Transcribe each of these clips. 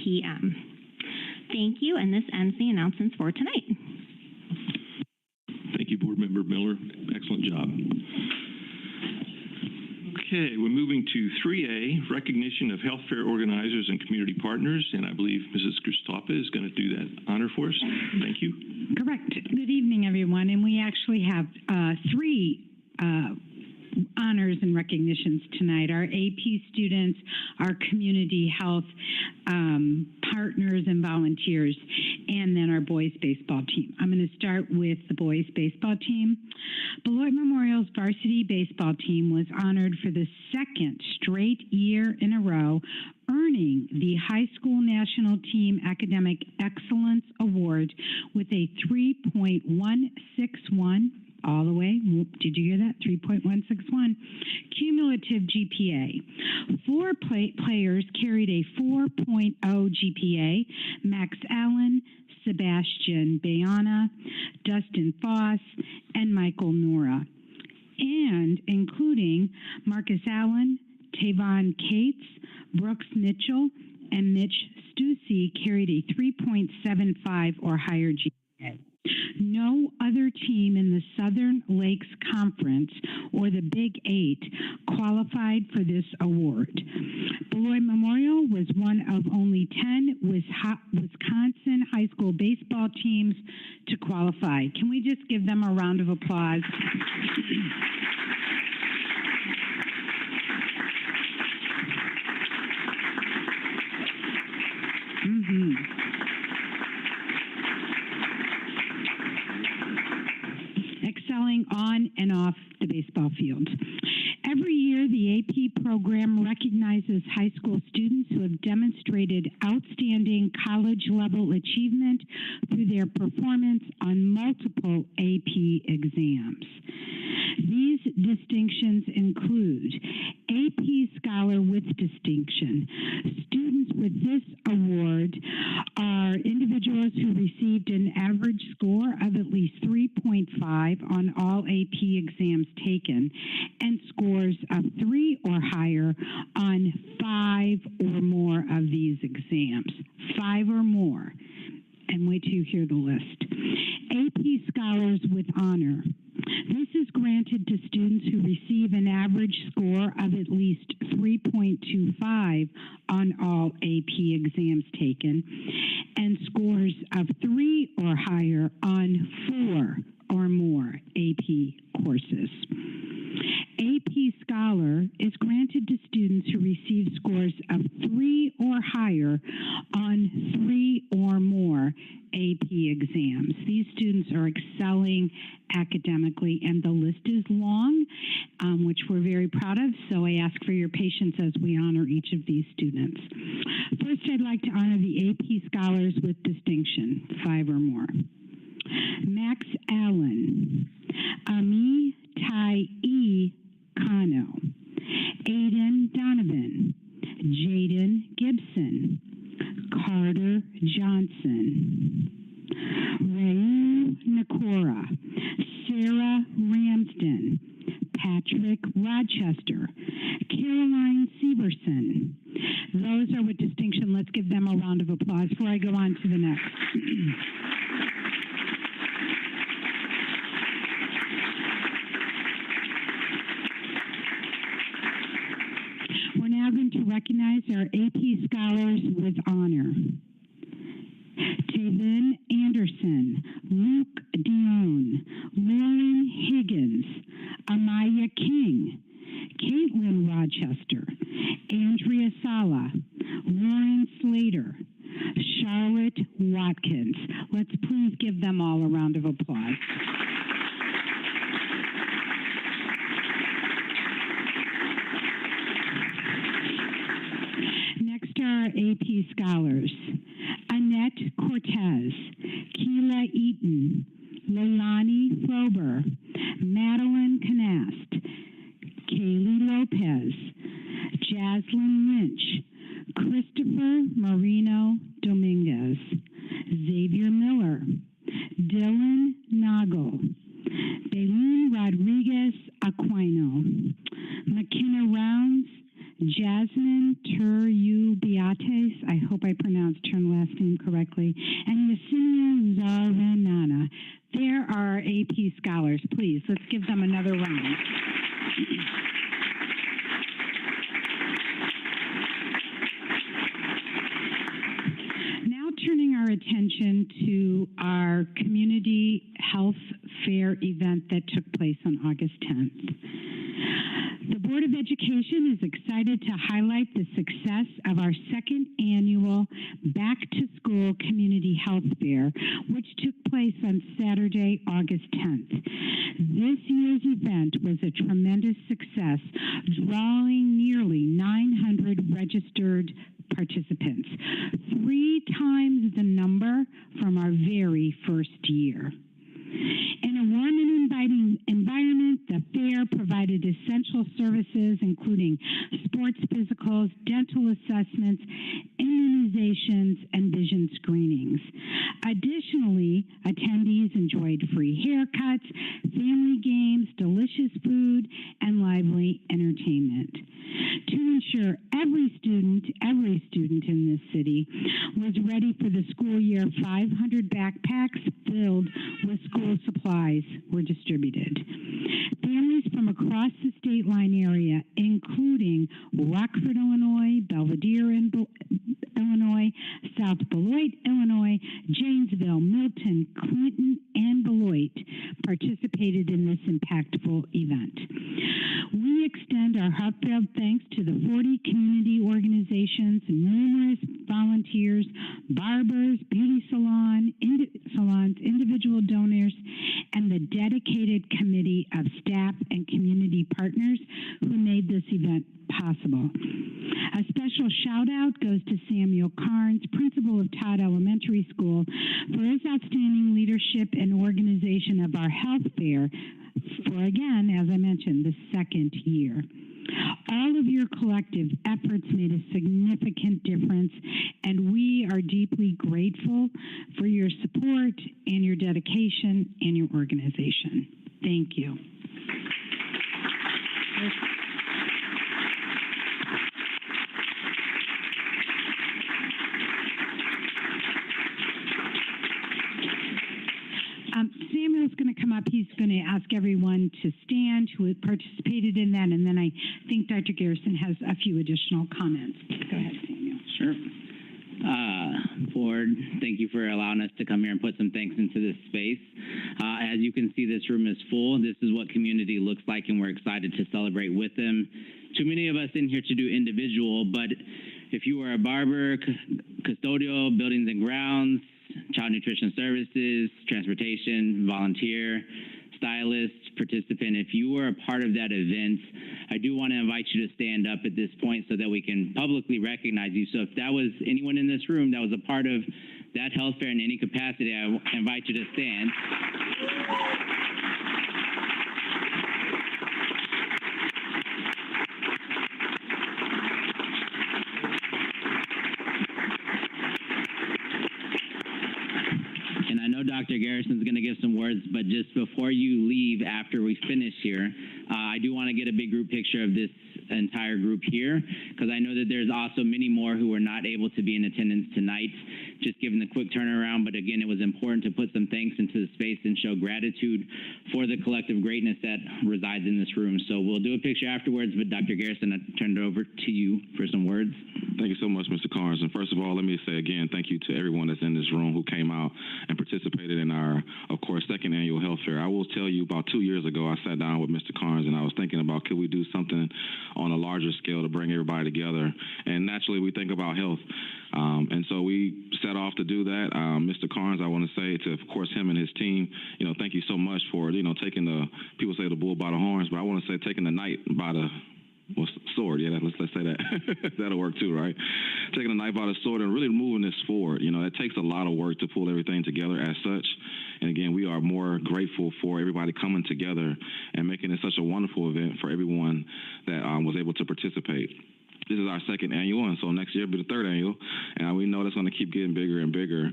p.m. Thank you, and this ends the announcements for tonight. Thank you, Board Member Miller. Excellent job. Okay, we're moving to 3A, recognition of health fair organizers and community partners, and I believe Mrs. Christophe is going to do that honor for us. Thank you. Correct. Good evening, everyone, and we actually have three honors and recognitions tonight. Our AP students, our community health partners and volunteers, and then our boys baseball team. I'm going to start with the boys baseball team. Beloit Memorial's varsity baseball team was honored for the second straight year in a row, earning the High School National Team Academic Excellence Award with a 3.161 all the way. Did you hear that? 3.161 cumulative GPA. Four players carried a 4.0 GPA. Max Allen, Sebastian Bayana, Dustin Foss, and Michael Nora. And including Marcus Allen, Tavon Cates, Brooks Mitchell, and Mitch Stussy carried a 3.75 or higher GPA. No other team in the Southern Lakes Conference or the Big Eight qualified for this award. Beloit Memorial was one of only 10 Wisconsin high school baseball teams to qualify. Can we just give them a round of applause? Excelling on and off the baseball field. Every year, the AP program recognizes high school students who have demonstrated outstanding college-level achievement through their performance on multiple AP exams. These distinctions include AP Scholar with Distinction. Students with this award are individuals who received an average score of at least 3.5 on all AP exams taken and scores of 3 or higher on 5 or more of these exams. 5 or more. And wait till you hear the list. AP Scholars with Honor. This is granted to students who receive an average score of at least 3.25 on all AP exams taken and scores of 3 or higher on 4 or more AP courses. AP Scholar is granted to students who receive scores of 3 or higher on 3 or more AP exams. These students are excelling academically, and the list is long, which we're very proud of, so I ask for your patience as we honor each of these students. First, I'd like to honor the AP Scholars with Distinction, 5 or more. Max Allen, Ami Tai-E Kano, Aiden Donovan, Jaden Gibson, Carter Johnson, Rayu Nakora, Sarah Ramsden, Patrick Rochester, Caroline Severson. Those are with distinction. Let's give them a round of applause before I go on to the next. We're now going to recognize our AP Scholars with Honor. Tavin Anderson, Luke Dion, Lauren Higgins, Amaya King, Caitlin Rochester, Andrea Sala, Lauren Slater, Charlotte Watkins. Let's please give them all a round of applause. Next are AP Scholars. Annette Cortez, Keela Eaton, Leilani Frober, Madeline Canast, Kaylee Lopez, Jaslyn Lynch, Christopher Marino Dominguez, Xavier Miller, Dylan Nagel, Bailyn Rodriguez Aquino, McKenna Rounds, Jasmine Turiu Beates, I hope I pronounced pronounced her last name correctly, and Yesenia Zaranana. There are AP scholars. Please, let's give them another round. Now turning our attention to our community health fair event that took place on August 10th. The Board of Education is excited to highlight the success of our second annual Back to School Community Health Fair, which took place on Saturday, August 10th. This year's event was a tremendous success, drawing nearly 900 registered participants, 3 times the number from our very first year. In a warm and inviting environment, the fair provided essential services including sports physicals, dental assessments, immunizations, and vision screenings. Additionally, attendees enjoyed free haircuts, family games, delicious food, and lively entertainment. To ensure every student in this city was ready for the school year, 500 backpacks filled with school supplies were distributed. Families from across the state line area, including Rockford, Illinois, Belvidere, Illinois, South Beloit, Illinois, Janesville, Milton, Clinton, and Beloit, participated in this impactful event. We extend our heartfelt thanks to the 40 community organizations, numerous volunteers, barbers, beauty salons, individual donors, and the dedicated committee of staff and community partners who made this event possible. A special shout out goes to Samuel Carnes, principal of Todd Elementary School, for his outstanding leadership and organization of our health fair for, again, as I mentioned, the second year. All of your collective efforts made a significant difference, and we are deeply grateful for your support and your dedication and your organization. Thank you. Samuel's going to come up. He's going to ask everyone to stand who had participated in that, and then I think Dr. Garrison has a few additional comments. Go ahead, Samuel. Sure. Board, thank you for allowing us to come here and put some thanks into this space. As you can see, this room is full. This is what community looks like, and we're excited to celebrate with them. Too many of us in here to do individual, but if you are a barber, custodial, buildings and grounds, child nutrition services, transportation, volunteer, stylist, participant, if you were a part of that event, I do want to invite you to stand up at this point so that we can publicly recognize you. So if that was anyone in this room that was a part of that health fair in any capacity, I invite you to stand. Dr. Garrison's going to give some words, but just before you leave after we finish here, I do want to get a big group picture of this entire group here, because I know that there's also many more who were not able to be in attendance tonight, just given the quick turnaround. But again, it was important to put some thanks into the space and show gratitude for the collective greatness that resides in this room. So we'll do a picture afterwards, but Dr. Garrison, I turn it over to you for some words. Thank you so much, Mr. Carnes. And first of all, let me say again, thank you to everyone that's in this room who came out and participated in our, of course, second annual health fair. I will tell you, about 2 years ago, I sat down with Mr. Carnes and I was thinking about, could we do something on a larger scale to bring everybody together? And naturally, we think about health. And so we set off to do that. Mr. Carnes, I want to say to, of course, him and his team, thank you so much for, taking the, people say the bull by the horns, but I want to say taking the knight by the sword. Yeah, let's say that. That'll work too, right? Taking the knife by the sword and really moving this forward. It takes a lot of work to pull everything together as such. And again, we are more grateful for everybody coming together and making it such a wonderful event for everyone that was able to participate. this is our second annual, and so next year will be the third annual, and we know that's going to keep getting bigger and bigger.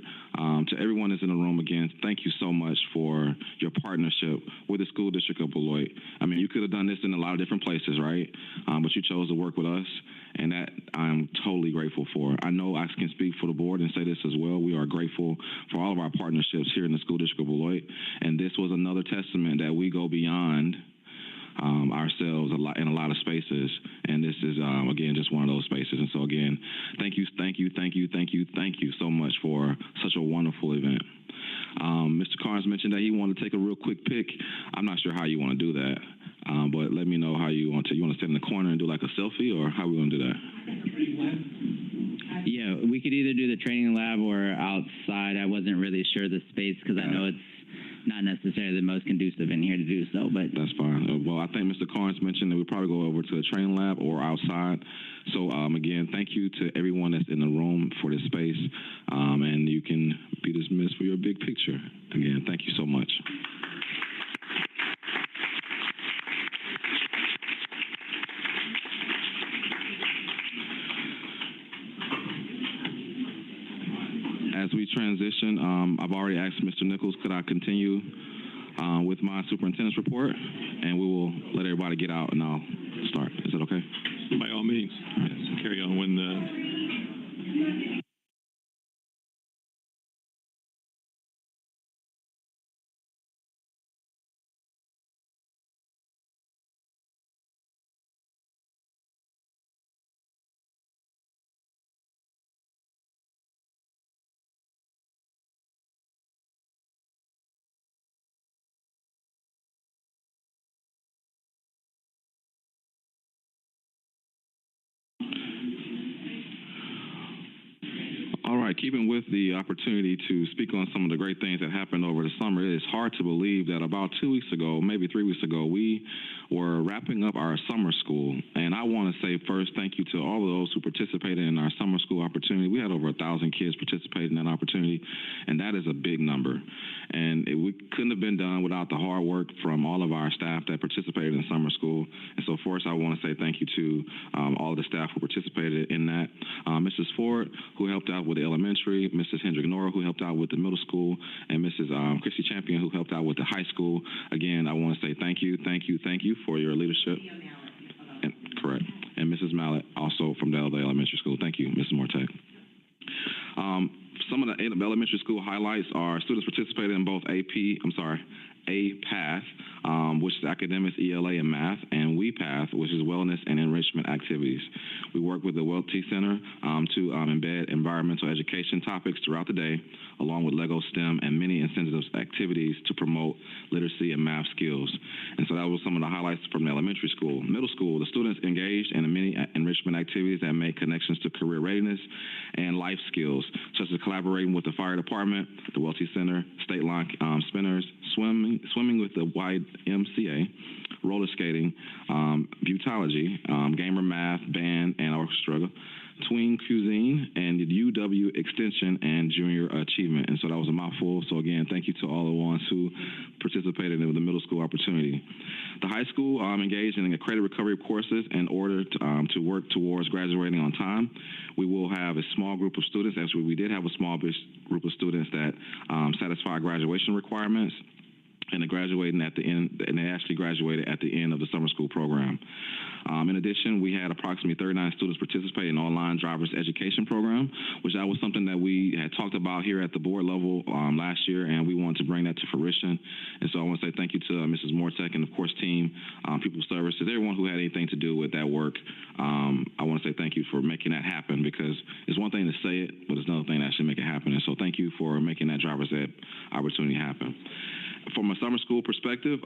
To everyone that's in the room, again, thank you so much for your partnership with the School District of Beloit. I mean, you could have done this in a lot of different places, right? But you chose to work with us, and that I'm totally grateful for. I know I can speak for the board and say this as well. We are grateful for all of our partnerships here in the School District of Beloit, and this was another testament that we go beyond ourselves in a lot of spaces, and this is again just one of those spaces. And so again, thank you so much for such a wonderful event. Mr. Carnes mentioned that he wanted to take a real quick pic. I'm not sure how you want to do that, but let me know how you want to. You want to stand in the corner and do like a selfie, or how we going to do that? Yeah, we could either do the training lab or outside. I wasn't really sure the space because I know it's not necessarily the most conducive in here to do so, but that's fine. Well, I think Mr. Carnes mentioned that we'll probably go over to the training lab or outside. So again, thank you to everyone that's in the room for this space, and you can be dismissed for your big picture. Again, thank you so much. As we transition, I've already asked Mr. Nichols, could I continue with my superintendent's report? And we will let everybody get out and I'll start. Is that okay? By all means. Yes. Carry on when the... All right, keeping with the opportunity to speak on some of the great things that happened over the summer, it is hard to believe that about 2 weeks ago, maybe 3 weeks ago, we were wrapping up our summer school. And I want to say first thank you to all of those who participated in our summer school opportunity. We had over 1,000 kids participate in that opportunity, and that is a big number. And we couldn't have been done without the hard work from all of our staff that participated in summer school. And so first, I want to say thank you to all of the staff who participated in that. Mrs. Ford, who helped out with the elementary, Mrs. Hendrick Nora, who helped out with the middle school, and Mrs. Chrissy Champion, who helped out with the high school. Again, I want to say thank you for your leadership. And, correct. And Mrs. Mallett, also from the elementary school. Thank you, Mrs. Mortek. Some of the elementary school highlights are students participated in both APATH, which is academics, ELA, and math, and WePath, which is wellness and enrichment activities. We work with the Welty Center to embed environmental education topics throughout the day, along with LEGO STEM and many incentive activities to promote literacy and math skills. And so that was some of the highlights from the elementary school. Middle school, the students engaged in many enrichment activities that make connections to career readiness and life skills, such as collaborating with the fire department, the Welty Center, state line spinners, swimming with the YMCA, roller skating, butology, gamer math, band, and orchestra, tween cuisine, and UW extension and junior achievement. And so that was a mouthful. So again, thank you to all the ones who participated in the middle school opportunity. The high school engaged in credit recovery courses in order to work towards graduating on time. We will have a small group of students, actually we did have a small group of students that satisfy graduation requirements, and they're graduating at the end, and they actually graduated at the end of the summer school program. In addition, we had approximately 39 students participate in online driver's education program, which that was something that we had talked about here at the board level last year, and we wanted to bring that to fruition. And so I want to say thank you to Mrs. Mortek and, of course, team, people services, everyone who had anything to do with that work. I want to say thank you for making that happen, because it's one thing to say it, but it's another thing to actually make it happen. And so thank you for making that driver's ed opportunity happen. From a summer school perspective,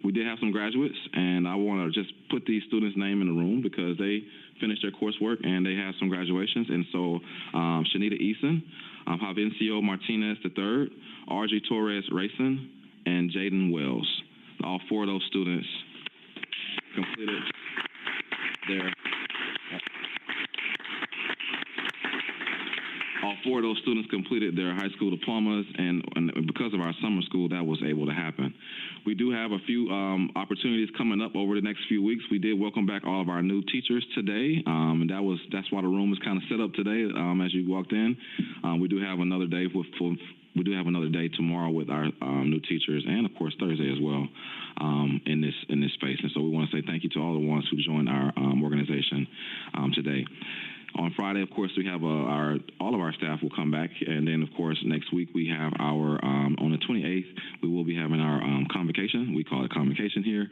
we did have some graduates, and I want to just put these students' name in the room because they finished their coursework and they had some graduations. And so Shanita Eason, Javencio Martinez III, RG Torres Racing, and Jaden Wells. All four of those students completed their... all 4 of those students completed their high school diplomas, and because of our summer school, that was able to happen. We do have a few opportunities coming up over the next few weeks. We did welcome back all of our new teachers today, and that's why the room was kind of set up today as you walked in. We do have another day tomorrow with our new teachers, and of course Thursday as well in this space. And so we want to say thank you to all the ones who joined our organization today. On Friday, of course, we have all of our staff will come back, and then, of course, next week we have our on the 28th we will be having our convocation. We call it convocation here,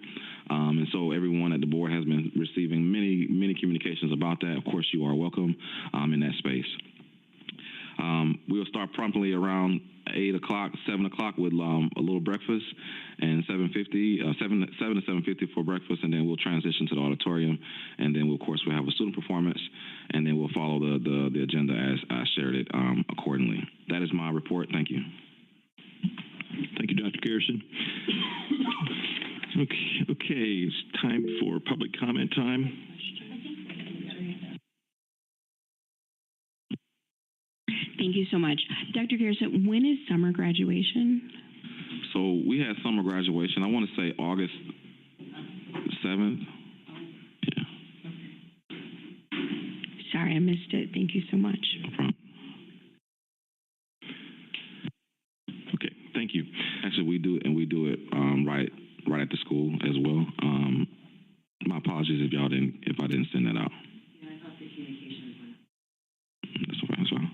and so everyone at the board has been receiving many communications about that. Of course, you are welcome in that space. We'll start promptly around 8 o'clock, 7 o'clock with a little breakfast, and 7 to 7:50 for breakfast, and then we'll transition to the auditorium, and then we'll have a student performance, and then we'll follow the agenda as I shared it accordingly. That is my report. Thank you. Thank you, Dr. Garrison. Okay, it's time for public comment time. Thank you so much. Dr. Garrison, when is summer graduation? So we had summer graduation, I want to say August 7th. Yeah. Sorry, I missed it. Thank you so much. No problem. Okay, thank you. Actually, we do it right at the school as well. My apologies if I didn't send that out. Yeah, I thought the communications went. That's fine.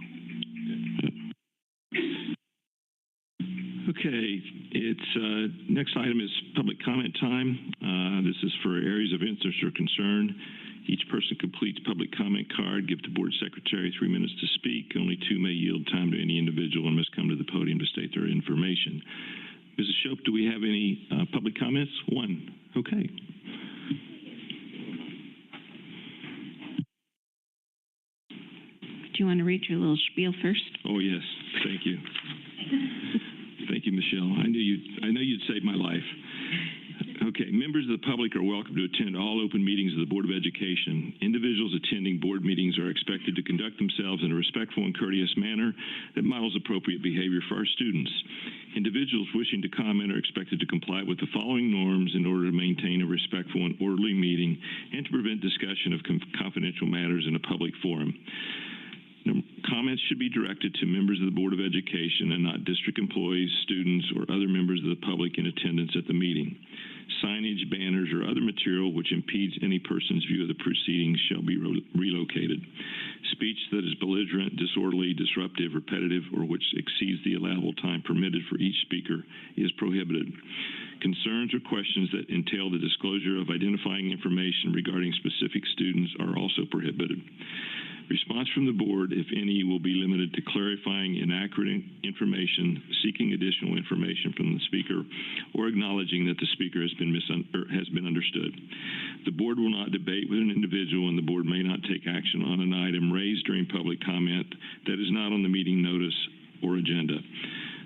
Okay, it's next item is public comment time. This is for areas of interest or concern. Each person completes public comment card. Give the board secretary 3 minutes to speak. Only 2 may yield time to any individual and must come to the podium to state their information. Mrs. Shope, do we have any public comments? 1. Okay. Do you want to read your little spiel first? Oh yes, thank you. Thank you, Michelle. I know you'd save my life. Okay, members of the public are welcome to attend all open meetings of the Board of Education. Individuals attending board meetings are expected to conduct themselves in a respectful and courteous manner that models appropriate behavior for our students. Individuals wishing to comment are expected to comply with the following norms in order to maintain a respectful and orderly meeting and to prevent discussion of confidential matters in a public forum. Comments should be directed to members of the Board of Education and not district employees, students, or other members of the public in attendance at the meeting. Signage, banners, or other material which impedes any person's view of the proceedings shall be relocated. Speech that is belligerent, disorderly, disruptive, repetitive, or which exceeds the allowable time permitted for each speaker is prohibited. Concerns or questions that entail the disclosure of identifying information regarding specific students are also prohibited. Response from the board, if any, will be limited to clarifying inaccurate information, seeking additional information from the speaker, or acknowledging that the speaker has been understood. The board will not debate with an individual, and the board may not take action on an item raised during public comment that is not on the meeting notice or agenda.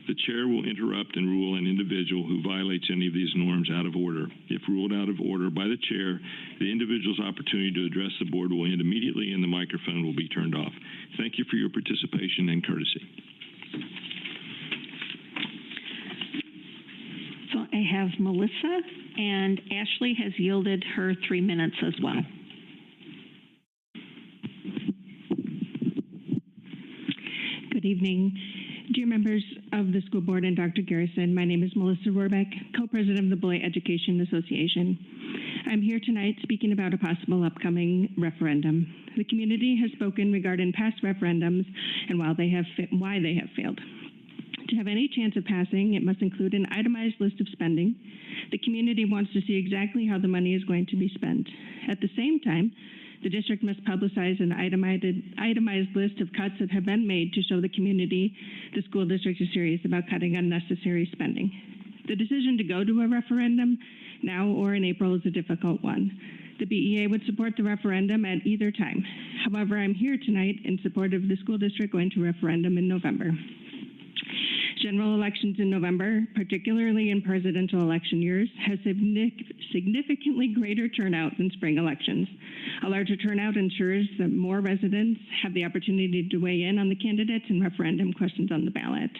The chair will interrupt and rule an individual who violates any of these norms out of order. If ruled out of order by the chair, the individual's opportunity to address the board will end immediately and the microphone will be turned off. Thank you for your participation and courtesy. So I have Melissa, and Ashley has yielded her 3 minutes as well. Good evening. Dear members of the school board and Dr. Garrison, my name is Melissa Rohrbeck, co-president of the Beloit Education Association. I'm here tonight speaking about a possible upcoming referendum. The community has spoken regarding past referendums and why they have failed. To have any chance of passing, it must include an itemized list of spending. The community wants to see exactly how the money is going to be spent. At the same time, the district must publicize an itemized list of cuts that have been made to show the community the school district is serious about cutting unnecessary spending. The decision to go to a referendum now or in April is a difficult one. The BEA would support the referendum at either time. However, I'm here tonight in support of the school district going to referendum in November. General elections in November, particularly in presidential election years, has significantly greater turnout than spring elections. A larger turnout ensures that more residents have the opportunity to weigh in on the candidates and referendum questions on the ballot.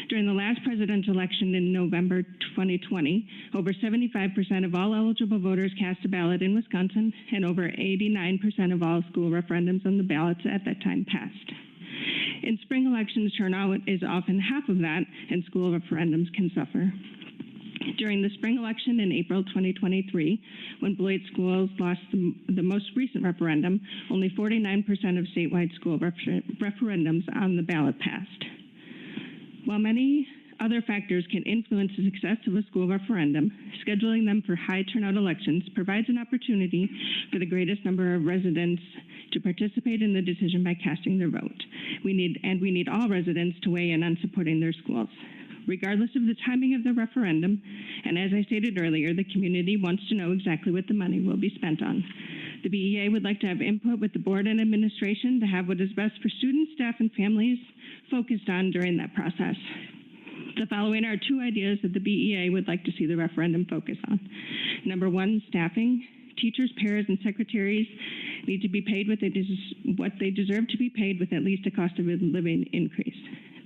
During the last presidential election in November 2020, over 75% of all eligible voters cast a ballot in Wisconsin, and over 89% of all school referendums on the ballots at that time passed. In spring elections, turnout is often half of that, and school referendums can suffer. During the spring election in April 2023, when Beloit schools lost the most recent referendum, only 49% of statewide school referendums on the ballot passed. While many other factors can influence the success of a school referendum, scheduling them for high turnout elections provides an opportunity for the greatest number of residents to participate in the decision by casting their vote. We need all residents to weigh in on supporting their schools. Regardless of the timing of the referendum, and as I stated earlier, the community wants to know exactly what the money will be spent on. The BEA would like to have input with the board and administration to have what is best for students, staff, and families focused on during that process. The following are two ideas that the BEA would like to see the referendum focus on. Number one, staffing. Teachers, paras, and secretaries need to be paid what they deserve to be paid, with at least a cost of living increase.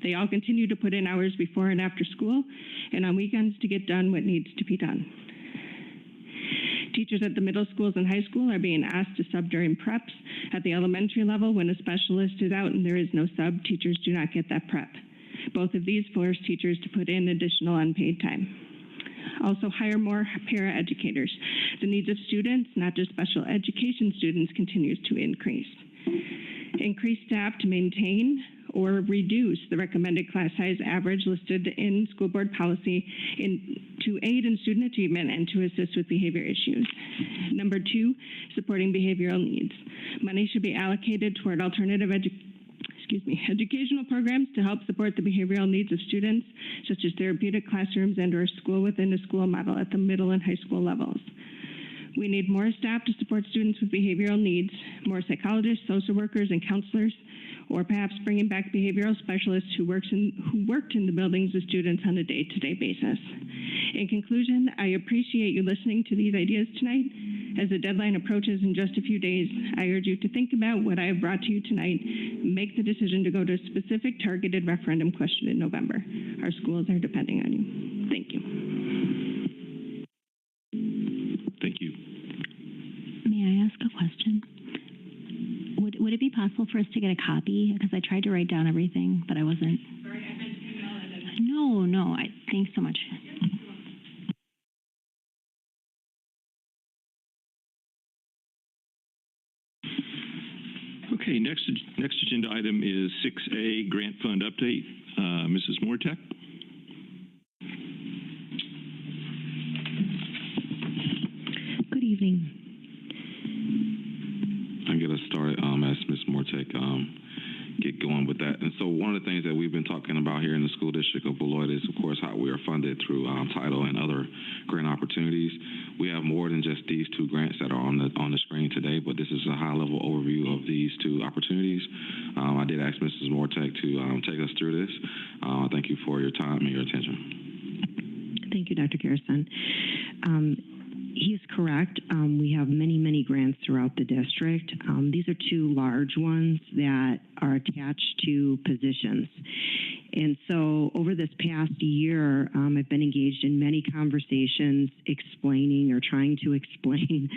They all continue to put in hours before and after school and on weekends to get done what needs to be done. Teachers at the middle schools and high school are being asked to sub during preps. At the elementary level, when a specialist is out and there is no sub, teachers do not get that prep. Both of these force teachers to put in additional unpaid time. Also, hire more para-educators. The needs of students, not just special education students, continues to increase. Increase staff to maintain or reduce the recommended class size average listed in school board policy to aid in student achievement and to assist with behavior issues. Number two, supporting behavioral needs. Money should be allocated toward alternative educational programs to help support the behavioral needs of students, such as therapeutic classrooms and or school within a school model at the middle and high school levels. We need more staff to support students with behavioral needs, more psychologists, social workers, and counselors, or perhaps bringing back behavioral specialists who worked in the buildings with students on a day-to-day basis. In conclusion, I appreciate you listening to these ideas tonight. As the deadline approaches in just a few days, I urge you to think about what I have brought to you tonight and make the decision to go to a specific targeted referendum question in November. Our schools are depending on you. Thank you. Thank you. May I ask a question? Would it be possible for us to get a copy? Because I tried to write down everything, but I wasn't. Sorry, I meant to email it. No. Thanks so much. Okay, next agenda item is 6A, grant fund update. Mrs. Mortek. Good evening. I get us started as Ms. Mortek get going with that. And so one of the things that we've been talking about here in the school district of Beloit is, of course, how we are funded through title and other grant opportunities. We have more than just these two grants that are on the screen today, but this is a high-level overview of these two opportunities. I did ask Mrs. Mortek to take us through this. Thank you for your time and your attention. Thank you, Dr. Garrison. He is correct. We have many grants throughout the district. These are two large ones that are attached to positions. And so over this past year, I've been engaged in many conversations explaining or trying to explain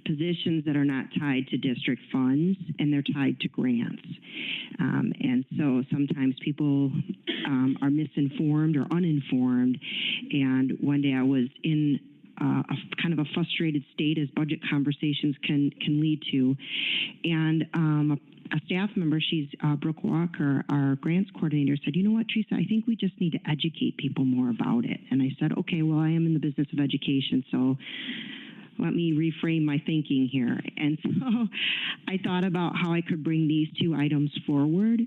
positions that are not tied to district funds, and they're tied to grants. And so sometimes people are misinformed or uninformed. And one day I was in kind of a frustrated state, as budget conversations can lead to. And a staff member, she's Brooke Walker, our grants coordinator, said, you know what, Teresa, I think we just need to educate people more about it. And I said, okay, well, I am in the business of education, so let me reframe my thinking here. And so I thought about how I could bring these two items forward.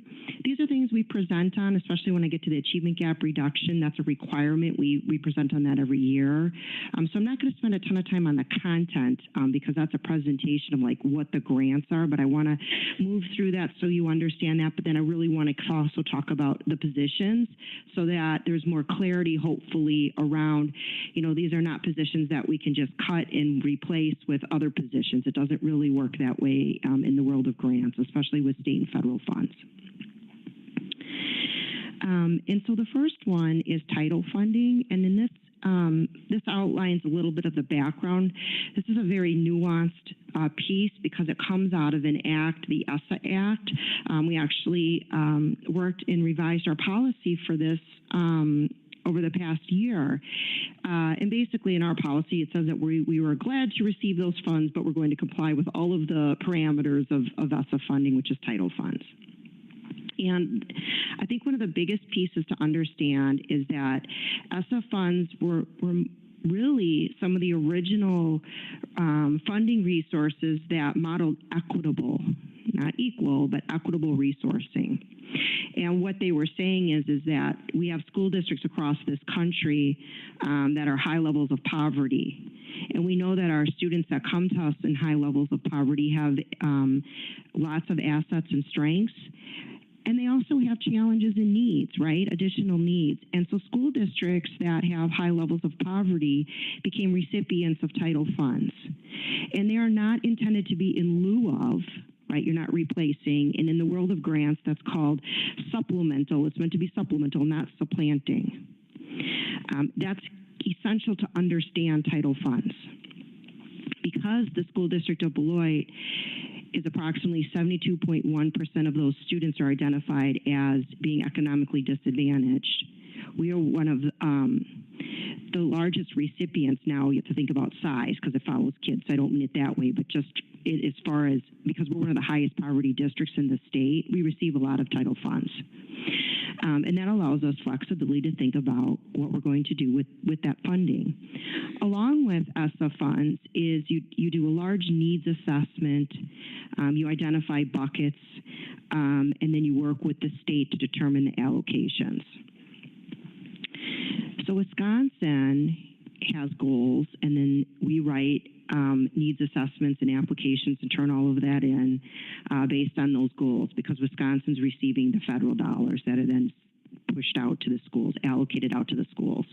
These are things we present on, especially when I get to the achievement gap reduction. That's a requirement. We present on that every year. So I'm not going to spend a ton of time on the content because that's a presentation of like what the grants are, but I want to move through that so you understand that. But then I really want to also talk about the positions so that there's more clarity, hopefully, around, you know, these are not positions that we can just cut and replace with other positions. It doesn't really work that way in the world of grants, especially with state and federal funds. And so the first one is title funding, and in this outlines a little bit of the background. This is a very nuanced piece because it comes out of an act, the ESSA Act. We actually worked and revised our policy for this over the past year. And basically in our policy, it says that we were glad to receive those funds, but we're going to comply with all of the parameters of ESSA funding, which is title funds. And I think one of the biggest pieces to understand is that ESSA funds were really some of the original funding resources that modeled equitable, not equal, but equitable resourcing. And what they were saying is that we have school districts across this country that are high levels of poverty. And we know that our students that come to us in high levels of poverty have lots of assets and strengths. And they also have challenges and needs, right? Additional needs. And so school districts that have high levels of poverty became recipients of title funds. And they are not intended to be in lieu of, right? You're not replacing. And in the world of grants, that's called supplemental. It's meant to be supplemental, not supplanting. That's essential to understand title funds. Because the school district of Beloit is approximately 72.1% of those students are identified as being economically disadvantaged. We are one of the largest recipients now. You have to think about size because it follows kids. So I don't mean it that way, but just as far as, because we're one of the highest poverty districts in the state, we receive a lot of title funds. And that allows us flexibility to think about what we're going to do with that funding. Along with ESSA funds is you do a large needs assessment, you identify buckets, and then you work with the state to determine the allocations. So Wisconsin has goals, and then we write needs assessments and applications and turn all of that in based on those goals, because Wisconsin's receiving the federal dollars that are then pushed out to the schools, allocated out to the schools.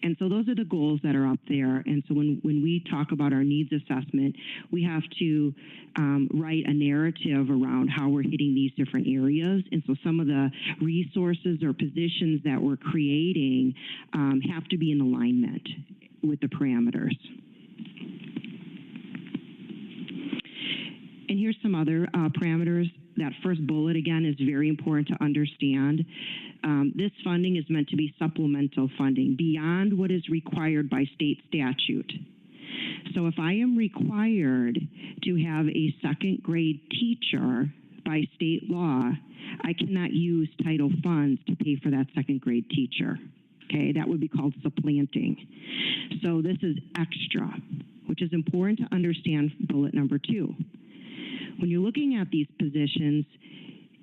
And so those are the goals that are up there. And so when we talk about our needs assessment, we have to write a narrative around how we're hitting these different areas. And so some of the resources or positions that we're creating have to be in alignment with the parameters. And here's some other parameters. That first bullet, again, is very important to understand. This funding is meant to be supplemental funding beyond what is required by state statute. So if I am required to have a second grade teacher by state law, I cannot use title funds to pay for that second grade teacher. Okay, that would be called supplanting. So this is extra, which is important to understand. Bullet number 2. When you're looking at these positions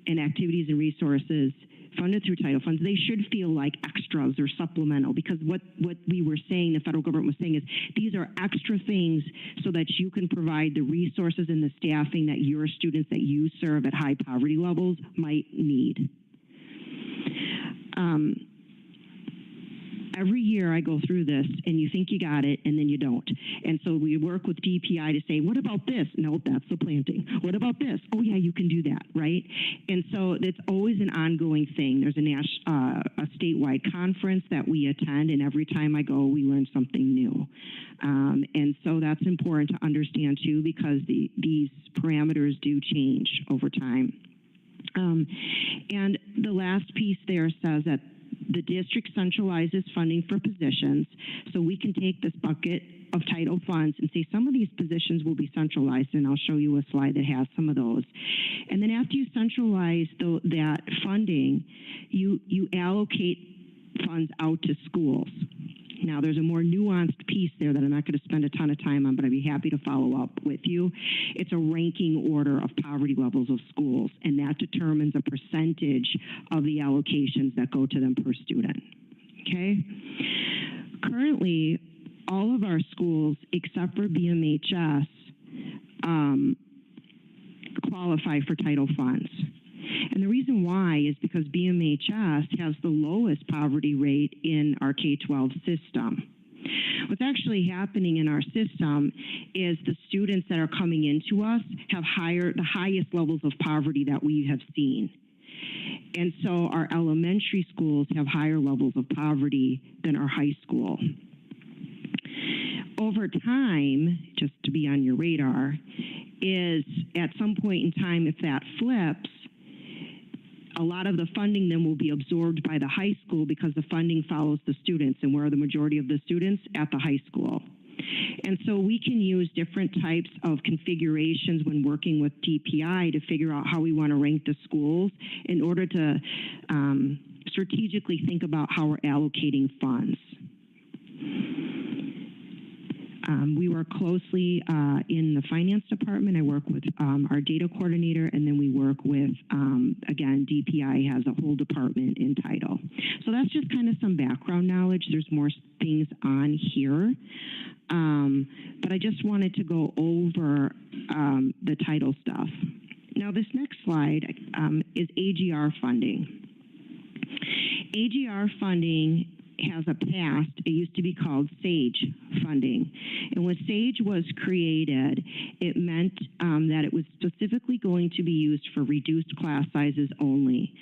and activities and resources funded through title funds, they should feel like extras or supplemental, because what we were saying, the federal government was saying, is these are extra things so that you can provide the resources and the staffing that your students that you serve at high poverty levels might need. Every year I go through this and you think you got it and then you don't. And so we work with DPI to say, what about this? No, that's supplanting. What about this? Oh yeah, you can do that, right? And so it's always an ongoing thing. There's a statewide conference that we attend, and every time I go, we learn something new. And so that's important to understand too, because these parameters do change over time. And the last piece there says that the district centralizes funding for positions, so we can take this bucket of title funds and say some of these positions will be centralized, and I'll show you a slide that has some of those. And then after you centralize that funding, you allocate funds out to schools. Now, there's a more nuanced piece there that I'm not going to spend a ton of time on, but I'd be happy to follow up with you. It's a ranking order of poverty levels of schools, and that determines a percentage of the allocations that go to them per student. Okay? Currently, all of our schools, except for BMHS, qualify for title funds. And the reason why is because BMHS has the lowest poverty rate in our K-12 system. What's actually happening in our system is the students that are coming into us have the highest levels of poverty that we have seen. And so our elementary schools have higher levels of poverty than our high school. Over time, just to be on your radar, is at some point in time, if that flips, a lot of the funding then will be absorbed by the high school because the funding follows the students. And where are the majority of the students? At the high school. And so we can use different types of configurations when working with DPI to figure out how we want to rank the schools in order to strategically think about how we're allocating funds. We work closely in the finance department. I work with our data coordinator, and then we work with, again, DPI has a whole department in title. So that's just kind of some background knowledge. There's more things on here. But I just wanted to go over the title stuff. Now, this next slide is AGR funding. AGR funding has a past. It used to be called SAGE funding. And when SAGE was created, it meant that it was specifically going to be used for reduced class sizes only.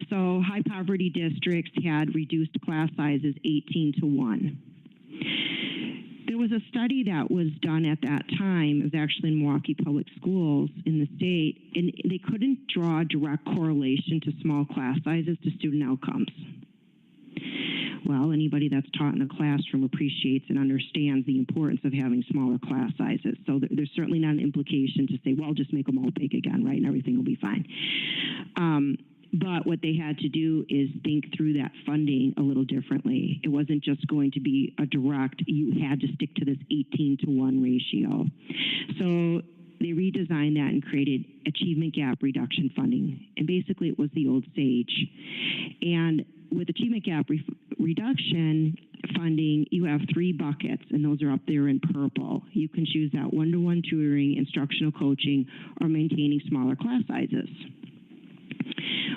So high poverty districts had reduced class sizes 18-1. There was a study that was done at that time. It was actually in Milwaukee Public Schools in the state, and they couldn't draw a direct correlation to small class sizes to student outcomes. Well, anybody that's taught in a classroom appreciates and understands the importance of having smaller class sizes. So there's certainly not an implication to say, well, just make them all big again, right, and everything will be fine. But what they had to do is think through that funding a little differently. It wasn't just going to be a direct, you had to stick to this 18-1 ratio. So they redesigned that and created achievement gap reduction funding. And basically it was the old SAGE. And with achievement gap reduction funding, you have 3 buckets, and those are up there in purple. You can choose that one-to-one tutoring, instructional coaching, or maintaining smaller class sizes.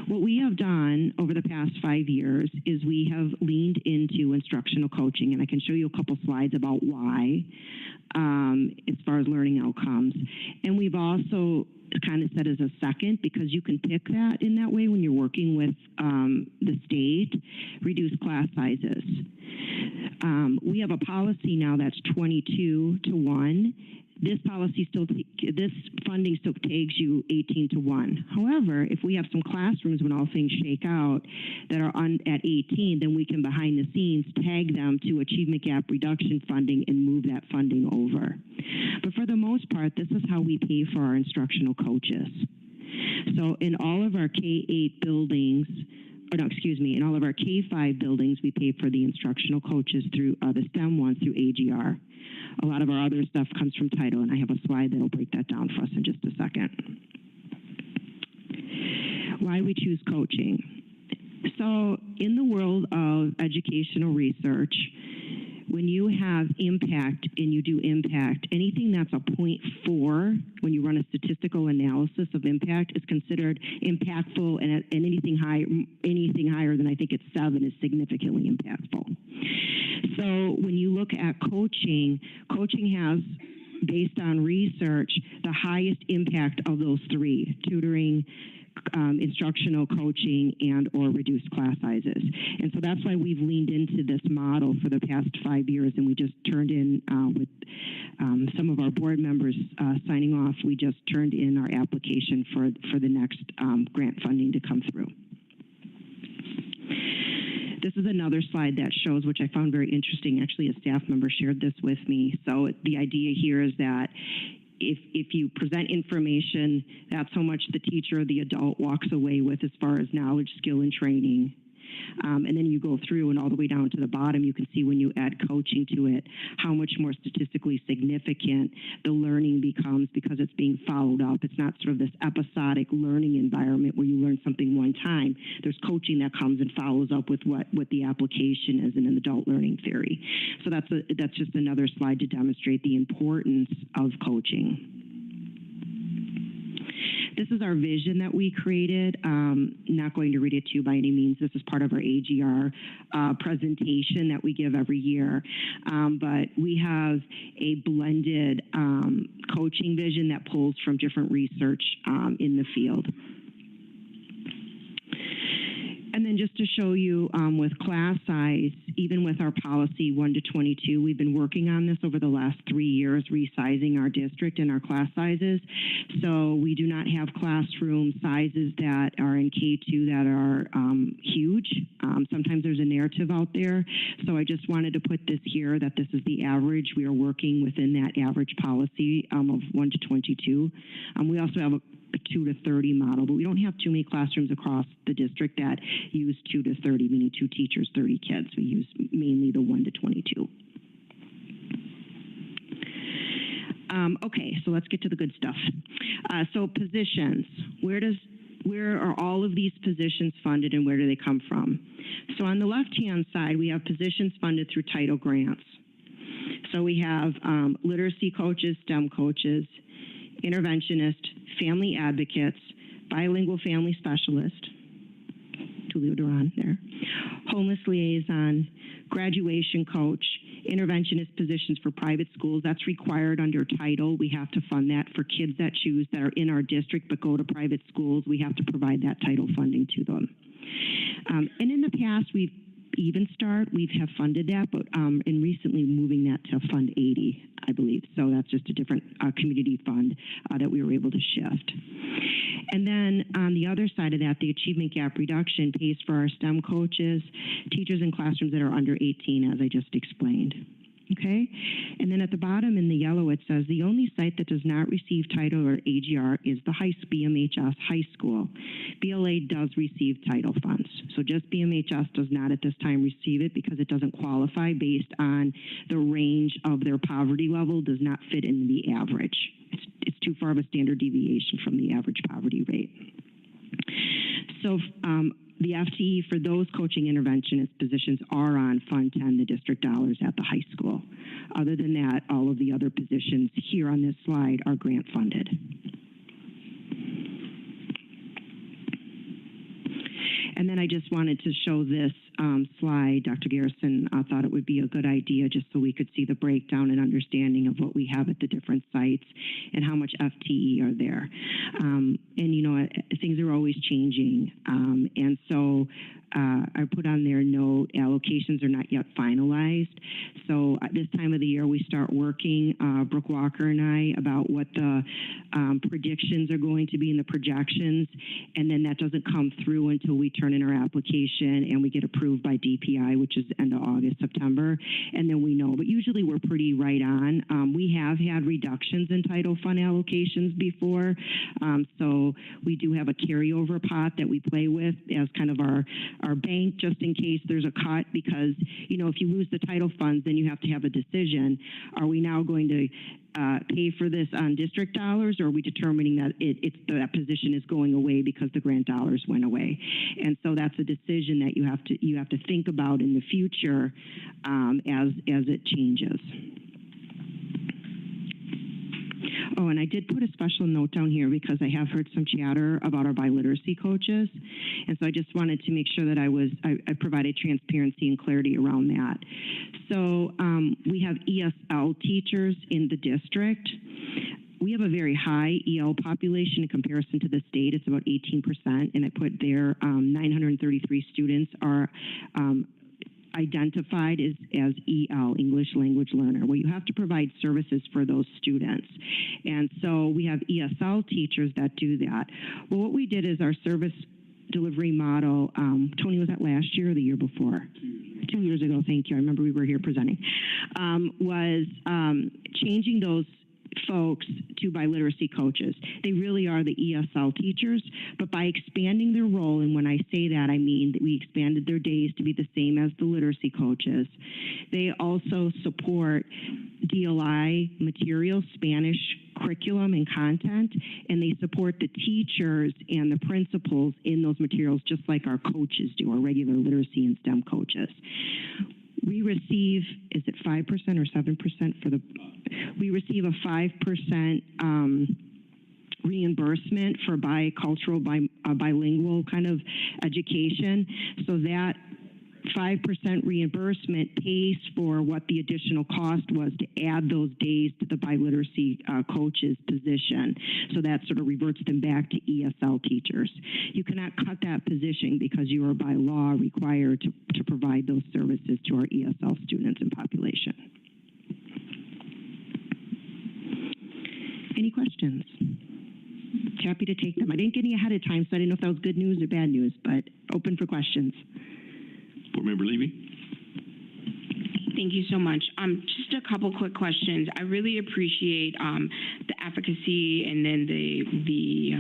What we have done over the past 5 years is we have leaned into instructional coaching, and I can show you a couple slides about why as far as learning outcomes. And we've also kind of set as a second, because you can pick that in that way when you're working with the state, reduce class sizes. We have a policy now that's 22-1. This policy this funding still takes you 18-1. However, if we have some classrooms when all things shake out that are at 18, then we can behind the scenes tag them to achievement gap reduction funding and move that funding over. But for the most part, this is how we pay for our instructional coaches. So in all of our K-8 buildings, in all of our K-5 buildings, we pay for the instructional coaches through the STEM ones through AGR. A lot of our other stuff comes from title, and I have a slide that'll break that down for us in just a second. Why we choose coaching. So in the world of educational research, when you have impact and you do impact, anything that's a 0.4, when you run a statistical analysis of impact, is considered impactful, and anything higher than I think it's 7 is significantly impactful. So when you look at coaching, coaching has, based on research, the highest impact of those 3, tutoring, instructional coaching, and or reduced class sizes. And so that's why we've leaned into this model for the past 5 years, and we just turned in with some of our board members signing off, we just turned in our application for the next grant funding to come through. This is another slide that shows, which I found very interesting. Actually, a staff member shared this with me. So the idea here is that if you present information, that's how much the teacher or the adult walks away with as far as knowledge, skill, and training. And then you go through and all the way down to the bottom, you can see when you add coaching to it, how much more statistically significant the learning becomes because it's being followed up. It's not sort of this episodic learning environment where you learn something one time. There's coaching that comes and follows up with what the application is in an adult learning theory. So that's just another slide to demonstrate the importance of coaching. This is our vision that we created. Not going to read it to you by any means. This is part of our AGR presentation that we give every year. But we have a blended coaching vision that pulls from different research in the field. And then just to show you with class size, even with our policy 1 to 22, we've been working on this over the last 3 years, resizing our district and our class sizes. So we do not have classroom sizes that are in K2 that are huge. Sometimes there's a narrative out there. So I just wanted to put this here that this is the average. We are working within that average policy of 1 to 22. We also have a 2 to 30 model, but we don't have too many classrooms across the district that use 2 to 30, meaning 2 teachers, 30 kids. We use mainly the 1 to 22. Okay, so let's get to the good stuff. So positions, where are all of these positions funded and where do they come from? So on the left-hand side, we have positions funded through title grants. So we have literacy coaches, STEM coaches, interventionist, family advocates, bilingual family specialist, Tulio Duran there, homeless liaison, graduation coach, interventionist positions for private schools. That's required under title. We have to fund that for kids that choose that are in our district but go to private schools. We have to provide that title funding to them. And in the past, we've Even Start, we have funded that, but in recently moving that to Fund 80, I believe. So that's just a different community fund that we were able to shift. And then on the other side of that, the achievement gap reduction pays for our STEM coaches, teachers in classrooms that are under 18, as I just explained. Okay, and then at the bottom in the yellow, it says the only site that does not receive title or AGR is the BMHS high school. BLA does receive title funds. So just BMHS does not at this time receive it because it doesn't qualify based on the range of their poverty level, does not fit in the average. It's too far of a standard deviation from the average poverty rate. So the FTE for those coaching interventionist positions are on Fund 10, the district dollars at the high school. Other than that, all of the other positions here on this slide are grant funded. And then I just wanted to show this slide. Dr. Garrison thought it would be a good idea just so we could see the breakdown and understanding of what we have at the different sites and how much FTE are there. And, you know, things are always changing. And so I put on there note allocations are not yet finalized. So at this time of the year, we start working, Brooke Walker and I, about what the predictions are going to be in the projections. And then that doesn't come through until we turn in our application and we get approved by DPI, which is the end of August, September. And then we know. But usually we're pretty right on. We have had reductions in title fund allocations before. So we do have a carryover pot that we play with as kind of our bank just in case there's a cut, because, you know, if you lose the title funds, then you have to have a decision. Are we now going to pay for this on district dollars, or are we determining that that position is going away because the grant dollars went away? And so that's a decision that you have to think about in the future as it changes. Oh, and I did put a special note down here because I have heard some chatter about our biliteracy coaches. And so I just wanted to make sure that I provided transparency and clarity around that. So we have ESL teachers in the district. We have a very high EL population in comparison to the state. It's about 18%. And I put there 933 students are identified as EL, English Language Learner. Well, you have to provide services for those students. And so we have ESL teachers that do that. Well, what we did is our service delivery model, Tony, was that last year or the year before? 2 years ago, thank you. I remember we were here presenting, was changing those folks to biliteracy coaches. They really are the ESL teachers, but by expanding their role, and when I say that, I mean that we expanded their days to be the same as the literacy coaches. They also support DLI materials, Spanish curriculum and content, and they support the teachers and the principals in those materials just like our coaches do, our regular literacy and STEM coaches. We receive, is it 5% or 7% for the, we receive a 5% reimbursement for bicultural, bilingual kind of education. So that 5% reimbursement pays for what the additional cost was to add those days to the biliteracy coach's position. So that sort of reverts them back to ESL teachers. You cannot cut that position because you are by law required to provide those services to our ESL students and population. Any questions? Happy to take them. I didn't get any ahead of time, so I didn't know if that was good news or bad news, but open for questions. Board Member Levy. Thank you so much. Just a couple quick questions. I really appreciate the efficacy and then the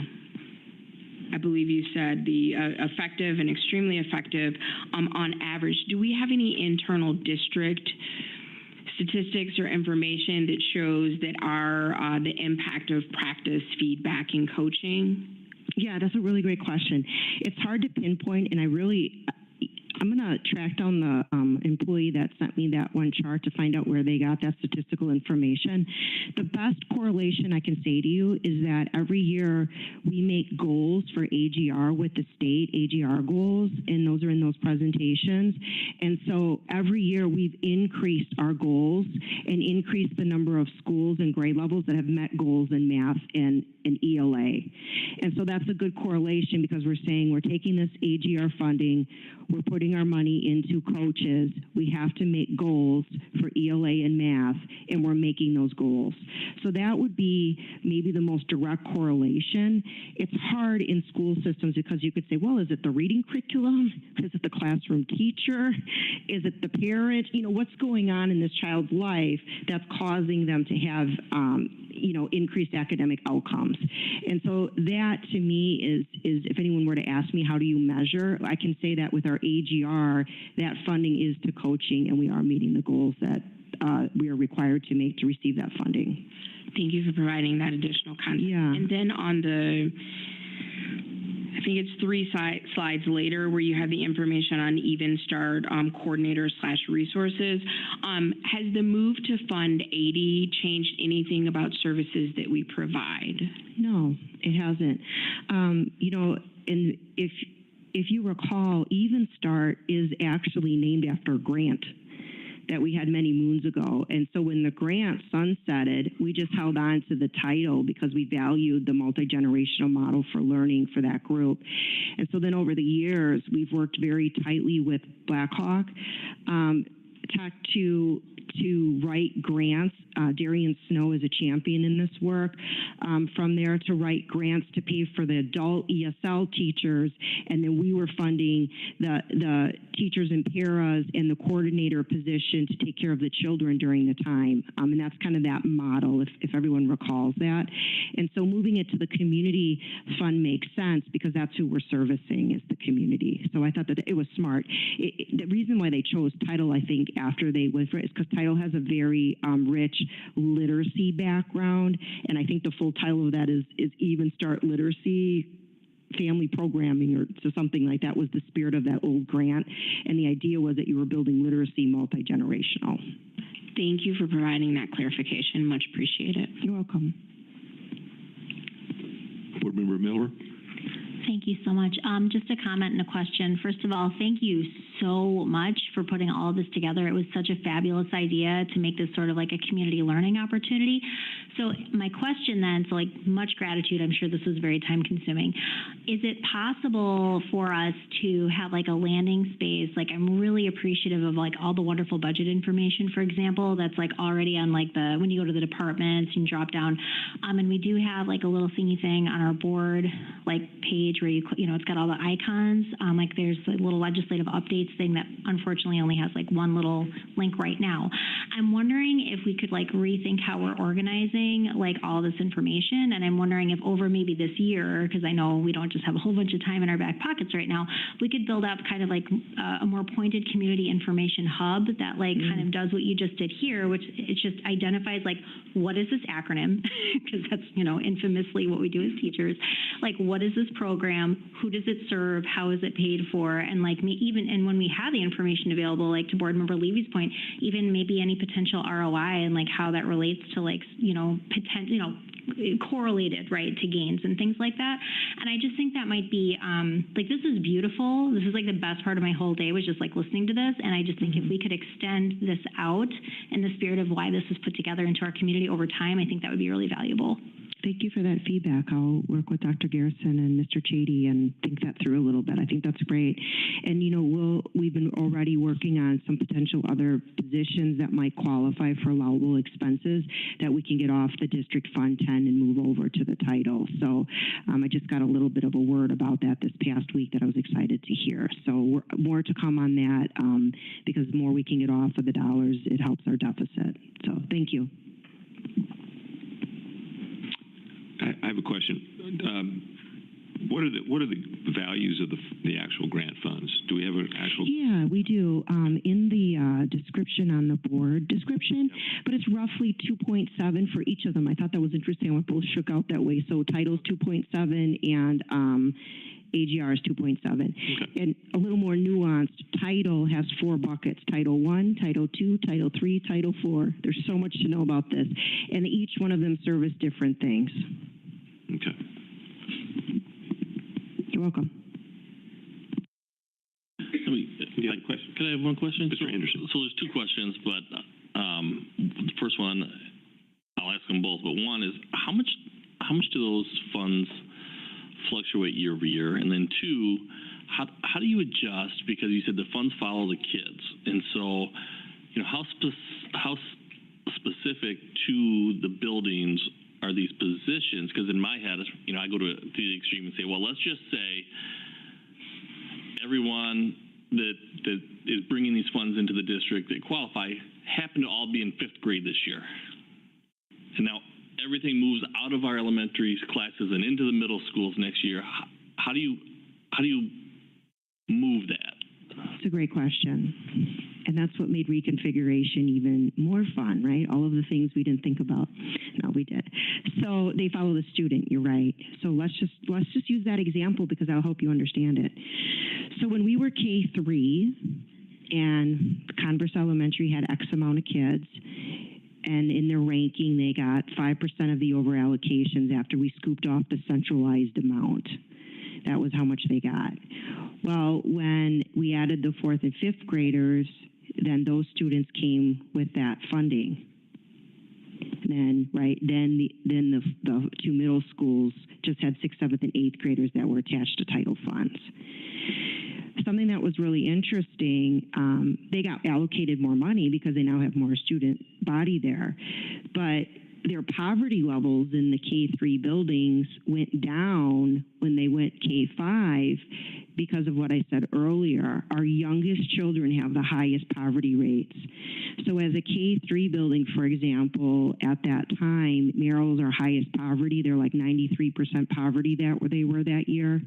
I believe you said the effective and extremely effective on average. Do we have any internal district statistics or information that shows that our the impact of practice, feedback, and coaching? Yeah, that's a really great question. It's hard to pinpoint, and I'm going to track down the employee that sent me that one chart to find out where they got that statistical information. The best correlation I can say to you is that every year we make goals for AGR with the state, AGR goals, and those are in those presentations. And so every year we've increased our goals and increased the number of schools and grade levels that have met goals in math and ELA. And so that's a good correlation because we're saying we're taking this AGR funding, we're putting our money into coaches, we have to make goals for ELA and math, and we're making those goals. So that would be maybe the most direct correlation. It's hard in school systems because you could say, well, is it the reading curriculum? Is it the classroom teacher? Is it the parent? You know, what's going on in this child's life that's causing them to have increased academic outcomes. And so that to me is if anyone were to ask me, how do you measure? I can say that with our AGR, that funding is to coaching, and we are meeting the goals that we are required to make to receive that funding. Thank you for providing that additional context. Yeah. And then on the, I think it's 3 slides later where you have the information on Even Start coordinator/resources. Has the move to fund 80 changed anything about services that we provide? No, it hasn't. And if you recall, Even Start is actually named after a grant that we had many moons ago. And so when the grant sunsetted, we just held on to the title because we valued the multi-generational model for learning for that group. And so then over the years, we've worked very tightly with Blackhawk to write grants. Darian Snow is a champion in this work. From there to write grants to pay for the adult ESL teachers, and then we were funding the teachers and paras and the coordinator position to take care of the children during the time. And that's kind of that model, if everyone recalls that. And so moving it to the community fund makes sense because that's who we're servicing is the community. So I thought that it was smart. The reason why they chose title, I think, after they went for it is because title has a very rich literacy background, and I think the full title of that is Even Start Literacy Family Programming or so something like that was the spirit of that old grant, and the idea was that you were building literacy multi-generational. Thank you for providing that clarification. Much appreciated. You're welcome. Board Member Miller. Thank you so much. Just a comment and a question. First of all, thank you so much for putting all of this together. It was such a fabulous idea to make this sort of like a community learning opportunity. So my question then, so like much gratitude, I'm sure this was very time consuming. Is it possible for us to have like a landing space? Like I'm really appreciative of like all the wonderful budget information, for example, that's like already on like when you go to the departments and drop down. And we do have like a little thingy thing on our board, like page where it's got all the icons. Like there's a little legislative updates thing that unfortunately only has like one little link right now. I'm wondering if we could like rethink how we're organizing compiling like all this information, and I'm wondering if over maybe this year, because I know we don't just have a whole bunch of time in our back pockets right now, we could build up kind of like a more pointed community information hub that like kind of does what you just did here, which it just identifies like, what is this acronym? Because that's, you know, infamously what we do as teachers. Like, what is this program? Who does it serve? How is it paid for? And like and when we have the information available, like to Board Member Levy's point, even maybe any potential ROI and like how that relates to like, you know, correlated, right, to gains and things like that. And I just think that might be, like, this is beautiful. This is like the best part of my whole day was just like listening to this. And I just think if we could extend this out in the spirit of why this was put together into our community over time, I think that would be really valuable. Thank you for that feedback. I'll work with Dr. Garrison and Mr. Chady and think that through a little bit. I think that's great. And, you know, we've been already working on some potential other positions that might qualify for allowable expenses that we can get off the District Fund 10 and move over to the title. So I just got a little bit of a word about that this past week that I was excited to hear. So more to come on that because the more we can get off of the dollars, it helps our deficit. So thank you. I have a question. What are the values of the actual grant funds? Do we have an actual? Yeah, we do. In the description on the board description, but it's roughly 2.7 for each of them. I thought that was interesting. I both shook out that way. So title's 2.7 and AGR is 2.7. Okay. And a little more nuanced, title has 4 buckets: Title 1, Title 2, Title 3, Title 4. There's so much to know about this. And each one of them service different things. Okay. You're welcome. Can I have one question? Mr. Anderson. So there's 2 questions, but the first one, I'll ask them both. But one is, how much do those funds fluctuate year over year? And then 2, how do you adjust? Because you said the funds follow the kids, and so, you know, how specific to the buildings are these positions? Because in my head, you know, I go to the extreme and say, well, let's just say everyone that is bringing these funds into the district that qualify happen to all be in 5th grade this year, and now everything moves out of our elementary classes and into the middle schools next year. How do you move that? It's a great question. And that's what made reconfiguration even more fun, right? All of the things we didn't think about. No, we did. So they follow the student, you're right. So let's just use that example because that'll help you understand it. So when we were K-3 and Converse Elementary had X amount of kids, and in their ranking, they got 5% of the over allocations after we scooped off the centralized amount. That was how much they got. Well, when we added the 4th and 5th graders, then those students came with that funding. And then the 2 middle schools just had 6th, 7th, and 8th graders that were attached to title funds. Something that was really interesting, they got allocated more money because they now have more student body there, but their poverty levels in the K-3 buildings went down when they went K-5 because of what I said earlier. Our youngest children have the highest poverty rates. So as a K-3 building, for example, at that time, Merrill's our highest poverty. They're like 93% poverty they were that year.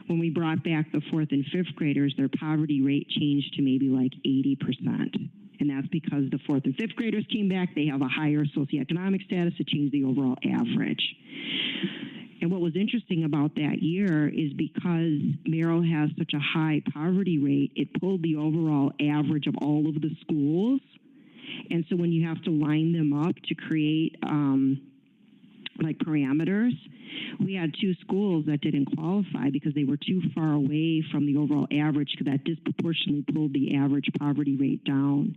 When we brought back the 4th and 5th graders, their poverty rate changed to maybe like 80%. And that's because the 4th and 5th graders came back. They have a higher socioeconomic status. It changed the overall average. And what was interesting about that year is because Merrill has such a high poverty rate, it pulled the overall average of all of the schools. And so when you have to line them up to create like parameters, we had 2 schools that didn't qualify because they were too far away from the overall average, because that disproportionately pulled the average poverty rate down.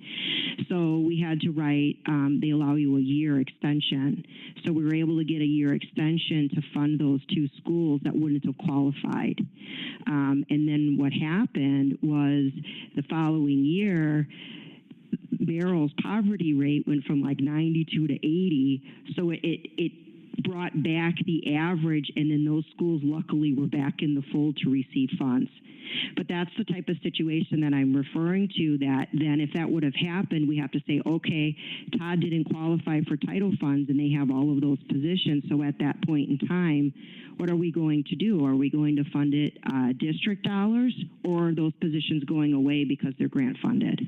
So we had to write, they allow you a year extension. So we were able to get a year extension to fund those 2 schools that wouldn't have qualified. And then what happened was the following year, Merrill's poverty rate went from like 92 to 80. So brought back the average, and then those schools luckily were back in the fold to receive funds. But that's the type of situation that I'm referring to, that then if that would have happened, we have to say, okay, Todd didn't qualify for title funds and they have all of those positions. So at that point in time, what are we going to do? Are we going to fund it district dollars, or are those positions going away because they're grant funded?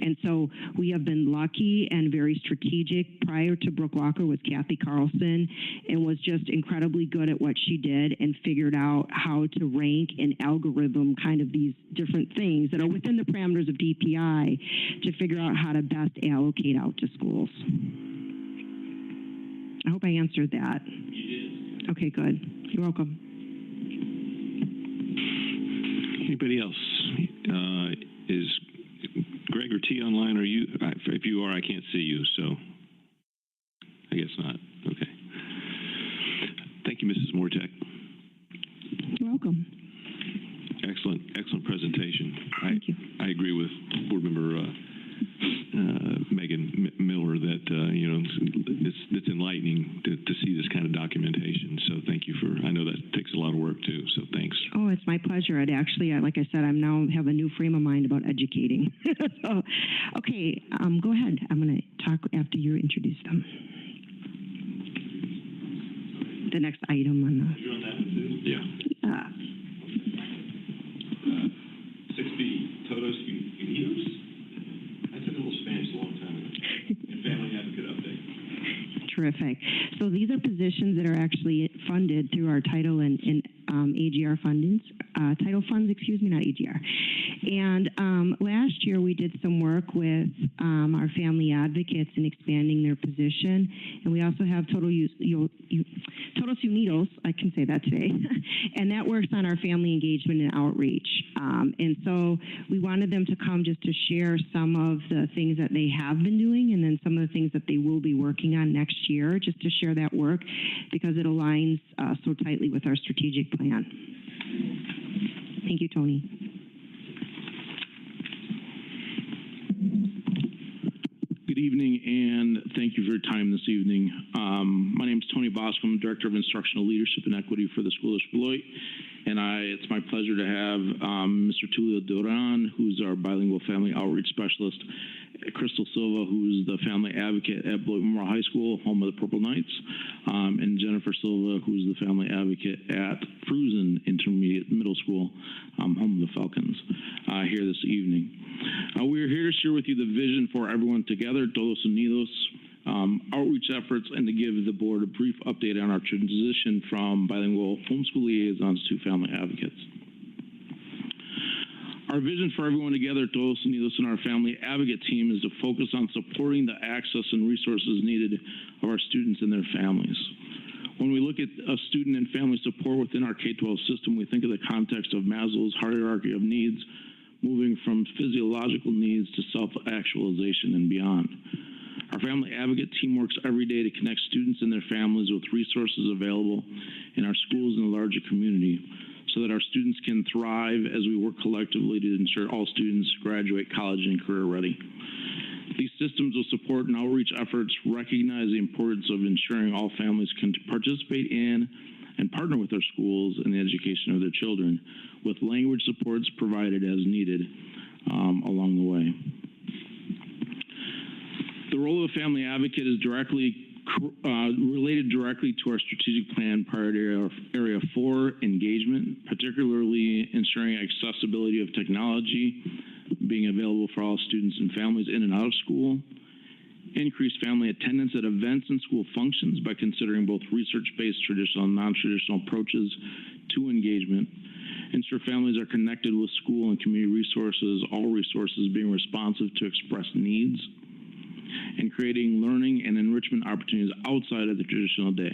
And so we have been lucky and very strategic. Prior to Brooke Walker was Kathy Carlson, and was just incredibly good at what she did and figured out how to rank and algorithm kind of these different things that are within the parameters of DPI to figure out how to best allocate out to schools. I hope I answered that. You did. Okay, good. You're welcome. Anybody else? Is Greg or T online? Are you? If you are, I can't see you, so I guess not. Okay. Thank you, Mrs. Mortek. You're welcome. Excellent presentation. Thank you. I agree with Board Member Megan Miller that it's enlightening to see this kind of documentation. So thank you for. I know that takes a lot of work too. So thanks. Oh, it's my pleasure. It actually, like I said, I'm now have a new frame of mind about educating. So, okay, go ahead. I'm going to talk after you introduce them. The next item on the. You're on that one too? Yeah. Yeah. 6B, Todos Unidos? I took a little Spanish a long time ago. And Family Advocate Update. Terrific. So these are positions that are actually funded through our title and AGR fundings, title funds, excuse me, not AGR. And last year we did some work with our family advocates in expanding their position. And we also have Todos Unidos, I can say that today, and that works on our family engagement and outreach. And so we wanted them to come just to share some of the things that they have been doing, and then some of the things that they will be working on next year, just to share that work, because it aligns so tightly with our strategic plan. Thank you, Tony. Good evening, and thank you for your time this evening. My name is Tony Bosco. I'm Director of Instructional Leadership and Equity for the School of Beloit, and it's my pleasure to have Mr. Tulio Duran, who's our bilingual family outreach specialist, Crystal Silva, who's the family advocate at Beloit Memorial High School, home of the Purple Knights, and Jennifer Silva, who's the family advocate at Fruzen Intermediate Middle School, home of the Falcons, here this evening. We're here to share with you the vision for Everyone Together, Todos Unidos, outreach efforts, and to give the board a brief update on our transition from bilingual homeschool liaisons to family advocates. Our vision for Everyone Together, Todos Unidos, and our family advocate team is to focus on supporting the access and resources needed of our students and their families. When we look at student and family support within our K-12 system, we think of the context of Maslow's hierarchy of needs, moving from physiological needs to self-actualization and beyond. Our family advocate team works every day to connect students and their families with resources available in our schools and the larger community, so that our students can thrive as we work collectively to ensure all students graduate college and career ready. These systems of support and outreach efforts recognize the importance of ensuring all families can participate in and partner with their schools in the education of their children, with language supports provided as needed along the way. The role of a family advocate is related directly to our strategic plan priority area 4, engagement, particularly ensuring accessibility of technology, being available for all students and families in and out of school, increase family attendance at events and school functions by considering both research-based traditional and non-traditional approaches to engagement, ensure families are connected with school and community resources, all resources being responsive to expressed needs, and creating learning and enrichment opportunities outside of the traditional day.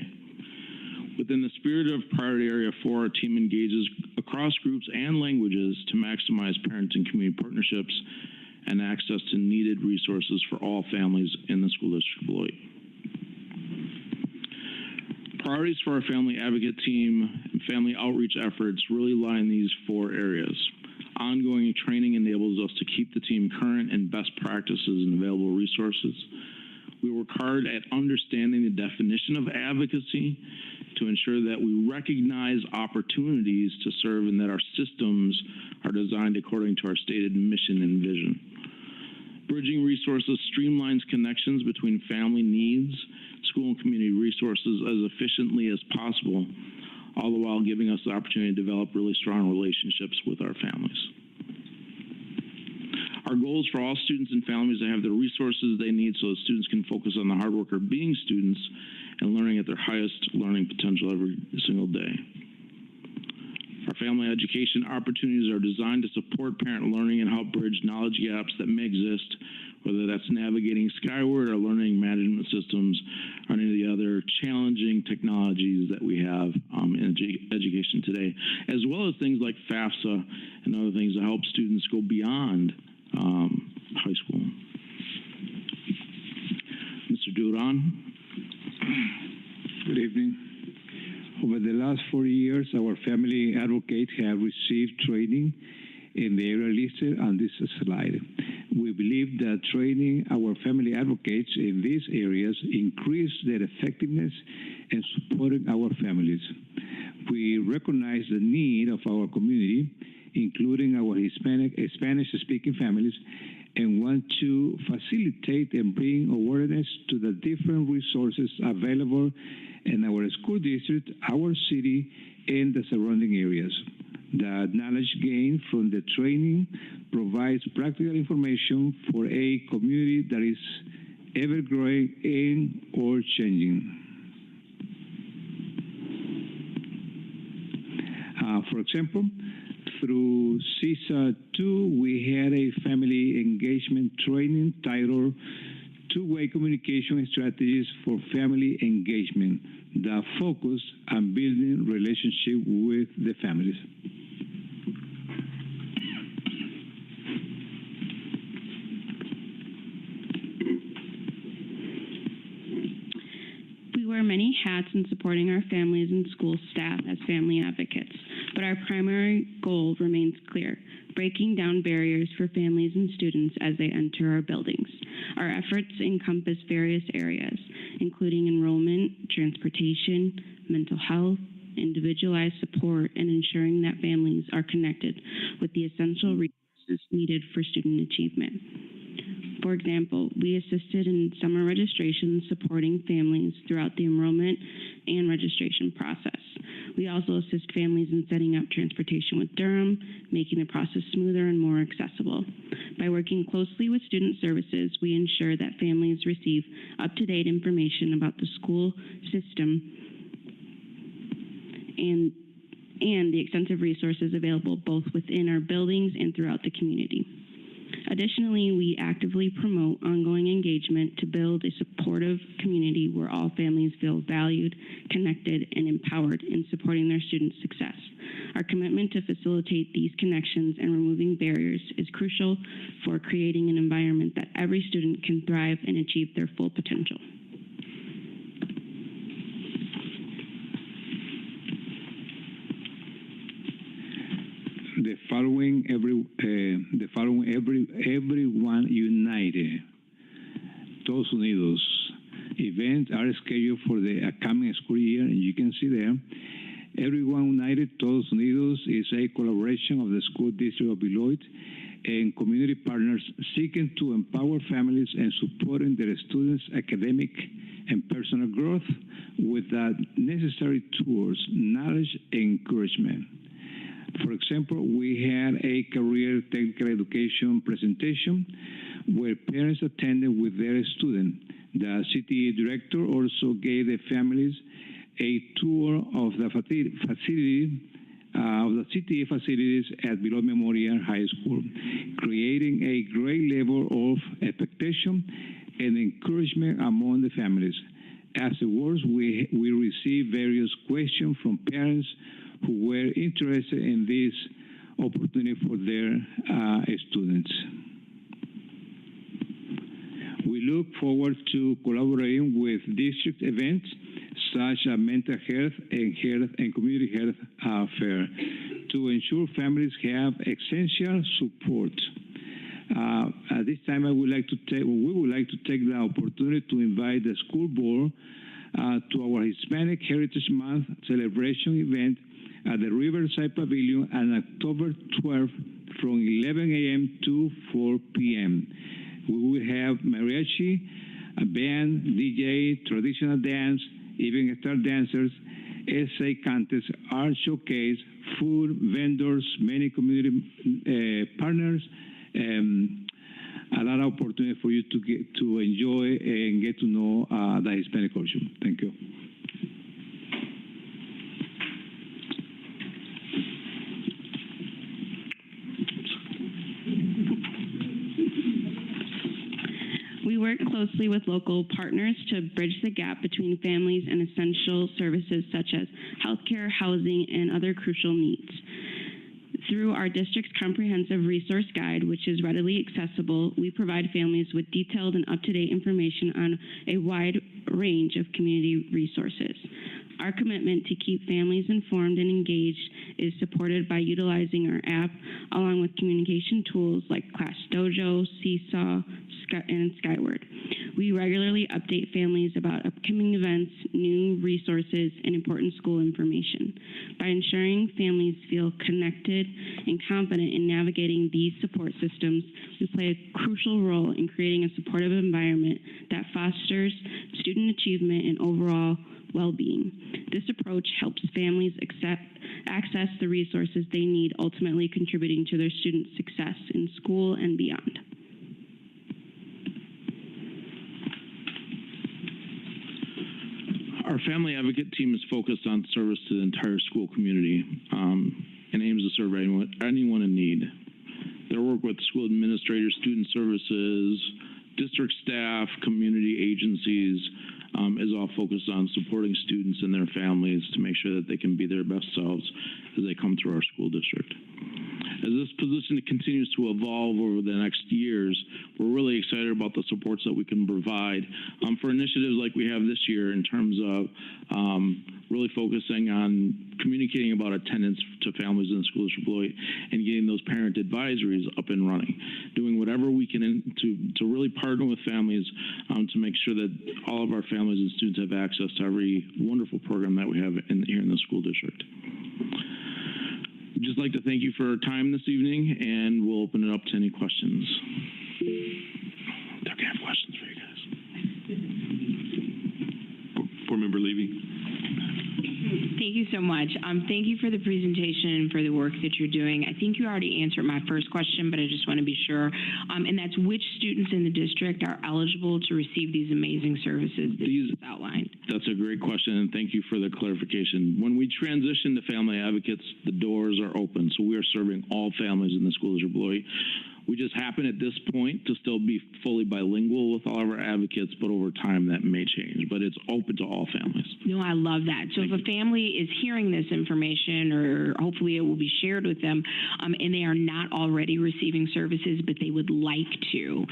Within the spirit of priority area 4, our team engages across groups and languages to maximize parent and community partnerships and access to needed resources for all families in the school district of Beloit. Priorities for our family advocate team and family outreach efforts really lie in these 4 areas. Ongoing training enables us to keep the team current in best practices and available resources. We work hard at understanding the definition of advocacy to ensure that we recognize opportunities to serve and that our systems are designed according to our stated mission and vision. Bridging resources streamlines connections between family needs, school and community resources as efficiently as possible, all the while giving us the opportunity to develop really strong relationships with our families. Our goal is for all students and families to have the resources they need so that students can focus on the hard work of being students and learning at their highest learning potential every single day. Our family education opportunities are designed to support parent learning and help bridge knowledge gaps that may exist, whether that's navigating Skyward or learning management systems or any of the other challenging technologies that we have in education today, as well as things like FAFSA and other things that help students go beyond high school. Mr. Duran. Good evening. Over the last 4 years, our family advocates have received training in the area listed on this slide. We believe that training our family advocates in these areas increase their effectiveness in supporting our families. We recognize the need of our community, including our Spanish-speaking families, and want to facilitate and bring awareness to the different resources available in our school district, our city, and the surrounding areas. The knowledge gained from the training provides practical information for a community that is ever-growing and or changing. For example, through CISA 2, we had a family engagement training titled Two-Way Communication Strategies for Family Engagement that focus on building relationship with the families. We wear many hats in supporting our families and school staff as family advocates, but our primary goal remains clear: breaking down barriers for families and students as they enter our buildings. Our efforts encompass various areas, including enrollment, transportation, mental health, individualized support, and ensuring that families are connected with the essential resources needed for student achievement. For example, we assisted in summer registration, supporting families throughout the enrollment and registration process. We also assist families in setting up transportation with Durham, making the process smoother and more accessible. By working closely with student services, we ensure that families receive up-to-date information about the school system and the extensive resources available both within our buildings and throughout the community. Additionally, we actively promote ongoing engagement to build a supportive community where all families feel valued, connected, and empowered in supporting their students' success. Our commitment to facilitate these connections and removing barriers is crucial for creating an environment that every student can thrive and achieve their full potential. The following everyone united, Todos Unidos events are scheduled for the upcoming school year, and you can see there. Everyone United, Todos Unidos is a collaboration of the school district of Beloit and community partners seeking to empower families and supporting their students' academic and personal growth with the necessary tools, knowledge, and encouragement. For example, we had a career technical education presentation where parents attended with their student. The CTE director also gave the families a tour of the CTE facilities at Beloit Memorial High School, creating a great level of expectation and encouragement among the families. Afterwards, we received various questions from parents who were interested in this opportunity for their students. We look forward to collaborating with district events such as mental health and community health fair to ensure families have essential support. At this time, we would like to take the opportunity to invite the school board to our Hispanic Heritage Month celebration event at the Riverside Pavilion on October 12th from 11 a.m. to 4 p.m. We will have mariachi, a band, DJ, traditional dance, even star dancers, essay contest, art showcase, food, vendors, many community partners, a lot of opportunity for you to enjoy and get to know the Hispanic culture. Thank you. We work closely with local partners to bridge the gap between families and essential services such as healthcare, housing, and other crucial needs. Through our district's comprehensive resource guide, which is readily accessible, we provide families with detailed and up-to-date information on a wide range of community resources. Our commitment to keep families informed and engaged is supported by utilizing our app along with communication tools like Class Dojo, Seesaw, and Skyward. We regularly update families about upcoming events, new resources, and important school information. By ensuring families feel connected and confident in navigating these support systems, we play a crucial role in creating a supportive environment that fosters student achievement and overall well-being. This approach helps families access the resources they need, ultimately contributing to their students' success in school and beyond. Our family advocate team is focused on service to the entire school community and aims to serve anyone in need. Their work with school administrators, student services, district staff, community agencies is all focused on supporting students and their families to make sure that they can be their best selves as they come through our school district. As this position continues to evolve over the next years, we're really excited about the supports that we can provide for initiatives like we have this year in terms of really focusing on communicating about attendance to families in the school district Beloit and getting those parent advisories up and running, doing whatever we can to really partner with families to make sure that all of our families and students have access to every wonderful program that we have here in the school district. We'd just like to thank you for your time this evening, and we'll open it up to any questions. They're going to have questions for you guys. Board Member Levy. Thank you so much. Thank you for the presentation and for the work that you're doing. I think you already answered my first question, but I just want to be sure. And that's which students in the district are eligible to receive these amazing services that you just outlined? That's a great question, and thank you for the clarification. When we transition to family advocates, the doors are open, so we are serving all families in the school district Beloit. We just happen at this point to still be fully bilingual with all of our advocates, but over time that may change. But it's open to all families. No, I love that. So if a family is hearing this information, or hopefully it will be shared with them, and they are not already receiving services, but they would like to,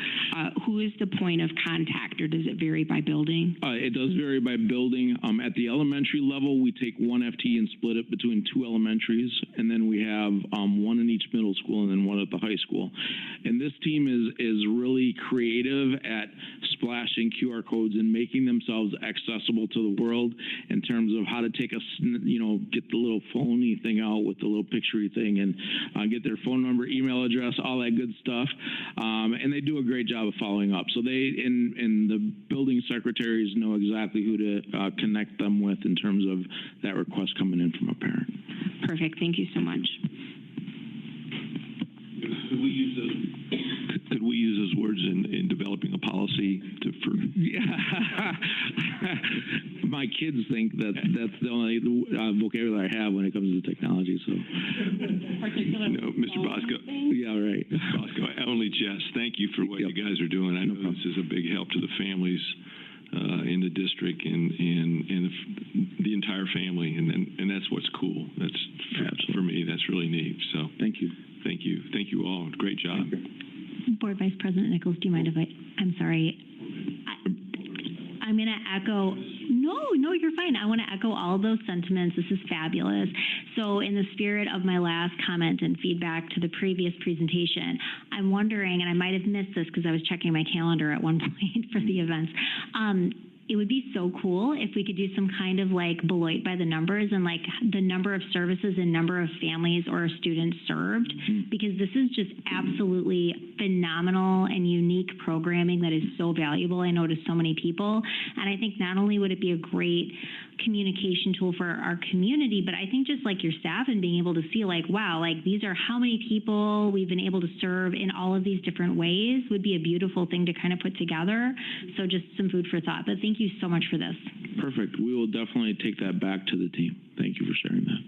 who is the point of contact, or does it vary by building? It does vary by building. At the elementary level, we take one FTE and split it between two elementaries, and then we have one in each middle school and then one at the high school. And this team is really creative at splashing QR codes and making themselves accessible to the world in terms of how to take get the little phony thing out with the little picture-y thing and get their phone number, email address, all that good stuff. And they do a great job of following up. So they, and the building secretaries know exactly who to connect them with in terms of that request coming in from a parent. Perfect. Thank you so much. Could we use those words in developing a policy for? Yeah. My kids think that's the only vocabulary I have when it comes to technology. So. No, Mr. Bosco. Yeah, right. Bosco, only jest. Thank you for what you guys are doing. I know this is a big help to the families in the district and the entire family, and that's what's cool. That's for me. That's really neat. So thank you. Thank you. Thank you all. Great job. Board Vice President Nichols, do you mind if I'm sorry. I'm going to echo No, you're fine. I want to echo all of those sentiments. This is fabulous. So in the spirit of my last comment and feedback to the previous presentation, I'm wondering, and I might have missed this because I was checking my calendar at one point for the events, it would be so cool if we could do some kind of like Beloit by the numbers and like the number of services and number of families or students served, because this is just absolutely phenomenal and unique programming that is so valuable, I know, to so many people. And I think not only would it be a great communication tool for our community, but I think just like your staff and being able to see like, wow, like these are how many people we've been able to serve in all of these different ways would be a beautiful thing to kind of put together. So just some food for thought, but thank you so much for this. Perfect. We will definitely take that back to the team. Thank you for sharing that.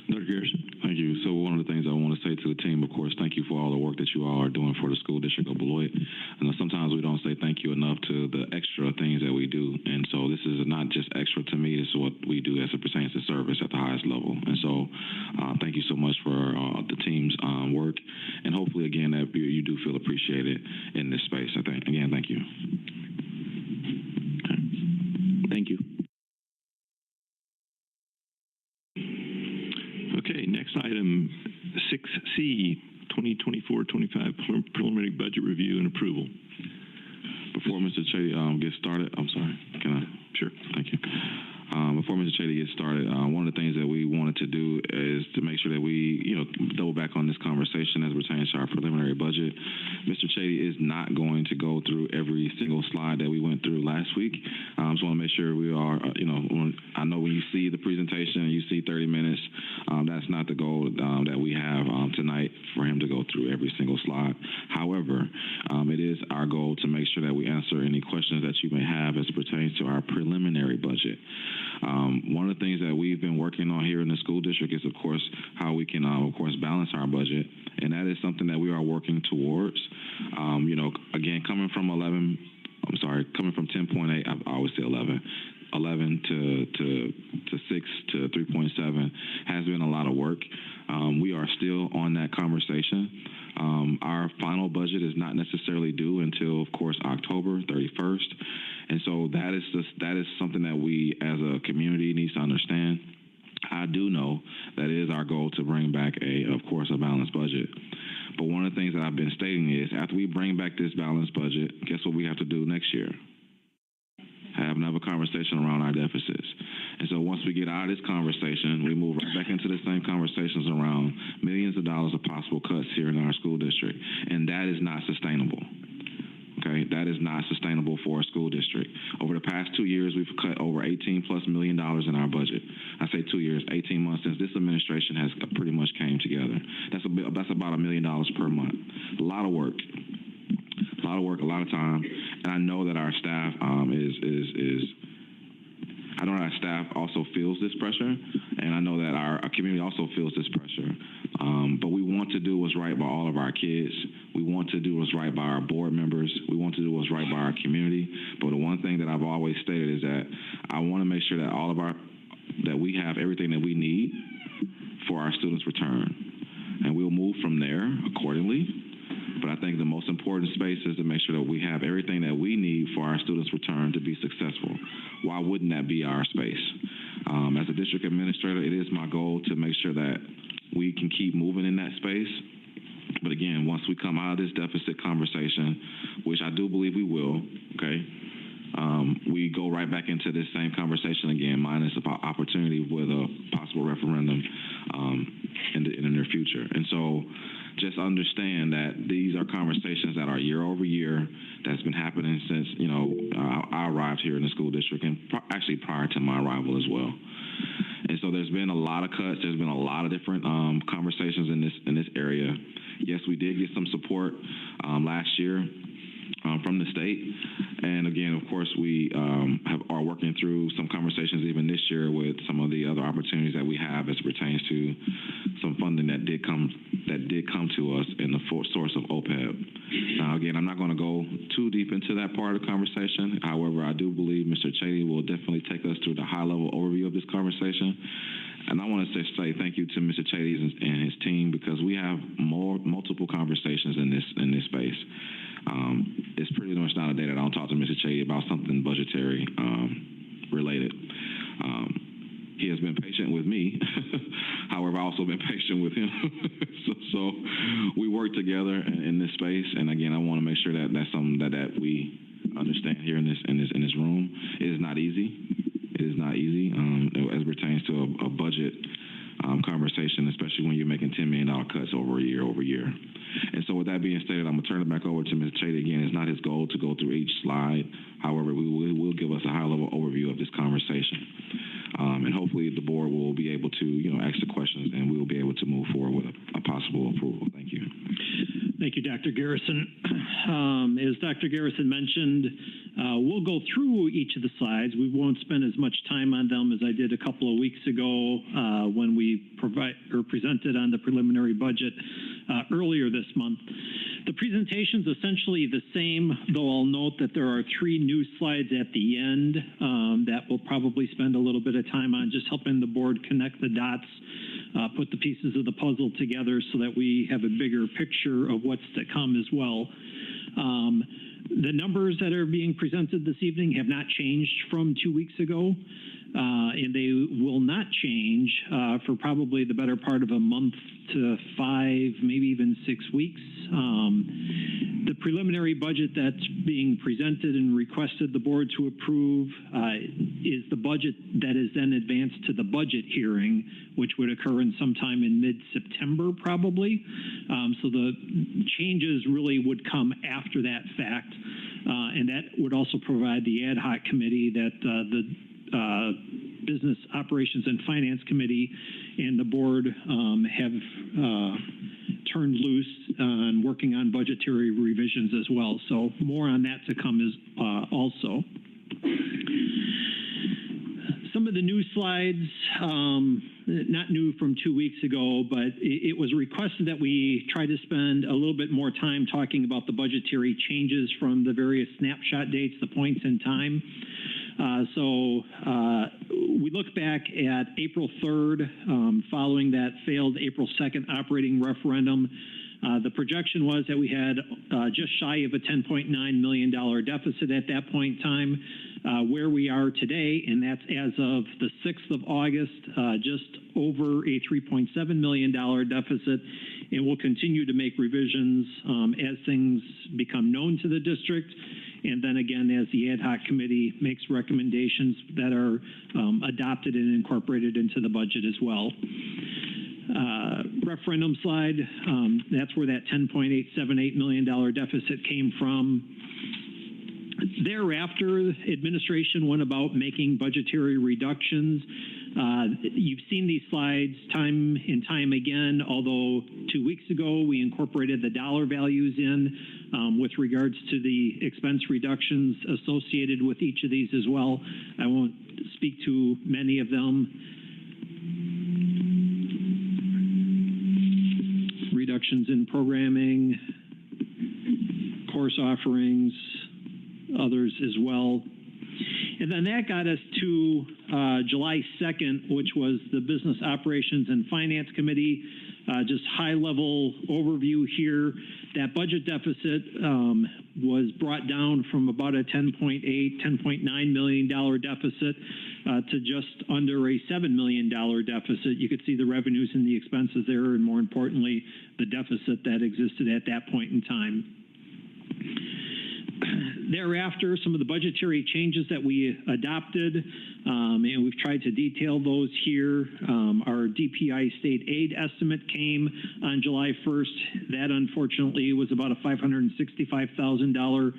Dr. Garrison. Thank you. So one of the things I want to say to the team, of course, thank you for all the work that you all are doing for the school district of Beloit. And sometimes we don't say thank you enough to the extra things that we do. And so this is not just extra to me, it's what we do as it pertains to service at the highest level. And so thank you so much for the team's work. And hopefully, again, that you do feel appreciated in this space. I think, again, thank you. Okay. Thank you. Okay, next item, 6C, 2024-25 preliminary budget review and approval. Before Mr. Chady gets started, I'm sorry, can I? Sure, thank you. Before Mr. Chady gets started, one of the things that we wanted to do is to make sure that we, double back on this conversation as it pertains to our preliminary budget. Mr. Chady is not going to go through every single slide that we went through last week. Just want to make sure we are, I know when you see the presentation and you see 30 minutes, that's not the goal that we have tonight for him to go through every single slide. However, it is our goal to make sure that we answer any questions that you may have as it pertains to our preliminary budget. One of the things that we've been working on here in the school district is, of course, how we can, balance our budget, and that is something that we are working towards. Again, coming from 10.8, I always say 11 to 6 to 3.7 has been a lot of work. We are still on that conversation. Our final budget is not necessarily due until, of course, October 31st. And so that is something that we as a community needs to understand. I do know that it is our goal to bring back a balanced budget. But one of the things that I've been stating is after we bring back this balanced budget, guess what we have to do next year? Have another conversation around our deficits. And so once we get out of this conversation, we move right back into the same conversations around millions of dollars of possible cuts here in our school district. And that is not sustainable. Okay, that is not sustainable for a school district. Over the past 2 years, we've cut over $18+ million in our budget. I say 2 years, 18 months since this administration has pretty much came together. That's about $1 million per month. A lot of work. A lot of work, a lot of time, and I know that our staff I know that our staff also feels this pressure, and I know that our community also feels this pressure. But we want to do what's right by all of our kids. We want to do what's right by our board members. We want to do what's right by our community. But the one thing that I've always stated is that I want to make sure that that we have everything that we need for our students' return, and we'll move from there accordingly. But I think the most important space is to make sure that we have everything that we need for our students' return to be successful. Why wouldn't that be our space? As a district administrator, it is my goal to make sure that we can keep moving in that space. But again, once we come out of this deficit conversation, which I do believe we will, okay, we go right back into this same conversation again, minus about opportunity with a possible referendum in the near future. And so just understand that these are conversations that are year over year that's been happening since, I arrived here in the school district, and actually prior to my arrival as well. And so there's been a lot of cuts. There's been a lot of different conversations in this area. Yes, we did get some support last year from the state. And again, of course, we are working through some conversations even this year with some of the other opportunities that we have as it pertains to some funding that did come to us in the source of OPEB. Now, again, I'm not going to go too deep into that part of the conversation. However, I do believe Mr. Chady will definitely take us through the high-level overview of this conversation. And I want to say thank you to Mr. Chady and his team, because we have multiple conversations in this space. It's pretty much not a day that I don't talk to Mr. Chady about something budgetary related. He has been patient with me. However, I've also been patient with him. so we work together in this space. And again, I want to make sure that that's something that we understand here in this room. It is not easy. It is not easy as it pertains to a budget conversation, especially when you're making $10 million cuts over year. And so with that being stated, I'm going to turn it back over to Mr. Chady again. It's not his goal to go through each slide. However, we will give us a high-level overview of this conversation. And hopefully the board will be able to, ask the questions, and we will be able to move forward with a possible approval. Thank you. Thank you, Dr. Garrison. As Dr. Garrison mentioned, we'll go through each of the slides. We won't spend as much time on them as I did a couple of weeks ago when we presented on the preliminary budget earlier this month. The presentation's essentially the same, though I'll note that there are 3 new slides at the end that we'll probably spend a little bit of time on, just helping the board connect the dots, put the pieces of the puzzle together so that we have a bigger picture of what's to come as well. The numbers that are being presented this evening have not changed from 2 weeks ago, and they will not change for probably the better part of a month to 5, maybe even 6 weeks. The preliminary budget that's being presented and requested the board to approve is the budget that is then advanced to the budget hearing, which would occur in sometime in mid-September probably. So the changes really would come after that fact, and that would also provide the ad hoc committee that the Business Operations and Finance Committee and the board have turned loose on working on budgetary revisions as well. So more on that to come as also. Some of the new slides, not new from 2 weeks ago, but it was requested that we try to spend a little bit more time talking about the budgetary changes from the various snapshot dates, the points in time. So we look back at April 3rd, following that failed April 2nd operating referendum. The projection was that we had just shy of a $10.9 million deficit at that point in time. Where we are today, and that's as of the 6th of August, just over a $3.7 million deficit, and we'll continue to make revisions as things become known to the district, and then again as the ad hoc committee makes recommendations that are adopted and incorporated into the budget as well. Referendum slide, that's where that $10.878 million deficit came from. Thereafter, administration went about making budgetary reductions. You've seen these slides time and time again, although 2 weeks ago we incorporated the dollar values in with regards to the expense reductions associated with each of these as well. I won't speak to many of them. Reductions in programming, course offerings, others as well. And then that got us to July 2nd, which was the Business Operations and Finance Committee. Just high-level overview here. That budget deficit was brought down from about a $10.9 million deficit to just under a $7 million deficit. You could see the revenues and the expenses there, and more importantly, the deficit that existed at that point in time. Thereafter, some of the budgetary changes that we adopted, and we've tried to detail those here. Our DPI state aid estimate came on July 1st. That, unfortunately, was about a $565,000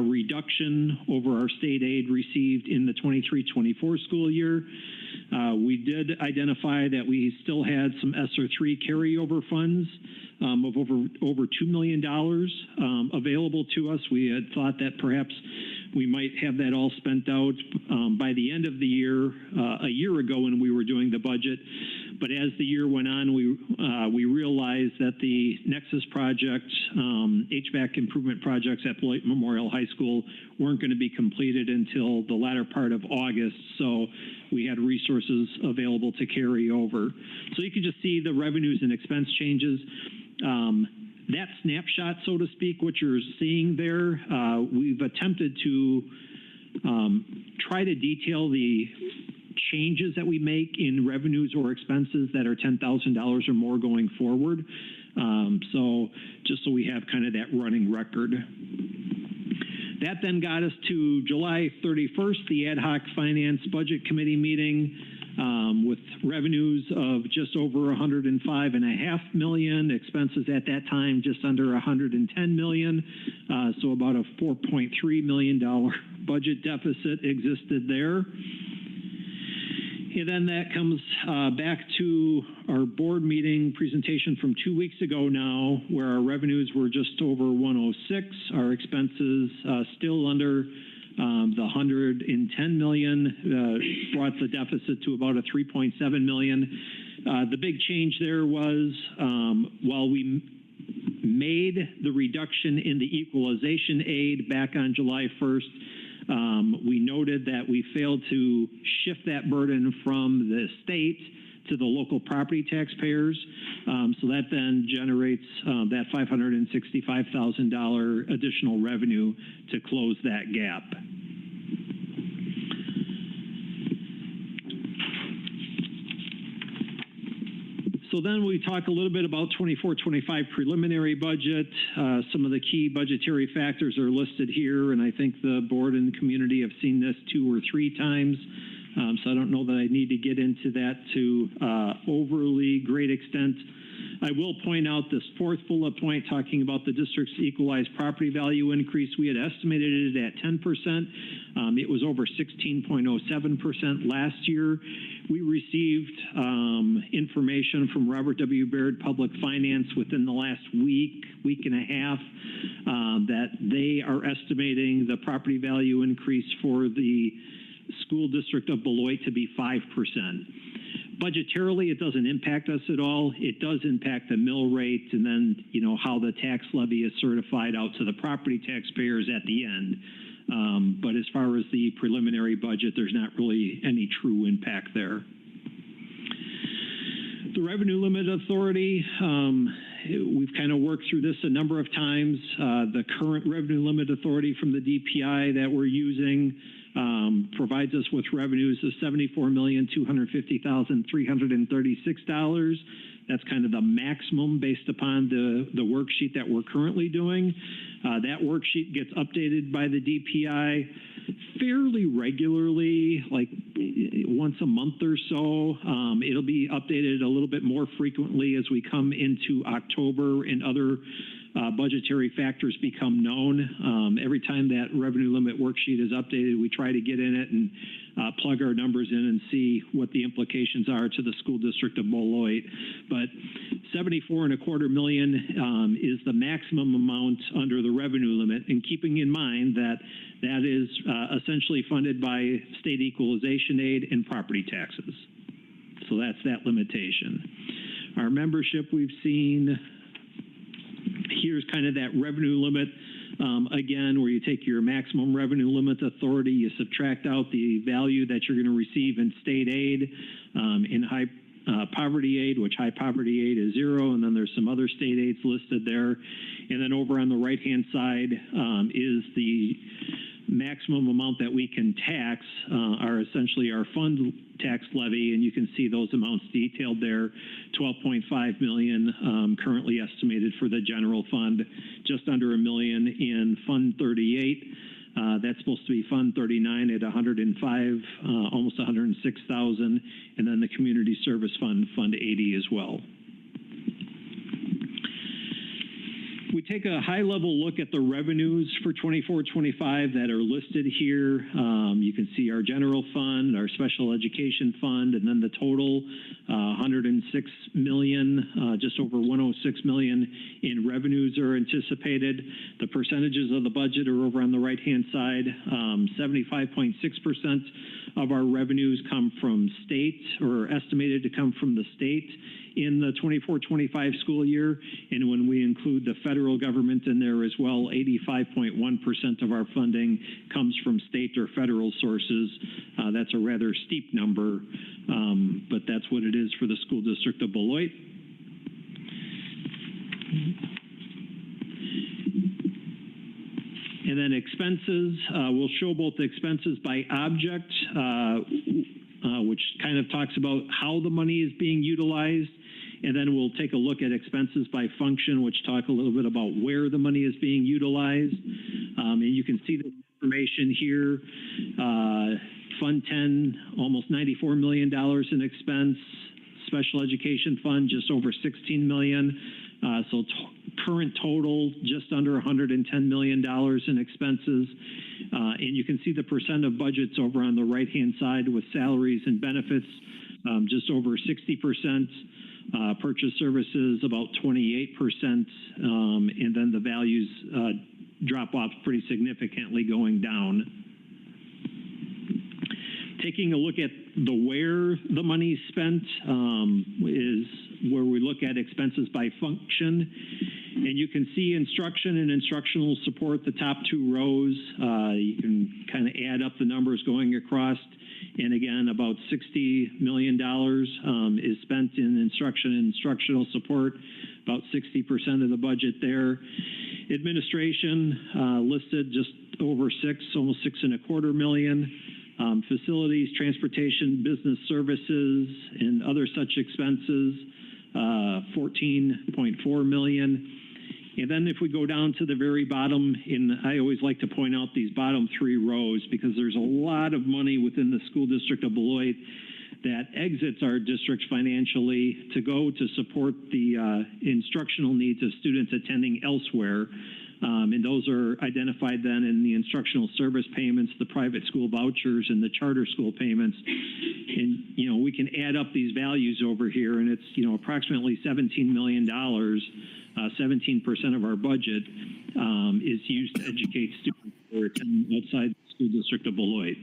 reduction over our state aid received in the 23-24 school year. We did identify that we still had some ESSER 3 carryover funds of over $2 million available to us. We had thought that perhaps we might have that all spent out by the end of the year, a year ago when we were doing the budget. But as the year went on, we realized that the Nexus project, HVAC improvement projects at Beloit Memorial High School weren't going to be completed until the latter part of August. So we had resources available to carry over. So you can just see the revenues and expense changes. that snapshot, so to speak, what you're seeing there, we've attempted to try to detail the changes that we make in revenues or expenses that are $10,000 or more going forward. So just so we have kind of that running record. That then got us to July 31st, the Ad Hoc Finance Budget Committee meeting with revenues of just over $105.5 million, expenses at that time just under $110 million, so about a $4.3 million budget deficit existed there. And then that comes back to our board meeting presentation from 2 weeks ago now, where our revenues were just over 106, our expenses still under the $110 million, brought the deficit to about a $3.7 million. The big change there was while we made the reduction in the equalization aid back on July 1st, we noted that we failed to shift that burden from the state to the local property taxpayers. So that then generates that $565,000 additional revenue to close that gap. So then we talk a little bit about 24-25 preliminary budget. Some of the key budgetary factors are listed here, and I think the board and the community have seen this 2 or 3 times. So I don't know that I need to get into that to overly great extent. I will point out this 4th bullet point talking about the district's equalized property value increase. We had estimated it at 10%. It was over 16.07% last year. We received information from Robert W. Baird Public Finance within the last week and a half, that they are estimating the property value increase for the school district of Beloit to be 5%. Budgetarily, it doesn't impact us at all. It does impact the mill rate and then, you know, how the tax levy is certified out to the property taxpayers at the end. But as far as the preliminary budget, there's not really any true impact there. The revenue limit authority, we've kind of worked through this a number of times. The current revenue limit authority from the DPI that we're using provides us with revenues of $74,250,336. That's kind of the maximum based upon the worksheet that we're currently doing. That worksheet gets updated by the DPI fairly regularly, like once a month or so. It'll be updated a little bit more frequently as we come into October and other budgetary factors become known. Every time that revenue limit worksheet is updated, we try to get in it and plug our numbers in and see what the implications are to the school district of Beloit. But $74.25 million is the maximum amount under the revenue limit, and keeping in mind that that is essentially funded by state equalization aid and property taxes. So that's that limitation. Our membership, we've seen, here's kind of that revenue limit. Again, where you take your maximum revenue limit authority, you subtract out the value that you're going to receive in state aid, in high poverty aid, which high poverty aid is 0, and then there's some other state aids listed there. And then over on the right-hand side is the maximum amount that we can tax, are essentially our fund tax levy, and you can see those amounts detailed there. $12.5 million currently estimated for the general fund, just under $1 million in Fund 38. That's supposed to be Fund 39 at 105, almost 106,000, and then the Community Service Fund, Fund 80 as well. We take a high-level look at the revenues for 24-25 that are listed here. You can see our general fund, our special education fund, and then the total, 106 million, just over 106 million in revenues are anticipated. The percentages of the budget are over on the right-hand side. 75.6% of our revenues come from state, or estimated to come from the state in the 24-25 school year. And when we include the federal government in there as well, 85.1% of our funding comes from state or federal sources. That's a rather steep number, but that's what it is for the school district of Beloit. And then expenses, we'll show both the expenses by object, which kind of talks about how the money is being utilized. And then we'll take a look at expenses by function, which talk a little bit about where the money is being utilized. And you can see the information here. Fund 10, almost $94 million in expense. Special Education Fund, just over $16 million. So current total, just under $110 million in expenses. And you can see the percent of budgets over on the right-hand side with salaries and benefits, just over 60%. Purchase services, about 28%. And then the values drop off pretty significantly going down. Taking a look at where the money is spent is where we look at expenses by function. And you can see instruction and instructional support, the top two rows. You can kind of add up the numbers going across. And again, about $60 million is spent in instruction and instructional support, about 60% of the budget there. Administration listed just over almost $6.25 million. Facilities, transportation, business services, and other such expenses, $14.4 million. And then if we go down to the very bottom, and I always like to point out these bottom three rows because there's a lot of money within the school district of Beloit that exits our district financially to go to support the instructional needs of students attending elsewhere. And those are identified then in the instructional service payments, the private school vouchers, and the charter school payments. And, you know, we can add up these values over here, and it's, you know, approximately $17 million, 17% of our budget is used to educate students who are attending outside the school district of Beloit.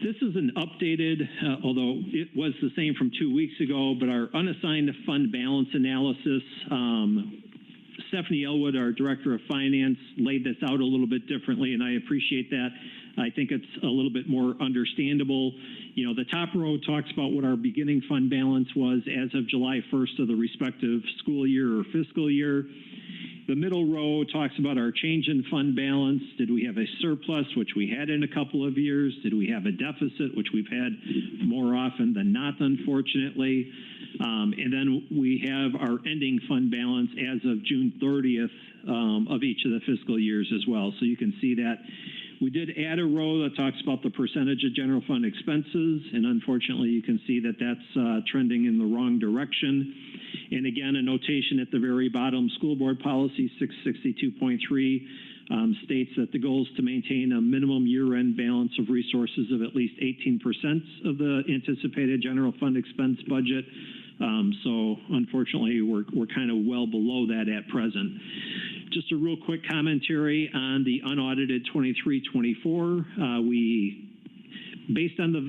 This is an updated, although it was the same from 2 weeks ago, but our unassigned fund balance analysis. Stephanie Elwood, our Director of Finance, laid this out a little bit differently, and I appreciate that. I think it's a little bit more understandable. You know, the top row talks about what our beginning fund balance was as of July 1st of the respective school year or fiscal year. The middle row talks about our change in fund balance. Did we have a surplus, which we had in a couple of years? Did we have a deficit, which we've had more often than not, unfortunately? And then we have our ending fund balance as of June 30th of each of the fiscal years as well. So you can see that. We did add a row that talks about the percentage of general fund expenses, and unfortunately you can see that that's trending in the wrong direction. And again, a notation at the very bottom, School Board Policy 662.3 states that the goal is to maintain a minimum year-end balance of resources of at least 18% of the anticipated general fund expense budget. So unfortunately, we're kind of well below that at present. Just a real quick commentary on the unaudited 23-24. Based on the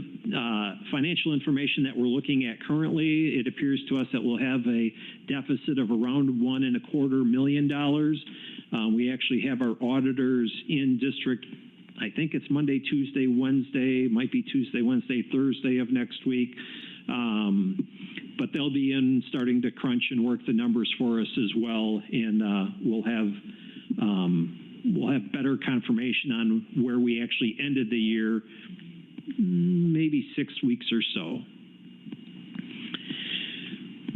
financial information that we're looking at currently, it appears to us that we'll have a deficit of around $1.25 million. We actually have our auditors in district. I think it's Monday, Tuesday, Wednesday, might be Tuesday, Wednesday, Thursday of next week. But they'll be in starting to crunch and work the numbers for us as well, and we'll have better confirmation on where we actually ended the year, maybe 6 weeks or so.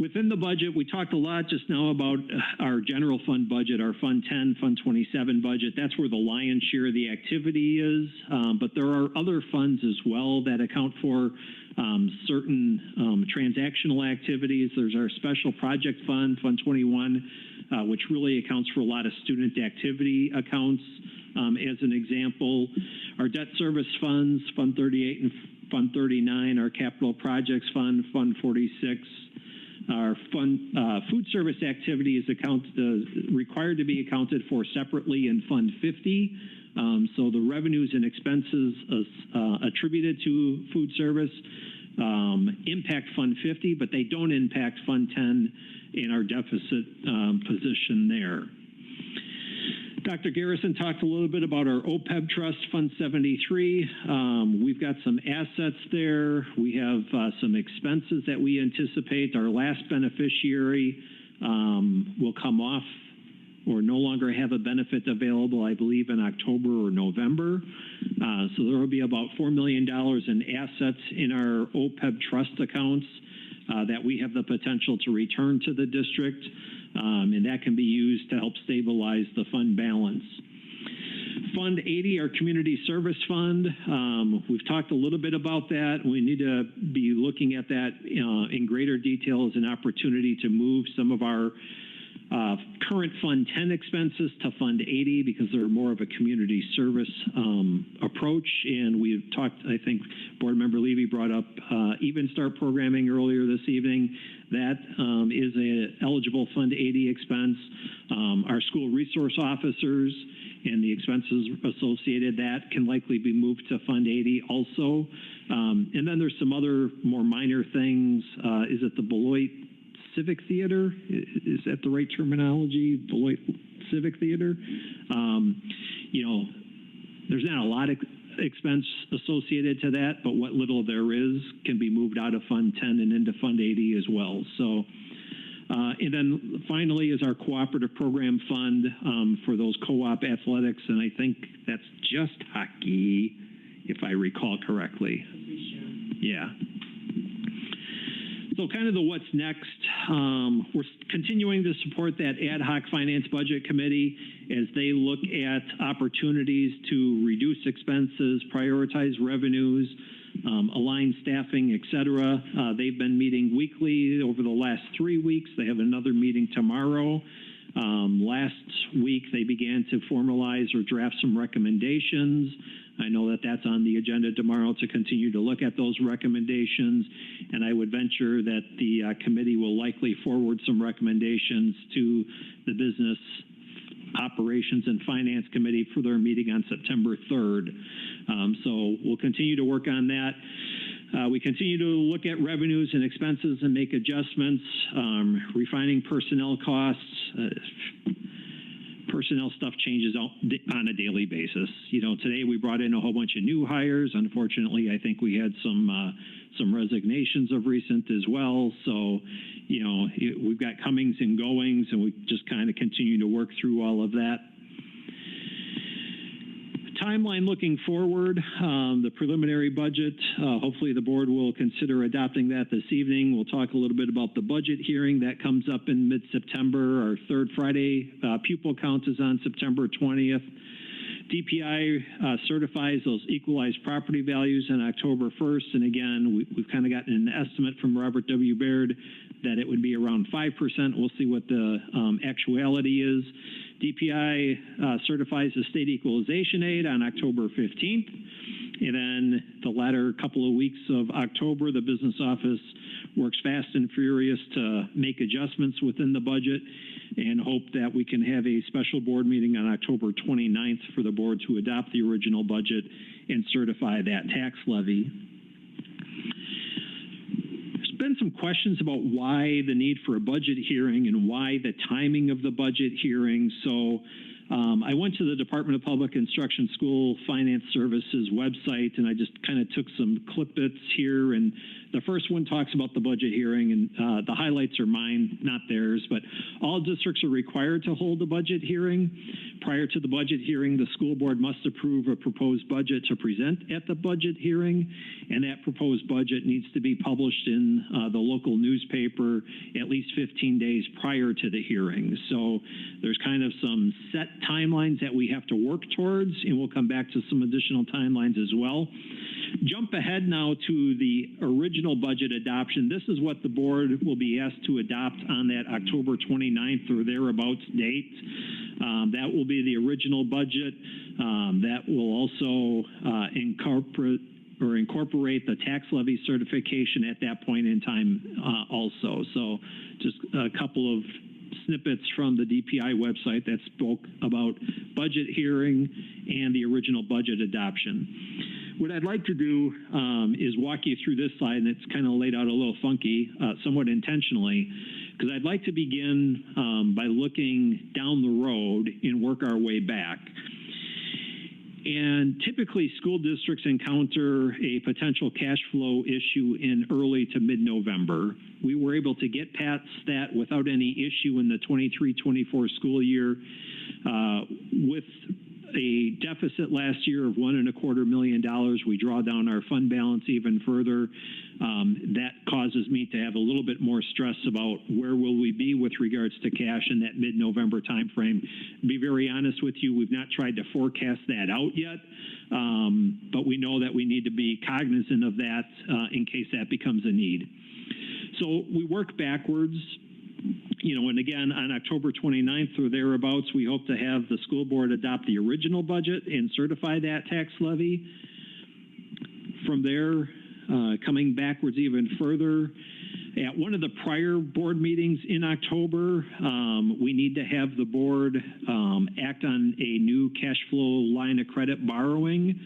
Within the budget, we talked a lot just now about our general fund budget, our Fund 10, Fund 27 budget. That's where the lion's share of the activity is. But there are other funds as well that account for certain transactional activities. There's our Special Project Fund, Fund 21, which really accounts for a lot of student activity accounts. As an example, our debt service funds, Fund 38 and Fund 39, our Capital Projects Fund, Fund 46, our food service activity is required to be accounted for separately in Fund 50. So the revenues and expenses attributed to food service impact Fund 50, but they don't impact Fund 10 in our deficit position there. Dr. Garrison talked a little bit about our OPEB Trust, Fund 73. We've got some assets there. We have some expenses that we anticipate. Our last beneficiary will come off or no longer have a benefit available, I believe, in October or November. So there will be about $4 million in assets in our OPEB trust accounts that we have the potential to return to the district, and that can be used to help stabilize the fund balance. Fund 80, our community service fund, we've talked a little bit about that. We need to be looking at that in greater detail as an opportunity to move some of our current Fund 10 expenses to Fund 80 because they're more of a community service approach. And we've talked, I think Board Member Levy brought up Even Start programming earlier this evening. That is a eligible Fund 80 expense. Our school resource officers and the expenses associated, that can likely be moved to Fund 80 also. And then there's some other more minor things. Is it the Beloit Civic Theater? Is that the right terminology? Beloit Civic Theater? You know, there's not a lot of expense associated to that, but what little there is can be moved out of Fund 10 and into Fund 80 as well. So, and then finally is our cooperative program fund for those co-op athletics, and I think that's just hockey, if I recall correctly. Yeah. So kind of the what's next, we're continuing to support that ad hoc finance budget committee as they look at opportunities to reduce expenses, prioritize revenues, align staffing, et cetera. They've been meeting weekly over the last 3 weeks. They have another meeting tomorrow. Last week, they began to formalize or draft some recommendations. I know that that's on the agenda tomorrow to continue to look at those recommendations, and I would venture that the committee will likely forward some recommendations to the Business Operations and Finance Committee for their meeting on September 3rd. So we'll continue to work on that. We continue to look at revenues and expenses and make adjustments, refining personnel costs. Personnel stuff changes on a daily basis. You know, today we brought in a whole bunch of new hires. Unfortunately, I think we had some resignations of recent as well. So, you know, we've got comings and goings, and we just kind of continue to work through all of that. Timeline looking forward, the preliminary budget, hopefully the board will consider adopting that this evening. We'll talk a little bit about the budget hearing that comes up in mid-September. Our third Friday pupil count is on September 20th. DPI certifies those equalized property values on October 1st. And again, we've kind of gotten an estimate from Robert W. Baird that it would be around 5%. We'll see what the actuality is. DPI certifies the state equalization aid on October 15th. And then the latter couple of weeks of October, the business office works fast and furious to make adjustments within the budget and hope that we can have a special board meeting on October 29th for the board to adopt the original budget and certify that tax levy. Been some questions about why the need for a budget hearing and why the timing of the budget hearing. So I went to the Department of Public Instruction School Finance Services website, and I just kind of took some clip-bits here. And the first one talks about the budget hearing, and the highlights are mine, not theirs. But all districts are required to hold a budget hearing. Prior to the budget hearing, the school board must approve a proposed budget to present at the budget hearing, and that proposed budget needs to be published in the local newspaper at least 15 days prior to the hearing. So there's kind of some set timelines that we have to work towards, and we'll come back to some additional timelines as well. Jump ahead now to the original budget adoption. This is what the board will be asked to adopt on that October 29th or thereabouts date. That will be the original budget. That will also incorporate the tax levy certification at that point in time also. So just a couple of snippets from the DPI website that spoke about budget hearing and the original budget adoption. What I'd like to do is walk you through this slide, and it's kind of laid out a little funky, somewhat intentionally, because I'd like to begin by looking down the road and work our way back. And typically, school districts encounter a potential cash flow issue in early to mid-November. We were able to get past that without any issue in the 23-24 school year, with a deficit last year of $1.25 million. We draw down our fund balance even further. That causes me to have a little bit more stress about where will we be with regards to cash in that mid-November timeframe. To be very honest with you, we've not tried to forecast that out yet, but we know that we need to be cognizant of that in case that becomes a need. So we work backwards. You know, and again, on October 29th or thereabouts, we hope to have the school board adopt the original budget and certify that tax levy. From there, coming backwards even further, at one of the prior board meetings in October, we need to have the board act on a new cash flow line of credit borrowing.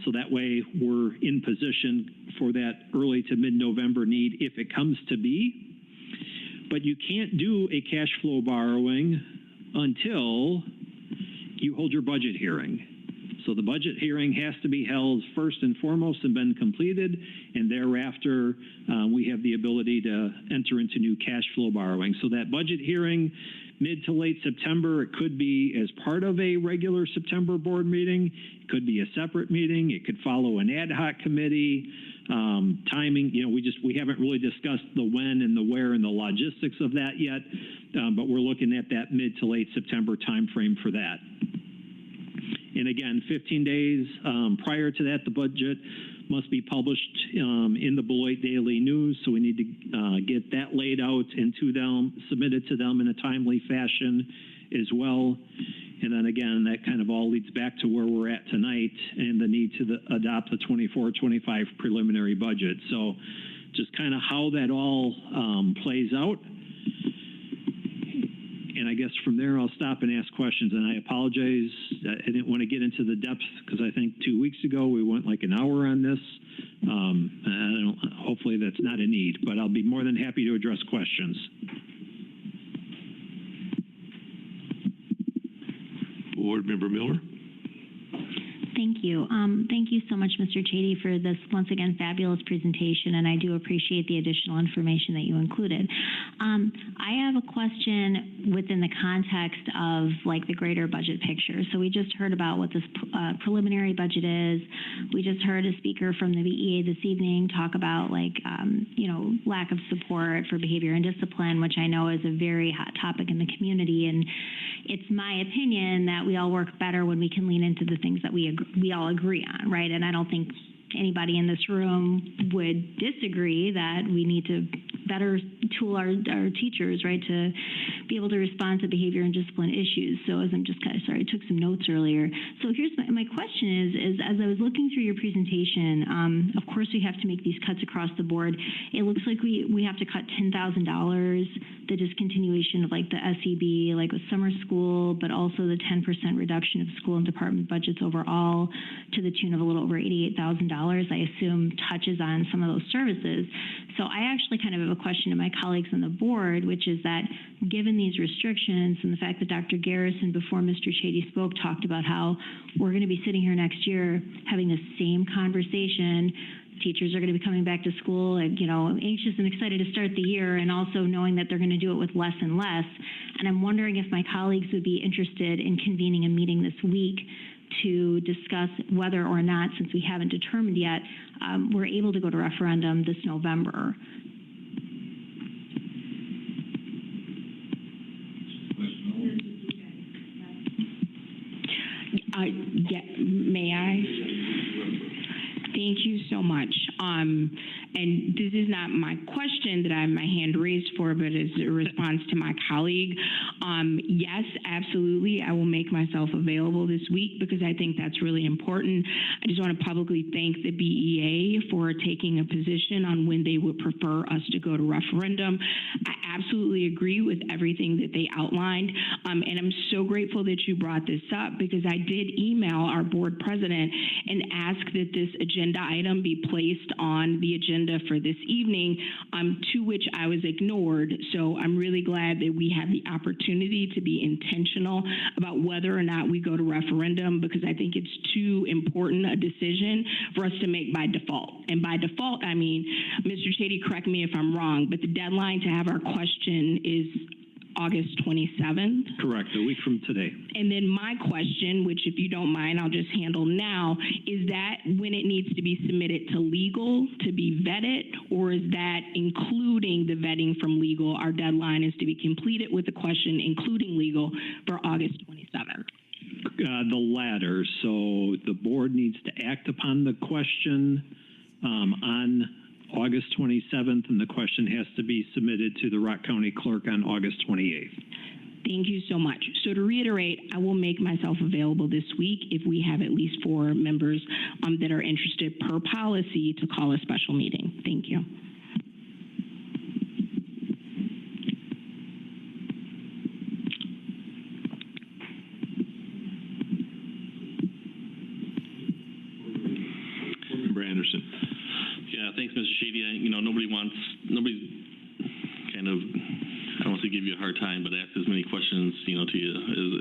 So that way we're in position for that early to mid-November need if it comes to be. But you can't do a cash flow borrowing until you hold your budget hearing. So the budget hearing has to be held first and foremost and been completed, and thereafter we have the ability to enter into new cash flow borrowing. So that budget hearing, mid to late September, it could be as part of a regular September board meeting, it could be a separate meeting, it could follow an ad hoc committee. Timing, you know, we haven't really discussed the when and the where and the logistics of that yet, but we're looking at that mid to late September timeframe for that. And again, 15 days prior to that, the budget must be published in the Beloit Daily News, so we need to get that laid out and to them, submitted to them in a timely fashion as well. And then again, that kind of all leads back to where we're at tonight and the need to adopt the 24-25 preliminary budget. So just kind of how that all plays out. And I guess from there, I'll stop and ask questions. And I apologize, I didn't want to get into the depth because I think 2 weeks ago we went like an hour on this. Hopefully that's not a need, but I'll be more than happy to address questions. Board Member Miller. Thank you. Thank you so much, Mr. Chady, for this, once again, fabulous presentation, and I do appreciate the additional information that you included. I have a question within the context of, like, the greater budget picture. So we just heard about what this preliminary budget is. We just heard a speaker from the BEA this evening talk about, like, you know, lack of support for behavior and discipline, which I know is a very hot topic in the community, and it's my opinion that we all work better when we can lean into the things that we all agree on, right? And I don't think anybody in this room would disagree that we need to better tool our teachers, right, to be able to respond to behavior and discipline issues. So as I'm just kind of, sorry, I took some notes earlier. So here's my question is as I was looking through your presentation, of course we have to make these cuts across the board. It looks like we have to cut $10,000, the discontinuation of like the SEB, like with summer school, but also the 10% reduction of school and department budgets overall to the tune of a little over $88,000, I assume touches on some of those services. So I actually kind of have a question to my colleagues on the board, which is that given these restrictions and the fact that Dr. Garrison, before Mr. Chady spoke, talked about how we're going to be sitting here next year having the same conversation. Teachers are going to be coming back to school and, you know, anxious and excited to start the year, and also knowing that they're going to do it with less and less. And I'm wondering if my colleagues would be interested in convening a meeting this week to discuss whether or not, since we haven't determined yet, we're able to go to referendum this November. Yeah, may I? Thank you so much. And this is not my question that I have my hand raised for, but as a response to my colleague. Yes, absolutely. I will make myself available this week because I think that's really important. I just want to publicly thank the BEA for taking a position on when they would prefer us to go to referendum. I absolutely agree with everything that they outlined. And I'm so grateful that you brought this up because I did email our board president and ask that this agenda item be placed on the agenda agenda for this evening, to which I was ignored. So I'm really glad that we have the opportunity to be intentional about whether or not we go to referendum, because I think it's too important a decision for us to make by default. And by default, I mean, Mr. Chady, correct me if I'm wrong, but the deadline to have our question is August 27th. Correct, a week from today. And then my question, which if you don't mind, I'll just handle now, is that when it needs to be submitted to legal to be vetted, or is that including the vetting from legal? Our deadline is to be completed with the question, including legal, for August 27th. The latter. So the board needs to act upon the question on August 27th, and the question has to be submitted to the Rock County Clerk on August 28th. Thank you so much. So to reiterate, I will make myself available this week if we have at least 4 members that are interested per policy to call a special meeting. Thank you. Member Anderson. Yeah, thanks, Mr. Shady. Nobody kind of, I don't want to give you a hard time, but ask as many questions, to you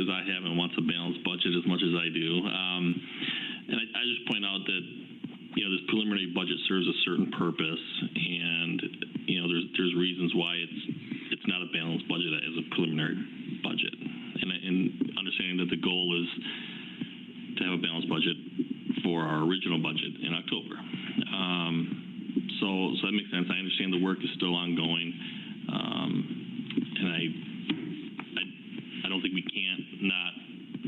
as I have, and wants a balanced budget as much as I do. And I just point out that, this preliminary budget serves a certain purpose, and, there's reasons why it's not a balanced budget as a preliminary budget. And understanding that the goal is to have a balanced budget for our original budget in October. So that makes sense. I understand the work is still ongoing, and I don't think we can't not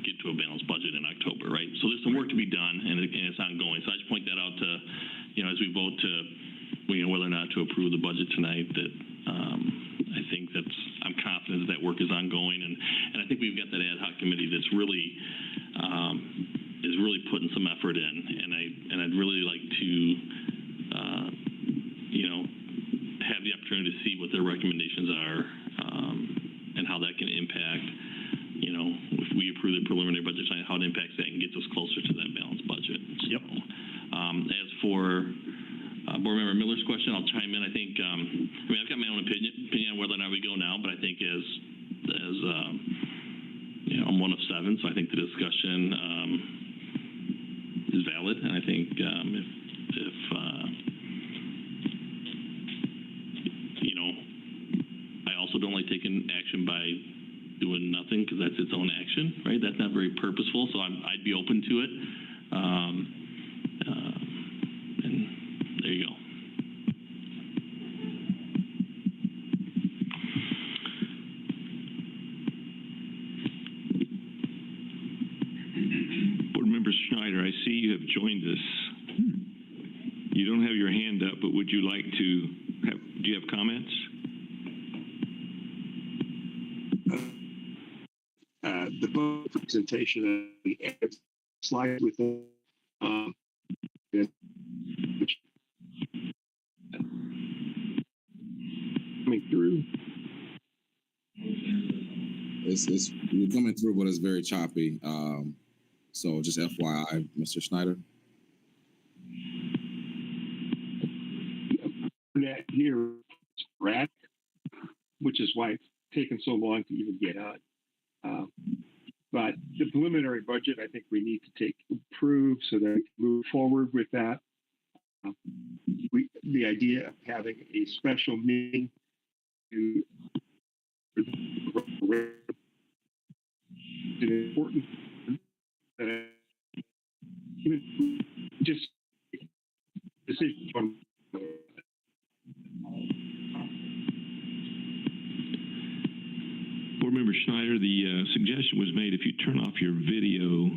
get to a balanced budget in October, right? So there's some work to be done, and it's ongoing. So I just point that out to, as we vote to, whether or not to approve the budget tonight, that I think I'm confident that work is ongoing, and I think we've got that ad hoc committee that's really is really putting some effort in, and I'd really like to have the opportunity to see what their recommendations are, and how that can impact, if we approve the preliminary budget tonight, how it impacts that and gets us closer to that balanced budget. So, yep. As for Board Member Miller's question, I'll chime in. I think, I've got my own opinion on whether or not we go now, but I think as I'm one of 7, so I think the discussion is valid, and I think if I also don't like taking action by doing nothing, because that's its own action, right? That's not very purposeful, so I'd be open to it. And there you go. Board Member Schneider, I see you have joined us. You don't have your hand up, but would you like to do you have comments? The book presentation of the slide with coming through. You're coming through, but it's very choppy. So just FYI, Mr. Schneider. Here, rat, which is why it's taken so long to even get on. But the preliminary budget, I think we need to approve so that we can move forward with that. The idea of having a special meeting to is important. Even just decision on. Board Member Schneider, the suggestion was made if you turn off your video,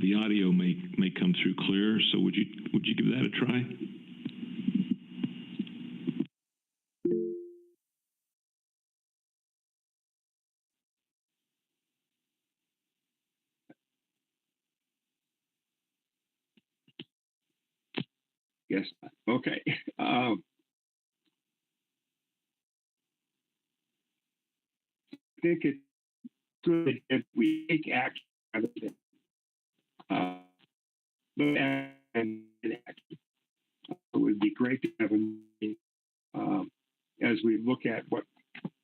the audio may come through clear. So would you give that a try? Yes. Okay. I think it's good if we take action rather than look at and action. it would be great to have a meeting as we look at what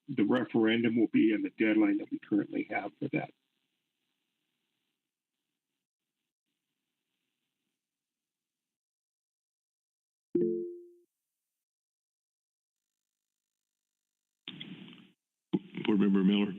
the referendum will be and the deadline that we currently have for that. Board Member Miller.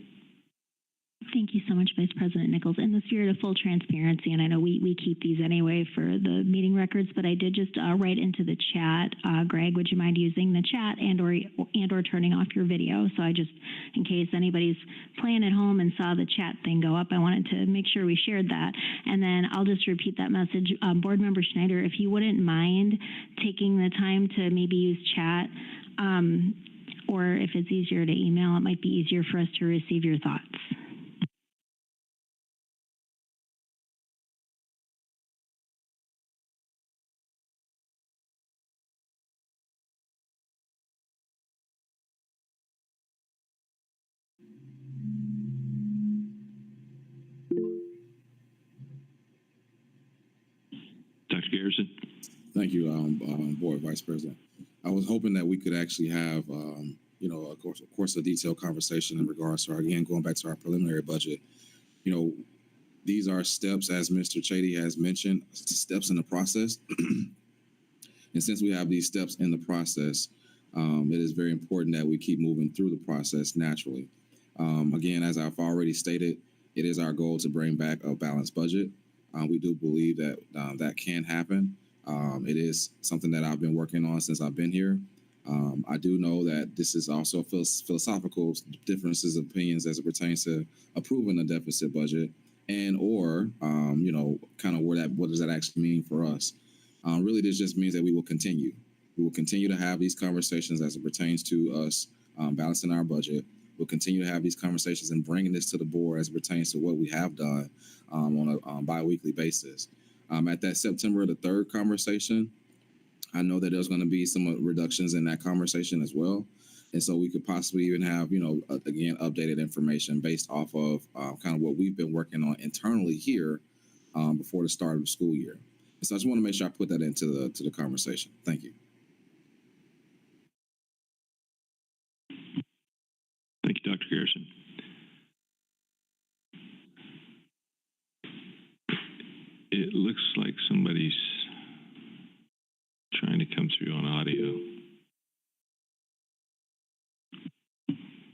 Thank you so much, Vice President Nichols. In the spirit of full transparency, and I know we keep these anyway for the meeting records, but I did just write into the chat, Greg, would you mind using the chat and or turning off your video? So I just, in case anybody's playing at home and saw the chat thing go up, I wanted to make sure we shared that. And then I'll just repeat that message. Board Member Schneider, if you wouldn't mind taking the time to maybe use chat, or if it's easier to email, it might be easier for us to receive your thoughts. Dr. Garrison. Thank you, Board Vice President. I was hoping that we could actually have, you know, of course, a detailed conversation in regards to, again, going back to our preliminary budget. You know, these are steps, as Mr. Chady has mentioned, steps in the process. And since we have these steps in the process, it is very important that we keep moving through the process naturally. Again, as I've already stated, it is our goal to bring back a balanced budget. We do believe that that can happen. It is something that I've been working on since I've been here. I do know that this is also philosophical differences of opinions as it pertains to approving a deficit budget and or, you know, kind of what does that actually mean for us? Really, this just means that we will continue. We will continue to have these conversations as it pertains to us balancing our budget. We'll continue to have these conversations and bringing this to the board as it pertains to what we have done on a bi-weekly basis. At that September the 3rd conversation, I know that there's going to be some reductions in that conversation as well. And so we could possibly even have, you know, again, updated information based off of kind of what we've been working on internally here before the start of the school year. And so I just want to make sure I put that into the conversation. Thank you. Thank you, Dr. Garrison. It looks like somebody's trying to come through on audio.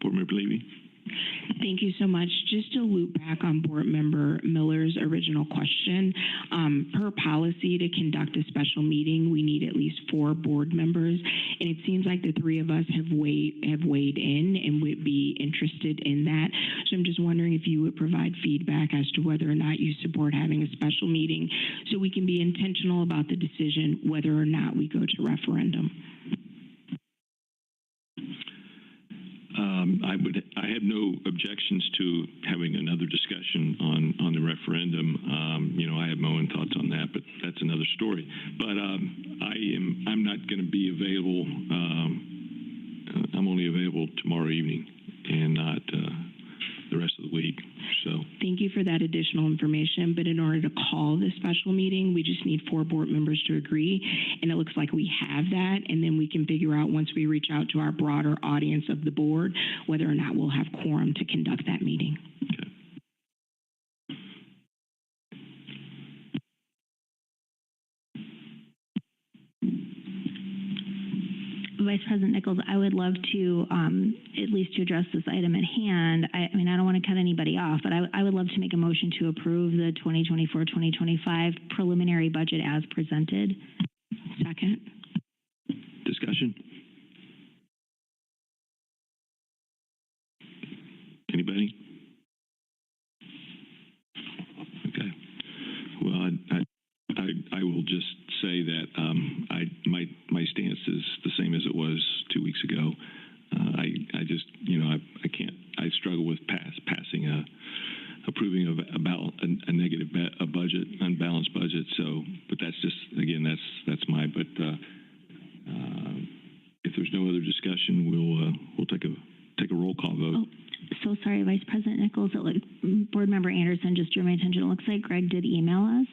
Board Member Levy. Thank you so much. Just to loop back on Board Member Miller's original question, per policy to conduct a special meeting, we need at least 4 board members, and it seems like the 3 of us have weighed in and would be interested in that. So I'm just wondering if you would provide feedback as to whether or not you support having a special meeting so we can be intentional about the decision whether or not we go to referendum. I have no objections to having another discussion on the referendum. You know, I have my own thoughts on that, but that's another story. But I'm not going to be available. I'm only available tomorrow evening and not the rest of the week. So thank you for that additional information. But in order to call this special meeting, we just need 4 board members to agree. And it looks like we have that. And then we can figure out once we reach out to our broader audience of the board, whether or not we'll have quorum to conduct that meeting. Okay. Vice President Nichols, I would love to, at least to address this item at hand. I mean, I don't want to cut anybody off, but I would love to make a motion to approve the 2024-2025 preliminary budget as presented. Second. Discussion? Anybody? Okay. Well, I will just say that my stance is the same as it was 2 weeks ago. I just, you know, I can't. I struggle with passing approving of a negative budget, unbalanced budget. So, but that's just, again, that's my. But if there's no other discussion, we'll take a roll call vote. Oh, so sorry, Vice President Nichols. Board Member Anderson just drew my attention. It looks like Greg did email us.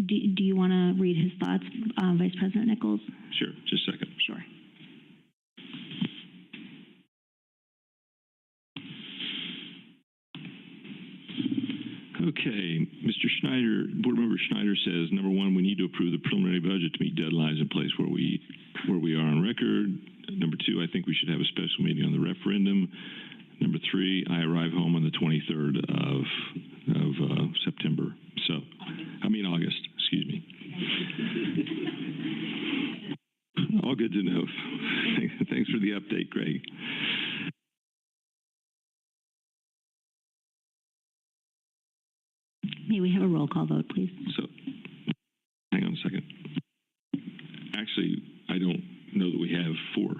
Do you want to read his thoughts, Vice President Nichols? Sure, just a second. Sure. Okay, Mr. Schneider, Board Member Schneider says, number one, we need to approve the preliminary budget to meet deadlines in place where we are on record. Number two, I think we should have a special meeting on the referendum. Number three, I arrive home on the 23rd of September. August, excuse me. All good to know. Thanks for the update, Greg. May we have a roll call vote, please? So, hang on a second. Actually, I don't know that we have four.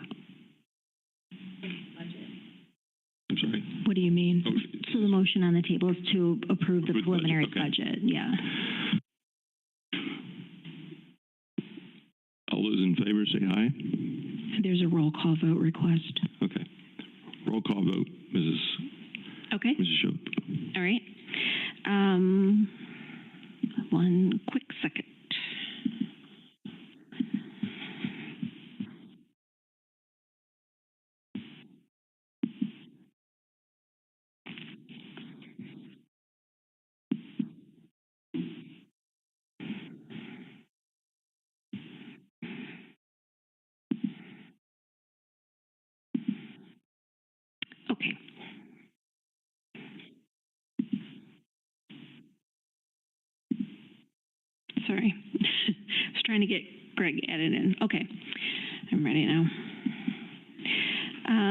I'm sorry? What do you mean? Oh, so the motion on the table is to approve the preliminary budget. Yeah. All those in favor say aye. There's a roll call vote request. Okay. Roll call vote, Mrs. Shope. All right. One quick second. Okay. Sorry. I was trying to get Greg added in. Okay. I'm ready now.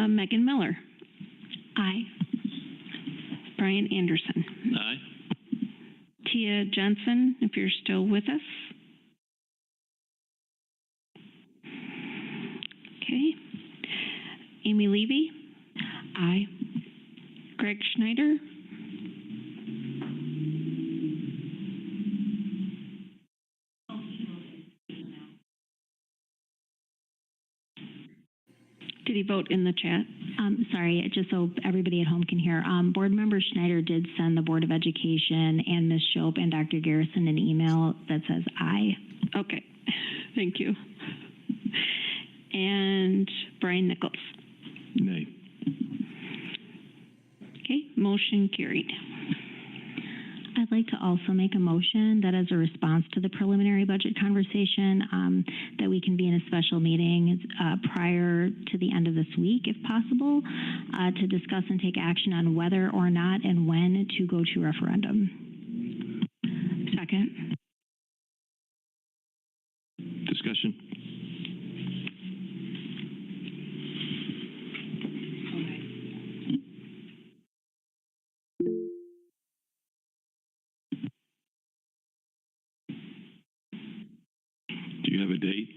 Megan Miller. Aye. Brian Anderson. Aye. Tia Jensen, if you're still with us. Okay. Amy Levy. Aye. Greg Schneider. Did he vote in the chat? Sorry, just so everybody at home can hear. Board Member Schneider did send the Board of Education and Ms. Shope and Dr. Garrison an email that says aye. Okay. Thank you. And Brian Nichols. Nay. Okay, motion carried. I'd like to also make a motion that as a response to the preliminary budget conversation, that we convene a special meeting prior to the end of this week, if possible, to discuss and take action on whether or not and when to go to referendum. Second. Discussion. Do you have a date?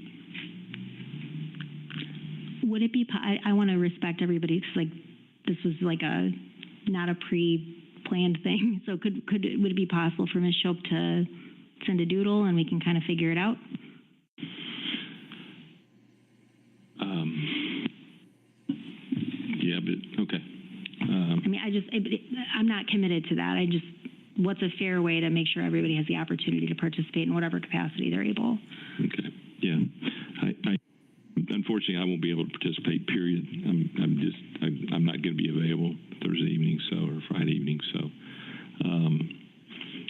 Would it be? I want to respect everybody. It's like this was like not a pre-planned thing. So would it be possible for Ms. Shope to send a doodle and we can kind of figure it out? Yeah, but okay. I mean, I'm not committed to that. What's a fair way to make sure everybody has the opportunity to participate in whatever capacity they're able? Okay. Yeah. I unfortunately I won't be able to participate. Period. I'm not going to be available Thursday evening, or Friday evening. So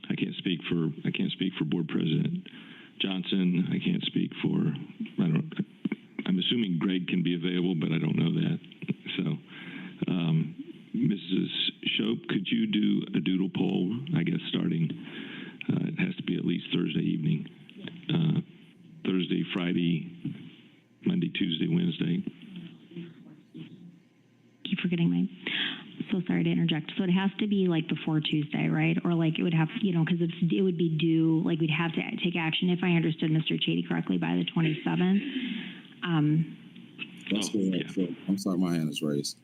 I can't speak for Board President Johnson. I can't speak for. I'm assuming Greg can be available, but I don't know that. So. Mrs. Shope, could you do a doodle poll, I guess, starting, it has to be at least Thursday evening, Thursday, Friday, Monday, Tuesday, Wednesday. Keep forgetting so sorry to interject. So it has to be like before Tuesday, right? Or like it would have, because it would be due, like we'd have to take action, if I understood Mr. Chady correctly, by the 27th. That's correct. Yeah. I'm sorry, my hand is raised.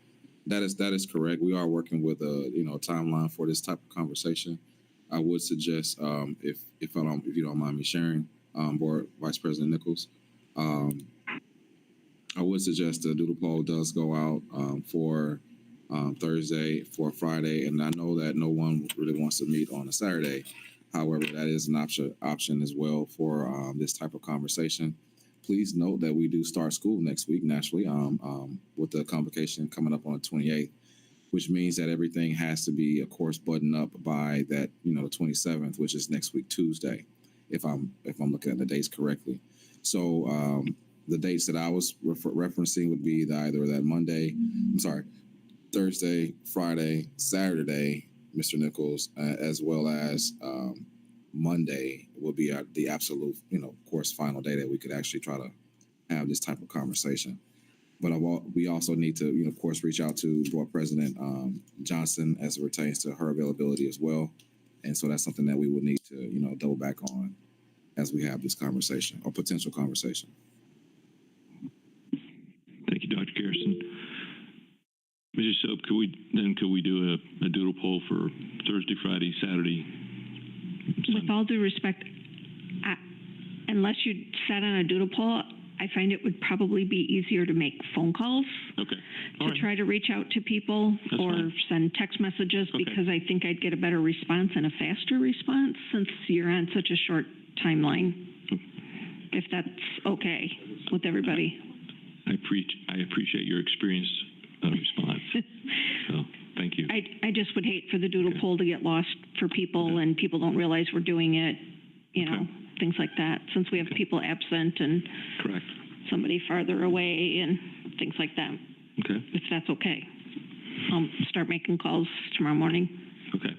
That is correct. We are working with a timeline for this type of conversation. I would suggest if you don't mind me sharing, Board Vice President Nichols, I would suggest the doodle poll does go out for Thursday, for Friday, and I know that no one really wants to meet on a Saturday. However, that is an option as well for this type of conversation. Please note that we do start school next week naturally with the convocation coming up on the 28th, which means that everything has to be, of course, buttoned up by that, the 27th, which is next week, Tuesday, if I'm looking at the dates correctly. So the dates that I was referencing would be either that Thursday, Friday, Saturday, Mr. Nichols, as well as Monday will be the absolute, of course, final day that we could actually try to have this type of conversation. But we also need to, of course, reach out to Board President Johnson as it pertains to her availability as well. And so that's something that we would need to, double back on as we have this conversation or potential conversation. Thank you, Dr. Garrison. Mrs. Soap, could we do a doodle poll for Thursday, Friday, Saturday? With all due respect, unless you sat on a doodle poll, I find it would probably be easier to make phone calls to try to reach out to people or send text messages because I think I'd get a better response and a faster response since you're on such a short timeline, if that's okay with everybody. I appreciate your experience response. So thank you. I just would hate for the doodle poll to get lost for people and people don't realize we're doing it, things like that, since we have people absent and somebody farther away and things like that. Okay. If that's okay. I'll start making calls tomorrow morning. Okay.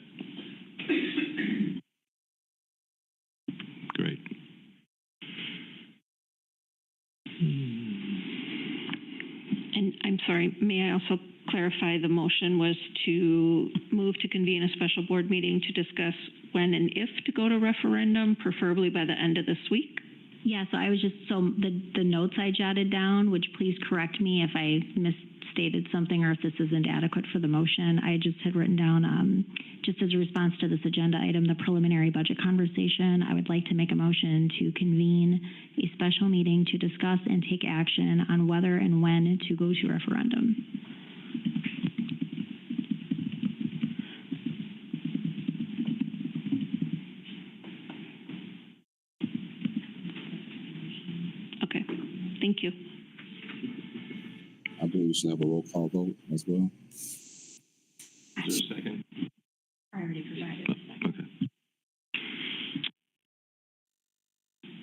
Great. And I'm sorry, may I also clarify the motion was to move to convene a special board meeting to discuss when and if to go to referendum, preferably by the end of this week? Yeah, so I was just, the notes I jotted down, which please correct me if I misstated something or if this isn't adequate for the motion. I just had written down, just as a response to this agenda item, the preliminary budget conversation, I would like to make a motion to convene a special meeting to discuss and take action on whether and when to go to referendum. Thank you. I believe we should have a roll call vote as well. Is there a second? I already provided a second. Okay.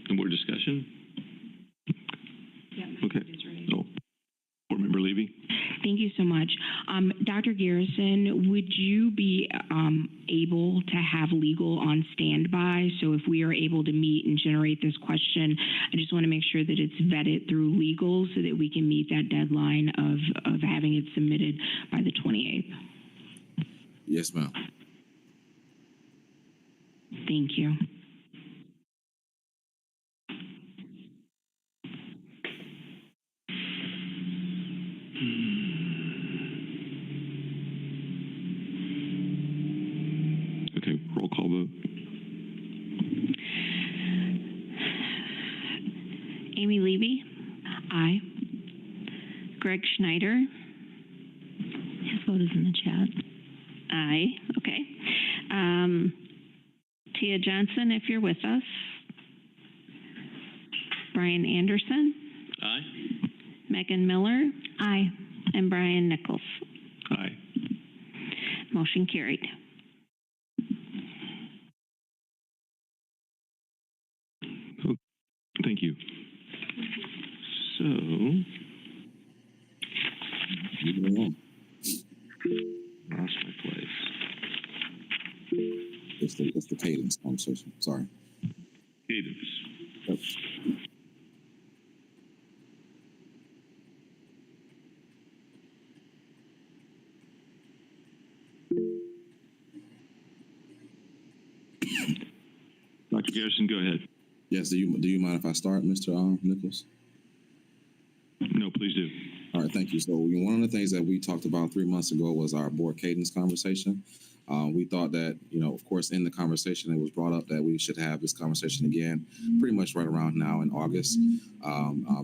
And more discussion? Yeah. Okay. So, Board Member Levy? Thank you so much. Dr. Garrison, would you be able to have legal on standby? So if we are able to meet and generate this question, I just want to make sure that it's vetted through legal so that we can meet that deadline of having it submitted by the 28th. Yes, ma'am. Thank you. Okay, roll call vote. Amy Levy? Aye. Greg Schneider? His vote is in the chat. Aye. Okay. Tia Johnson, if you're with us. Brian Anderson? Aye. Megan Miller? Aye. And Brian Nichols. Aye. Motion carried. Oh, thank you. So, lost my place. It's the cadence conversation. Sorry. Cadence. Yep. Dr. Garrison, go ahead. Yes. Do you mind if I start, Mr. Nichols? No, please do. All right, thank you. So one of the things that we talked about 3 months ago was our board cadence conversation. We thought that, of course, in the conversation, it was brought up that we should have this conversation again pretty much right around now in August,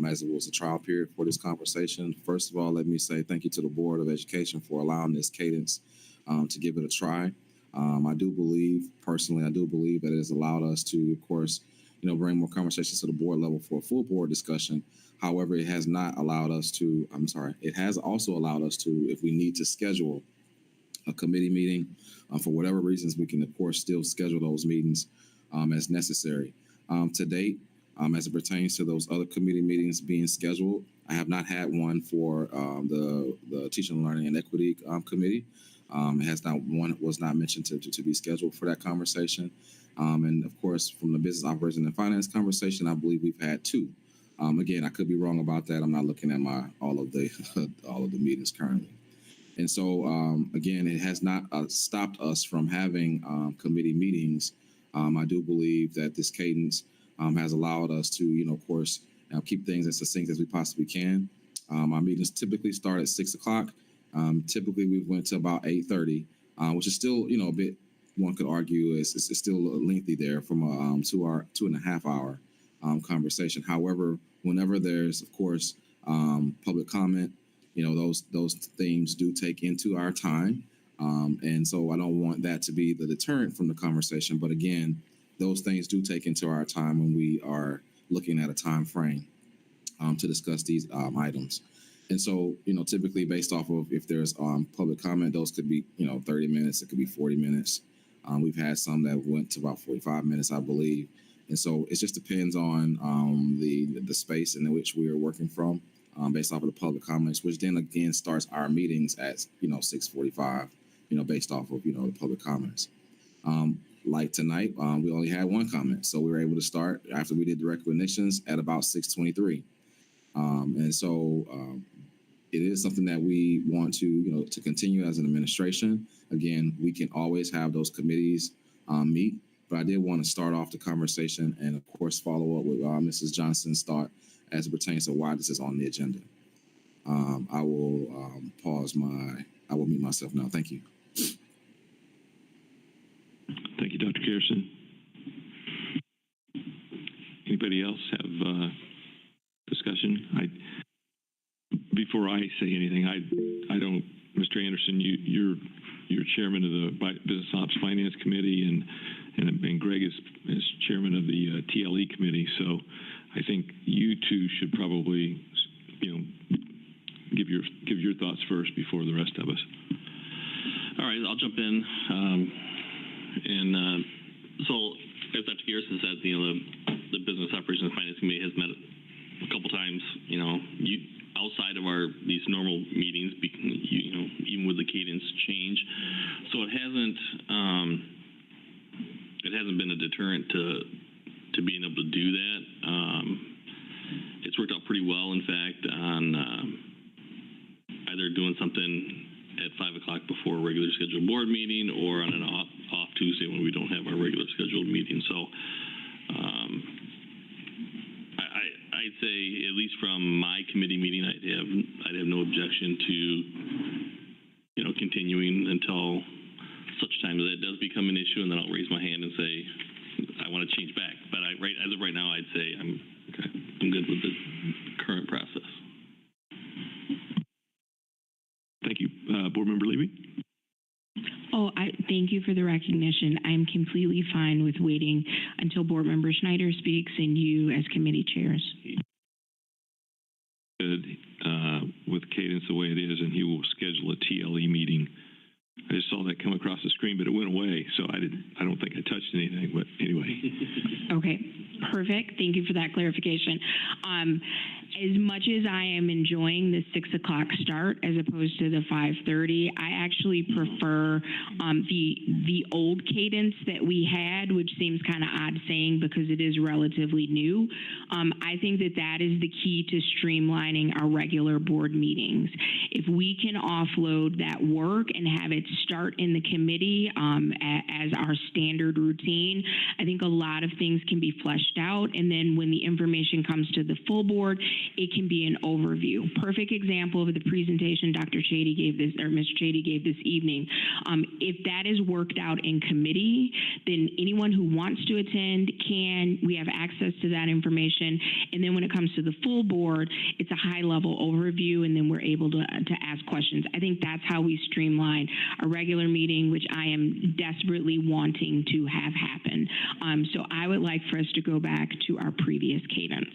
as it was a trial period for this conversation. First of all, let me say thank you to the Board of Education for allowing this cadence to give it a try. I do believe that it has allowed us to, of course, bring more conversations to the board level for a full board discussion. However, it has not allowed us to, it has also allowed us to, if we need to schedule a committee meeting, for whatever reasons, we can, of course, still schedule those meetings as necessary. To date, as it pertains to those other committee meetings being scheduled, I have not had one for the Teaching, Learning, and Equity Committee. Was not mentioned to be scheduled for that conversation. And of course, from the Business Operations and Finance conversation, I believe we've had two. Again, I could be wrong about that. I'm not looking at all of the meetings currently. And so, again, it has not stopped us from having committee meetings. I do believe that this cadence has allowed us to, of course, keep things as succinct as we possibly can. Our meetings typically start at 6 o'clock. Typically, we went to about 8:30, which is still, a bit, one could argue, is still lengthy there from a 2.5 hour conversation. However, whenever there's, of course, public comment, those themes do take into our time. And so I don't want that to be the deterrent from the conversation. But again, those things do take into our time when we are looking at a time frame to discuss these items. And so, typically based off of if there's public comment, those could be, 30 minutes, it could be 40 minutes. We've had some that went to about 45 minutes, I believe. And so it just depends on the space in which we are working from based off of the public comments, which then again starts our meetings at, 6:45, based off of, the public comments. Like tonight, we only had one comment. So we were able to start after we did the recognitions at about 6:23. And so it is something that we want to, to continue as an administration. Again, we can always have those committees meet, but I did want to start off the conversation and, of course, follow up with Mrs. Johnson's thought as it pertains to why this is on the agenda. I will I will mute myself now. Thank you. Thank you, Dr. Garrison. Anybody else have discussion? Before I say anything, I don't, Mr. Anderson, you're chairman of the Business Ops Finance Committee, and Greg is chairman of the TLE committee. So I think you two should probably, give your thoughts first before the rest of us. All right, I'll jump in. So as Dr. Garrison said, the Business Operations and Finance Committee has met a couple times, outside of these normal meetings, even with the cadence change. So it hasn't been a deterrent to being able to do that. It's worked out pretty well, in fact, on either doing something at 5 o'clock before a regular scheduled board meeting, or on an off Tuesday when we don't have our regular scheduled meeting. So I'd say, at least from my committee meeting, I'd have no objection to continuing until such time that it does become an issue, and then I'll raise my hand and say I want to change back. But as of right now, I'd say I'm good with the current process. Thank you, Board Member Levy. Oh, thank you for the recognition. I'm completely fine with waiting until Board Member Schneider speaks and you as committee chairs. With cadence the way it is, and he will schedule a TLE meeting. I just saw that come across the screen, but it went away, so I don't think I touched anything, but anyway. Okay, perfect. Thank you for that clarification. As much as I am enjoying the 6 o'clock start as opposed to the 5:30, I actually prefer the old cadence that we had, which seems kind of odd saying because it is relatively new. I think that is the key to streamlining our regular board meetings. If we can offload that work and have it start in the committee as our standard routine, I think a lot of things can be fleshed out. And then when the information comes to the full board, it can be an overview. Perfect example of the presentation Dr. Chady gave this, or Mr. Chady gave this evening. If that is worked out in committee, then anyone who wants to attend can. We have access to that information. And then when it comes to the full board, it's a high-level overview, and then we're able to ask questions. I think that's how we streamline a regular meeting, which I am desperately wanting to have happen. So I would like for us to go back to our previous cadence.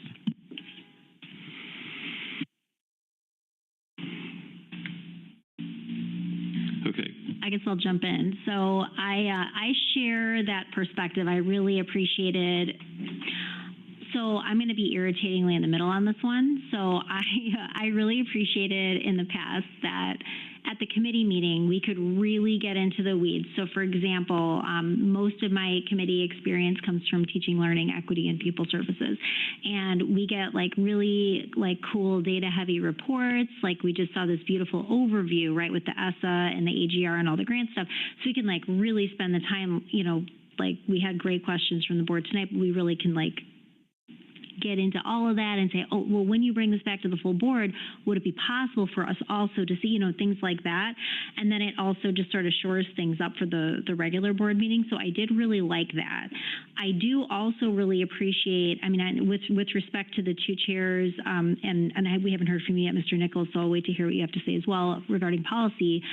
Okay. I guess I'll jump in. So I share that perspective. I really appreciated. So I'm going to be irritatingly in the middle on this one. So I really appreciated in the past that at the committee meeting, we could really get into the weeds. So for example, most of my committee experience comes from teaching, learning, equity, and people services. And we get like really like cool data heavy reports. Like we just saw this beautiful overview, right, with the ESSA and the AGR and all the grant stuff. So we can like really spend the time, you know, like we had great questions from the board tonight, but we really can like get into all of that and say, oh, well, when you bring this back to the full board, would it be possible for us also to see, you know, things like that? And then it also just sort of shores things up for the regular board meeting. So I did really like that. I do also really appreciate, I mean, with respect to the two chairs, we haven't heard from you yet, Mr. Nichols, so I'll wait to hear what you have to say as well regarding policy.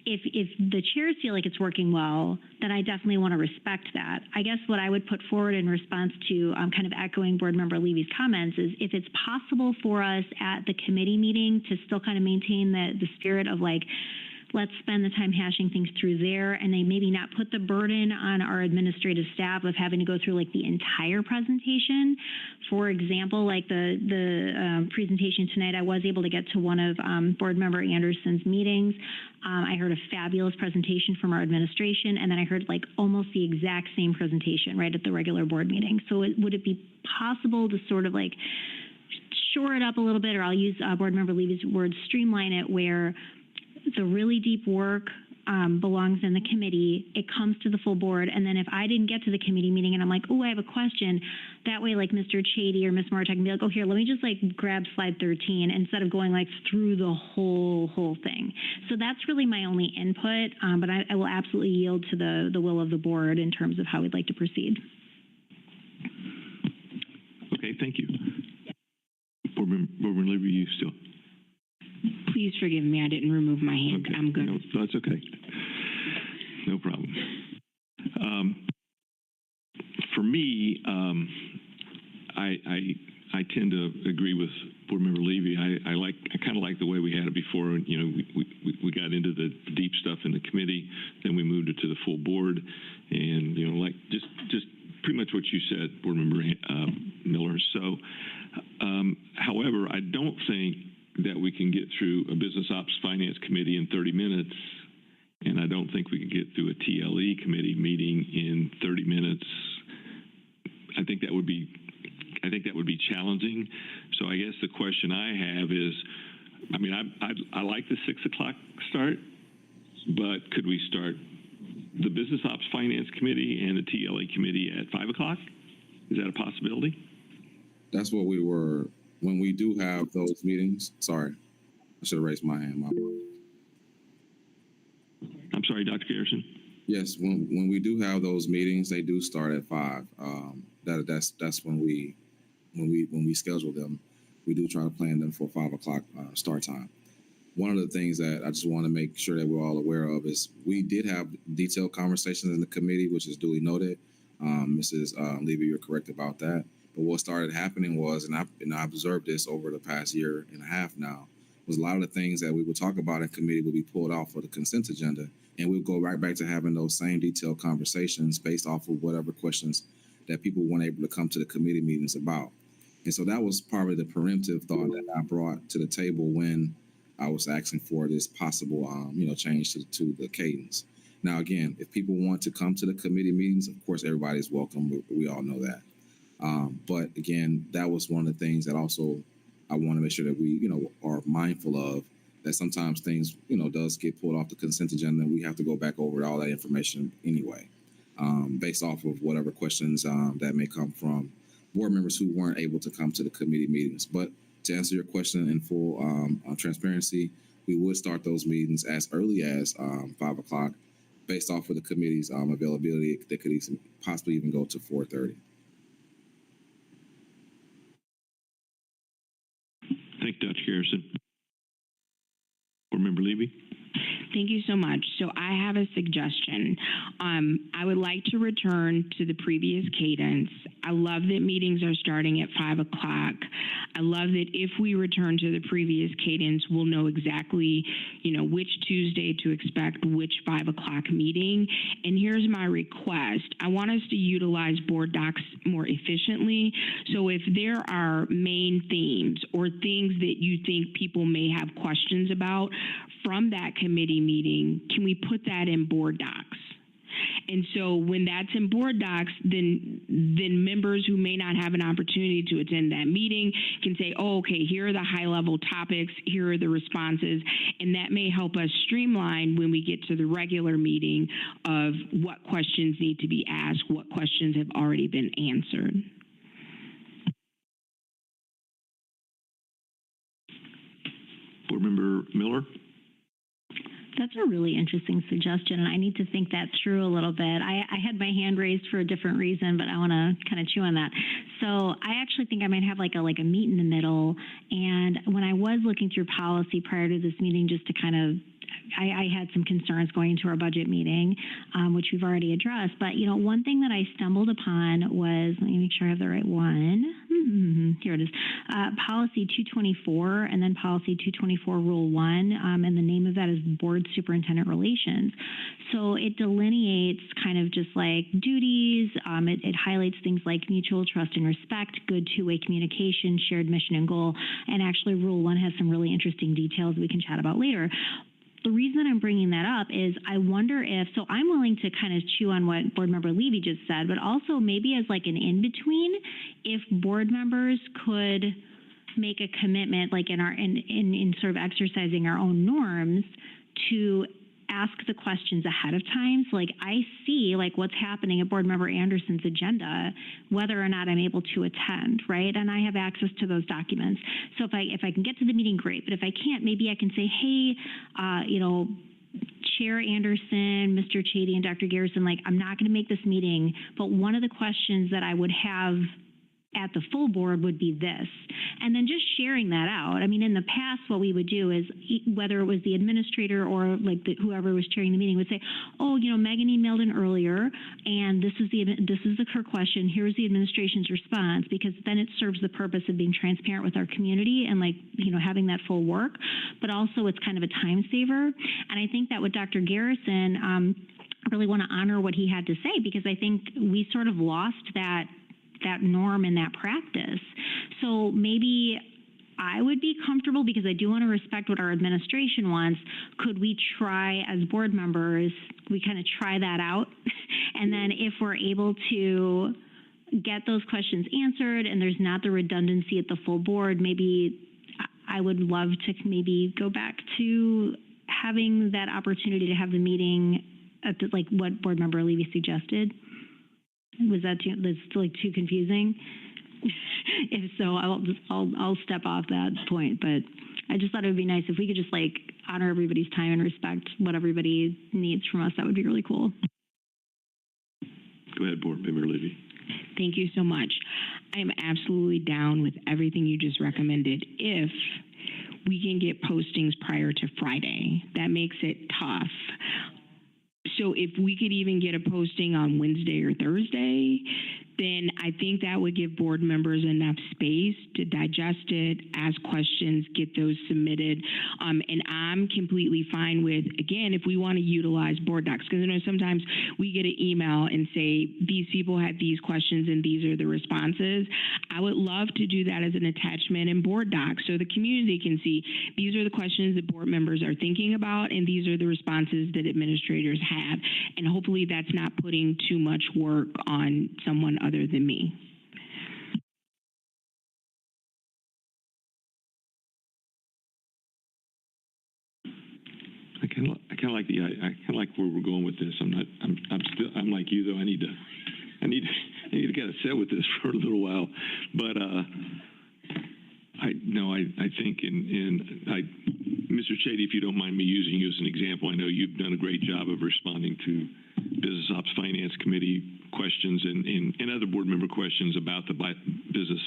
If the chairs feel like it's working well, then I definitely want to respect that. I guess what I would put forward in response to kind of echoing Board Member Levy's comments is if it's possible for us at the committee meeting to still kind of maintain the spirit of like, let's spend the time hashing things through there, and they maybe not put the burden on our administrative staff of having to go through like the entire presentation. For example, like the presentation tonight, I was able to get to one of Board Member Anderson's meetings. I heard a fabulous presentation from our administration, and then I heard like almost the exact same presentation right at the regular board meeting. So would it be possible to sort of like shore it up a little bit, or I'll use Board Member Levy's words, streamline it, where the really deep work belongs in the committee, it comes to the full board, and then if I didn't get to the committee meeting and I'm like, oh, I have a question, that way like Mr. Chady or Ms. Martek can be like, oh, here, let me just like grab slide 13 instead of going like through the whole thing. So that's really my only input, but I will absolutely yield to the will of the board in terms of how we'd like to proceed. Okay, thank you. Board Member Levy, you still? Please forgive me, I didn't remove my hand. Okay. I'm good. No, that's okay. No problem. For me, I tend to agree with Board Member Levy. I kind of like the way we had it before. You know, we got into the deep stuff in the committee, then we moved it to the full board, and you know, like just pretty much what you said, Board Member Miller. So, however, I don't think that we can get through a Business Ops Finance Committee in 30 minutes, and I don't think we can get through a TLE committee meeting in 30 minutes. I think that would be challenging. So I guess the question I have is, I mean, I like the 6 o'clock start, but could we start the Business Ops Finance Committee and the TLE committee at 5 o'clock? Is that a possibility? That's what we were. When we do have those meetings, sorry, I should have raised my hand. I'm sorry, Dr. Garrison. Yes, when we do have those meetings, they do start at 5. That's when we schedule them. We do try to plan them for 5 o'clock start time. One of the things that I just want to make sure that we're all aware of is we did have detailed conversations in the committee, which is duly noted. Mrs. Levy, you're correct about that. But what started happening was, and I observed this over the past year and a half now, was a lot of the things that we would talk about in committee would be pulled off for the consent agenda, and we'd go right back to having those same detailed conversations based off of whatever questions that people weren't able to come to the committee meetings about. And so that was part of the preemptive thought that I brought to the table when I was asking for this possible, change to the cadence. Now, again, if people want to come to the committee meetings, of course, everybody's welcome. We all know that. But again, that was one of the things that also I want to make sure that we, are mindful of, that sometimes things, does get pulled off the consent agenda, and we have to go back over all that information anyway, based off of whatever questions that may come from board members who weren't able to come to the committee meetings. But To answer your question in full transparency, we would start those meetings as early as 5 o'clock, based off of the committee's availability. That could possibly even go to 4:30. Thank you, Dr. Garrison. Board Member Levy. Thank you so much. So I have a suggestion. I would like to return to the previous cadence. I love that meetings are starting at 5 o'clock. I love that if we return to the previous cadence, we'll know exactly, which Tuesday to expect which 5 o'clock meeting. And here's my request. I want us to utilize board docs more efficiently. So if there are main themes or things that you think people may have questions about from that committee meeting, can we put that in board docs? And so when that's in board docs, then members who may not have an opportunity to attend that meeting can say, oh, okay, here are the high level topics, here are the responses, and that may help us streamline when we get to the regular meeting of what questions need to be asked, what questions have already been answered. Board Member Miller. That's a really interesting suggestion, and I need to think that through a little bit. I had my hand raised for a different reason, but I want to kind of chew on that. So I actually think I might have like a meet in the middle. And when I was looking through policy prior to this meeting, just to kind of, I had some concerns going into our budget meeting, which we've already addressed. But, one thing that I stumbled upon was, let me make sure I have the right one. Here it is. Policy 224 and then Policy 224 Rule 1. And the name of that is Board Superintendent Relations. So it delineates kind of just like duties. It highlights things like mutual trust and respect, good two-way communication, shared mission and goal. And actually Rule 1 has some really interesting details we can chat about later. The reason I'm bringing that up is I wonder if, so I'm willing to kind of chew on what Board Member Levy just said, but also maybe as like an in-between, if board members could make a commitment, like in sort of exercising our own norms, to ask the questions ahead of time. So like I see like what's happening at Board Member Anderson's agenda, whether or not I'm able to attend, right? And I have access to those documents. So if I can get to the meeting, great. But if I can't, maybe I can say, hey, Chair Anderson, Mr. Chady, and Dr. Garrison, like I'm not going to make this meeting, but one of the questions that I would have at the full board would be this. And then just sharing that out. I mean, in the past, what we would do is whether it was the administrator or like whoever was chairing the meeting would say, oh, Megan emailed in earlier and this is her question. Here's the administration's response, because then it serves the purpose of being transparent with our community and like, having that full work, but also it's kind of a time saver. And I think that with Dr. Garrison, I really want to honor what he had to say, because I think we sort of lost that norm and that practice. So maybe I would be comfortable, because I do want to respect what our administration wants. Could we try as board members, we kind of try that out? And then if we're able to get those questions answered and there's not the redundancy at the full board, maybe I would love to maybe go back to having that opportunity to have the meeting at like what Board Member Levy suggested. Was that too confusing? If so, I'll step off that point. But I just thought it would be nice if we could just like honor everybody's time and respect what everybody needs from us. That would be really cool. Go ahead, Board Member Levy. Thank you so much. I am absolutely down with everything you just recommended. If we can get postings prior to Friday, that makes it tough. So if we could even get a posting on Wednesday or Thursday, then I think that would give board members enough space to digest it, ask questions, get those submitted. And I'm completely fine with, again, if we want to utilize board docs, because sometimes we get an email and say, these people had these questions and these are the responses. I would love to do that as an attachment in board docs so the community can see these are the questions that board members are thinking about and these are the responses that administrators have. And hopefully that's not putting too much work on someone other than me. I kind of like where we're going with this. I'm like you though. I need to kind of sit with this for a little while. But I think, Mr. Chady, if you don't mind me using you as an example, I know you've done a great job of responding to Business Ops Finance Committee questions and other board member questions about the business,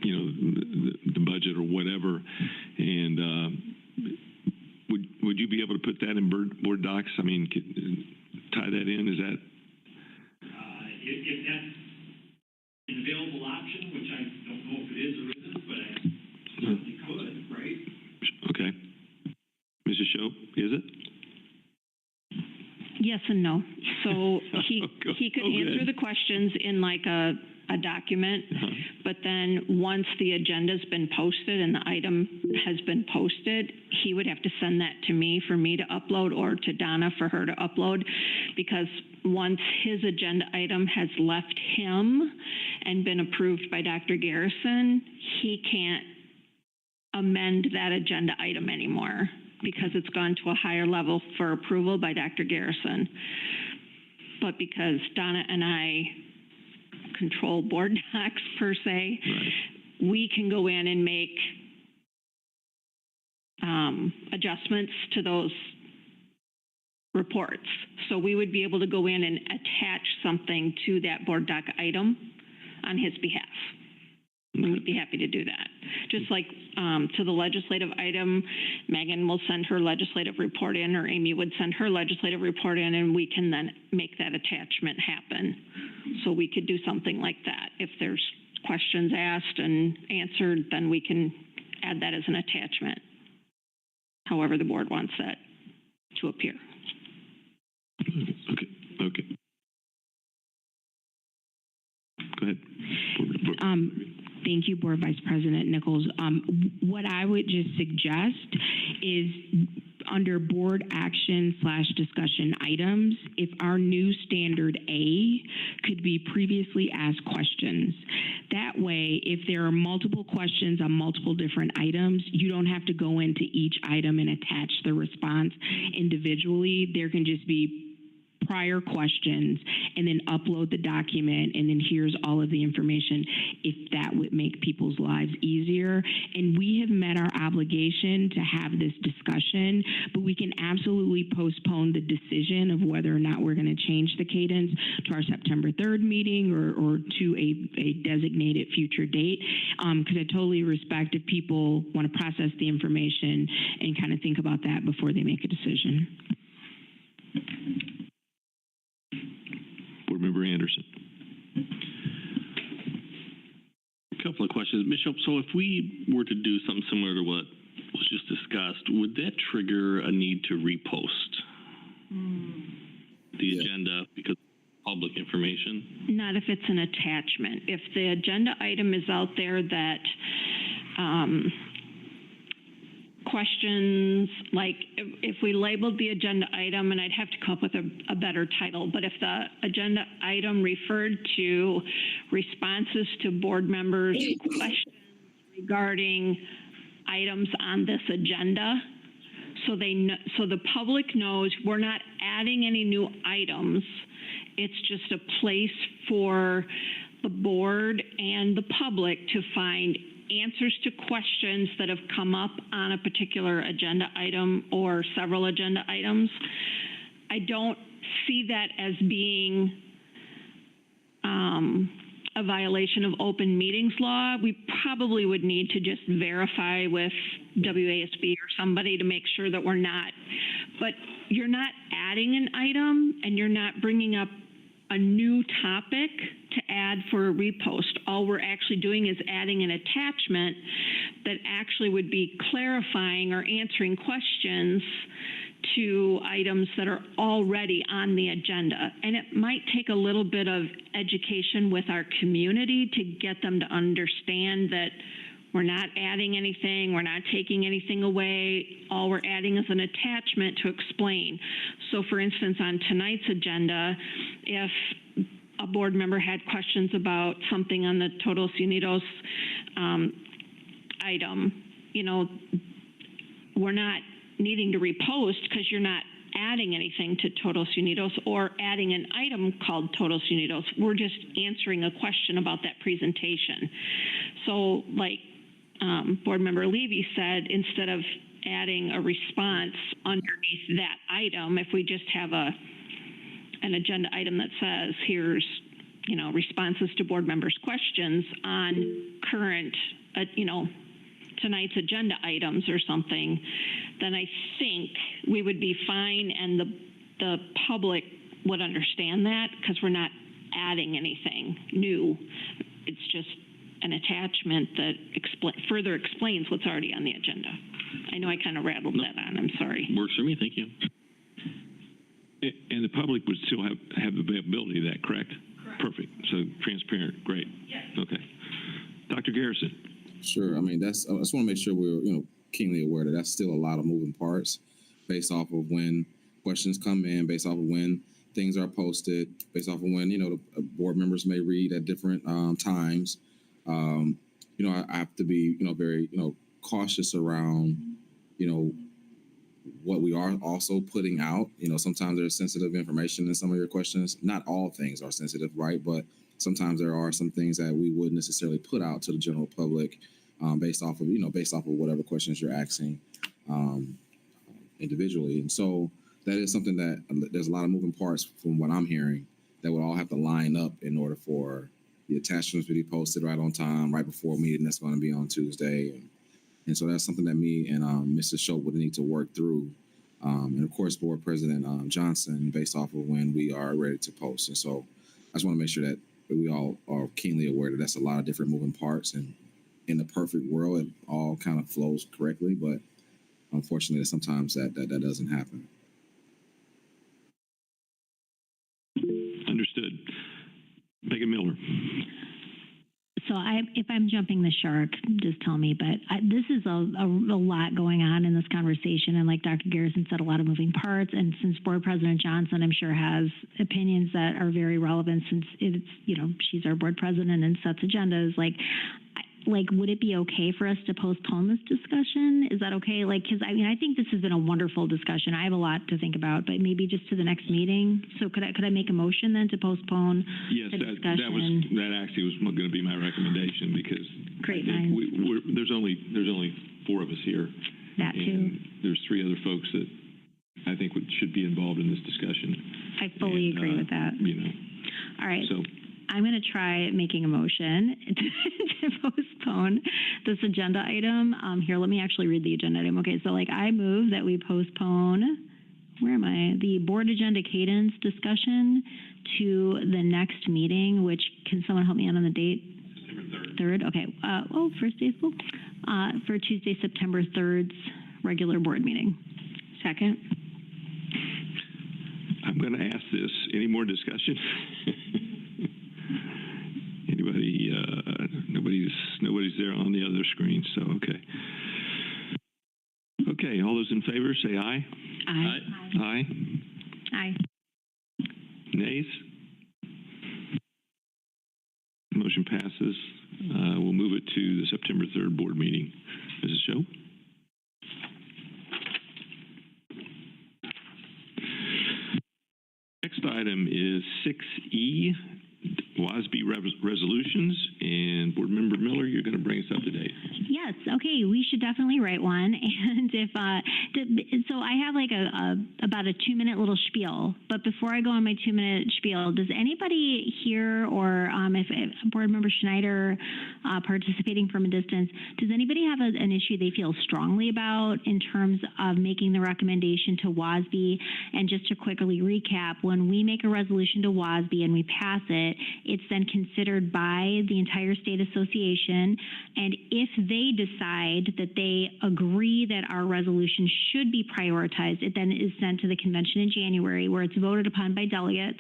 the budget or whatever. And would you be able to put that in board docs? I mean, tie that in? Is that? If that's an available option, which I don't know if it is or isn't, but I certainly could, right? Okay. Mrs. Shope, is it? Yes and no. So he could answer the questions in like a document, but then once the agenda's been posted and the item has been posted, he would have to send that to me for me to upload, or to Donna for her to upload, because once his agenda item has left him and been approved by Dr. Garrison, he can't amend that agenda item anymore because it's gone to a higher level for approval by Dr. Garrison. But because Donna and I control board docs per se, we can go in and make adjustments to those reports. So we would be able to go in and attach something to that board doc item on his behalf. We would be happy to do that. Just like to the legislative item, Megan will send her legislative report in, or Amy would send her legislative report in, and we can then make that attachment happen. So we could do something like that. If there's questions asked and answered, then we can add that as an attachment, however the board wants that to appear. Okay. Go ahead. Thank you, Board Vice President Nichols. What I would just suggest is under board action / discussion items, if our new standard A could be previously asked questions. That way, if there are multiple questions on multiple different items, you don't have to go into each item and attach the response individually. There can just be prior questions and then upload the document, and then here's all of the information, if that would make people's lives easier. And we have met our obligation to have this discussion, but we can absolutely postpone the decision of whether or not we're going to change the cadence to our September 3rd meeting or to a designated future date, because I totally respect if people want to process the information and kind of think about that before they make a decision. Board Member Anderson. A couple of questions. Bishop, so if we were to do something similar to what was just discussed, would that trigger a need to repost the agenda because of public information? Not if it's an attachment. If the agenda item is out there that questions, like if we labeled the agenda item, and I'd have to come up with a better title, but if the agenda item referred to responses to board members' questions regarding items on this agenda, so the public knows we're not adding any new items, it's just a place for the board and the public to find answers to questions that have come up on a particular agenda item or several agenda items. I don't see that as being a violation of open meetings law. We probably would need to just verify with WASB or somebody to make sure that we're not, but you're not adding an item and you're not bringing up a new topic to add for a repost. All we're actually doing is adding an attachment that actually would be clarifying or answering questions to items that are already on the agenda. And it might take a little bit of education with our community to get them to understand that we're not adding anything, we're not taking anything away, all we're adding is an attachment to explain. So for instance, on tonight's agenda, if a board member had questions about something on the Todos Unidos item, we're not needing to repost because you're not adding anything to Todos Unidos or adding an item called Todos Unidos. We're just answering a question about that presentation. So like Board Member Levy said, instead of adding a response underneath that item, if we just have an agenda item that says, here's, responses to board members' questions on current, tonight's agenda items or something, then I think we would be fine, and the public would understand that, because we're not adding anything new. It's just an attachment that further explains what's already on the agenda. I know I kind of rattled that on. I'm sorry. Works for me. Thank you. And the public would still have the availability of that, correct? Perfect. So transparent. Great. Yes. Okay. Dr. Garrison. Sure. I mean, I just want to make sure we're, keenly aware that that's still a lot of moving parts based off of when questions come in, based off of when things are posted, based off of when, the board members may read at different times. I have to be, very, cautious around, what we are also putting out. Sometimes there's sensitive information in some of your questions. Not all things are sensitive, right? But sometimes there are some things that we wouldn't necessarily put out to the general public based off of whatever questions you're asking individually. And so that is something that there's a lot of moving parts from what I'm hearing that would all have to line up in order for the attachments to be posted right on time, right before a meeting that's going to be on Tuesday. And so that's something that me and Mr. Schultz would need to work through. And of course, Board President Johnson, based off of when we are ready to post. And so I just want to make sure that we all are keenly aware that that's a lot of different moving parts. And in the perfect world, it all kind of flows correctly. But unfortunately, sometimes that doesn't happen. Understood. Megan Miller. So if I'm jumping the shark, just tell me. But this is a lot going on in this conversation. And like Dr. Garrison said, a lot of moving parts. And since Board President Johnson, I'm sure, has opinions that are very relevant, since it's, she's our board president and sets agendas, would it be okay for us to postpone this discussion? Is that okay? Because I think this has been a wonderful discussion. I have a lot to think about, but maybe just to the next meeting. So could I make a motion then to postpone the discussion? That actually was going to be my recommendation, because great. There's only 4 of us here. That too. There's 3 other folks that I think should be involved in this discussion. I fully agree with that. All right. So I'm going to try making a motion to postpone this agenda item. Here, let me actually read the agenda item. Okay, so I move that we postpone, the board agenda cadence discussion to the next meeting, which, can someone help me out on the date? September 3rd. Okay. First day of school? For Tuesday, September 3rd's regular board meeting. Second. I'm going to ask this. Any more discussion? Anybody? Nobody's there on the other screen. So okay. All those in favor, say aye. Aye. Aye. Aye. Nays? Motion passes. We'll move it to the September 3rd board meeting. Mrs. Show? Next item is 6E, WASB resolutions, and Board Member Miller, you're going to bring us up to date. Yes. Okay. We should definitely write one. And so I have about a 2-minute little spiel. But before I go on my 2-minute spiel, does anybody here, or if Board Member Schneider participating from a distance, does anybody have an issue they feel strongly about in terms of making the recommendation to WASB? And just to quickly recap, when we make a resolution to WASB and we pass it, it's then considered by the entire state association. And if they decide that they agree that our resolution should be prioritized, it then is sent to the convention in January, where it's voted upon by delegates.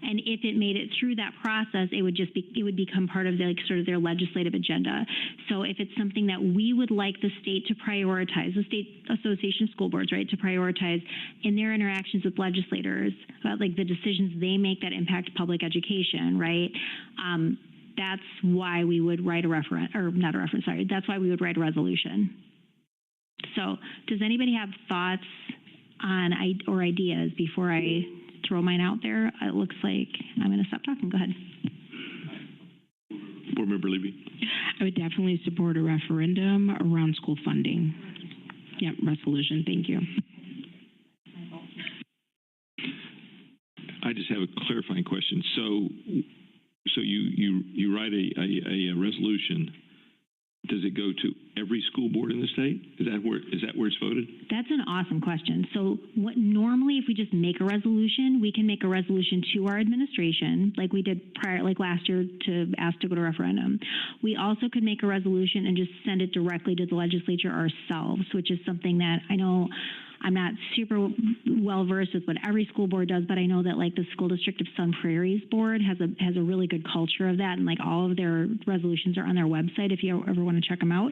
And if it made it through that process, it would become part of their legislative agenda. So if it's something that we would like the state to prioritize, the state association of school boards, right, to prioritize in their interactions with legislators, about the decisions they make that impact public education, right? That's why we would write that's why we would write a resolution. So does anybody have thoughts on or ideas before I throw mine out there? It looks like I'm going to stop talking. Go ahead. Board Member Levy. I would definitely support a referendum around school funding. Yep, resolution. Thank you. I just have a clarifying question. So you write a resolution. Does it go to every school board in the state? Is that where it's voted? That's an awesome question. So what normally, if we just make a resolution, we can make a resolution to our administration, like we did prior, like last year, to ask to go to referendum. We also could make a resolution and just send it directly to the legislature ourselves, which is something that I know I'm not super well versed with what every school board does, but I know that like the School District of Sun Prairie's board has a really good culture of that, and like all of their resolutions are on their website if you ever want to check them out.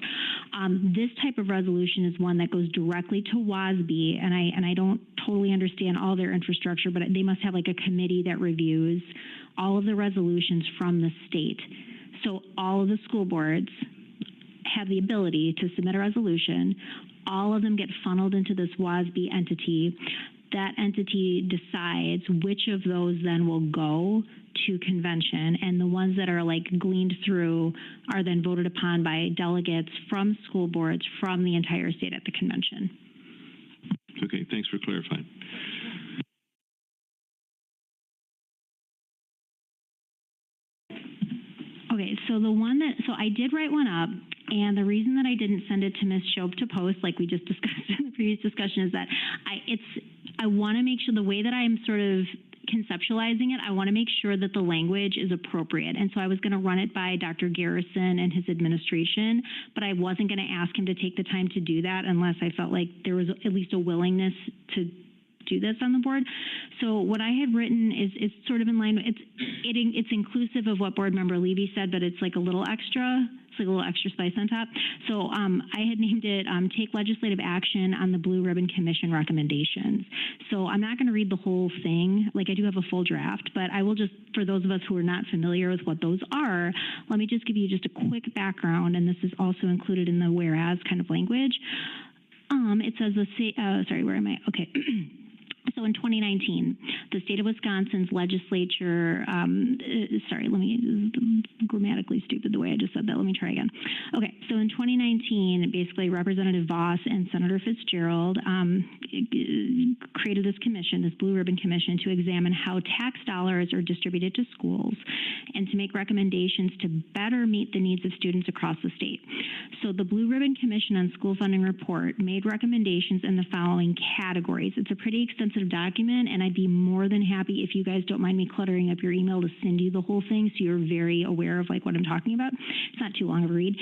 This type of resolution is one that goes directly to WASB, and I don't totally understand all their infrastructure, but they must have like a committee that reviews all of the resolutions from the state. So all of the school boards have the ability to submit a resolution. All of them get funneled into this WASB entity. That entity decides which of those then will go to convention, and the ones that are like gleaned through are then voted upon by delegates from school boards from the entire state at the convention. Okay, thanks for clarifying. Okay, so so I did write one up, and the reason that I didn't send it to Ms. Shope to post, like we just discussed in the previous discussion, is that I want to make sure the way that I'm sort of conceptualizing it, I want to make sure that the language is appropriate. And so I was going to run it by Dr. Garrison and his administration, but I wasn't going to ask him to take the time to do that unless I felt like there was at least a willingness to do this on the board. So what I had written is sort of in line. It's inclusive of what Board Member Levy said, but it's like a little extra. It's like a little extra spice on top. So I had named it "Take Legislative Action on the Blue Ribbon Commission Recommendations." So I'm not going to read the whole thing. Like I do have a full draft, but I will just, for those of us who are not familiar with what those are, let me just give you just a quick background, and this is also included in the whereas kind of language. It says sorry, where am I? Okay. So in 2019, the state of Wisconsin's legislature, sorry, let me, grammatically stupid the way I just said that. Let me try again. Okay, so in 2019, basically Representative Voss and Senator Fitzgerald created this commission, this Blue Ribbon Commission, to examine how tax dollars are distributed to schools and to make recommendations to better meet the needs of students across the state. So the Blue Ribbon Commission on School Funding Report made recommendations in the following categories. It's a pretty extensive document, and I'd be more than happy if you guys don't mind me cluttering up your email to send you the whole thing so you're very aware of like what I'm talking about. It's not too long of a read.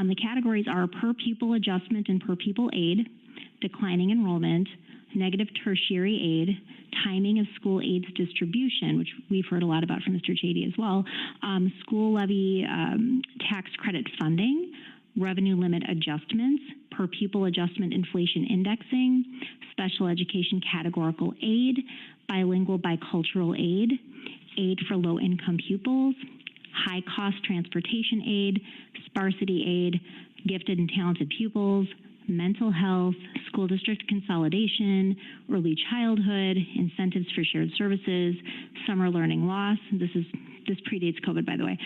The categories are per pupil adjustment and per pupil aid, declining enrollment, negative tertiary aid, timing of school aids distribution, which we've heard a lot about from Mr. Chady as well, school levy tax credit funding, revenue limit adjustments, per pupil adjustment inflation indexing, special education categorical aid, bilingual bicultural aid, aid for low-income pupils, high-cost transportation aid, sparsity aid, gifted and talented pupils, mental health, school district consolidation, early childhood, incentives for shared services, summer learning loss. This predates COVID, by the way.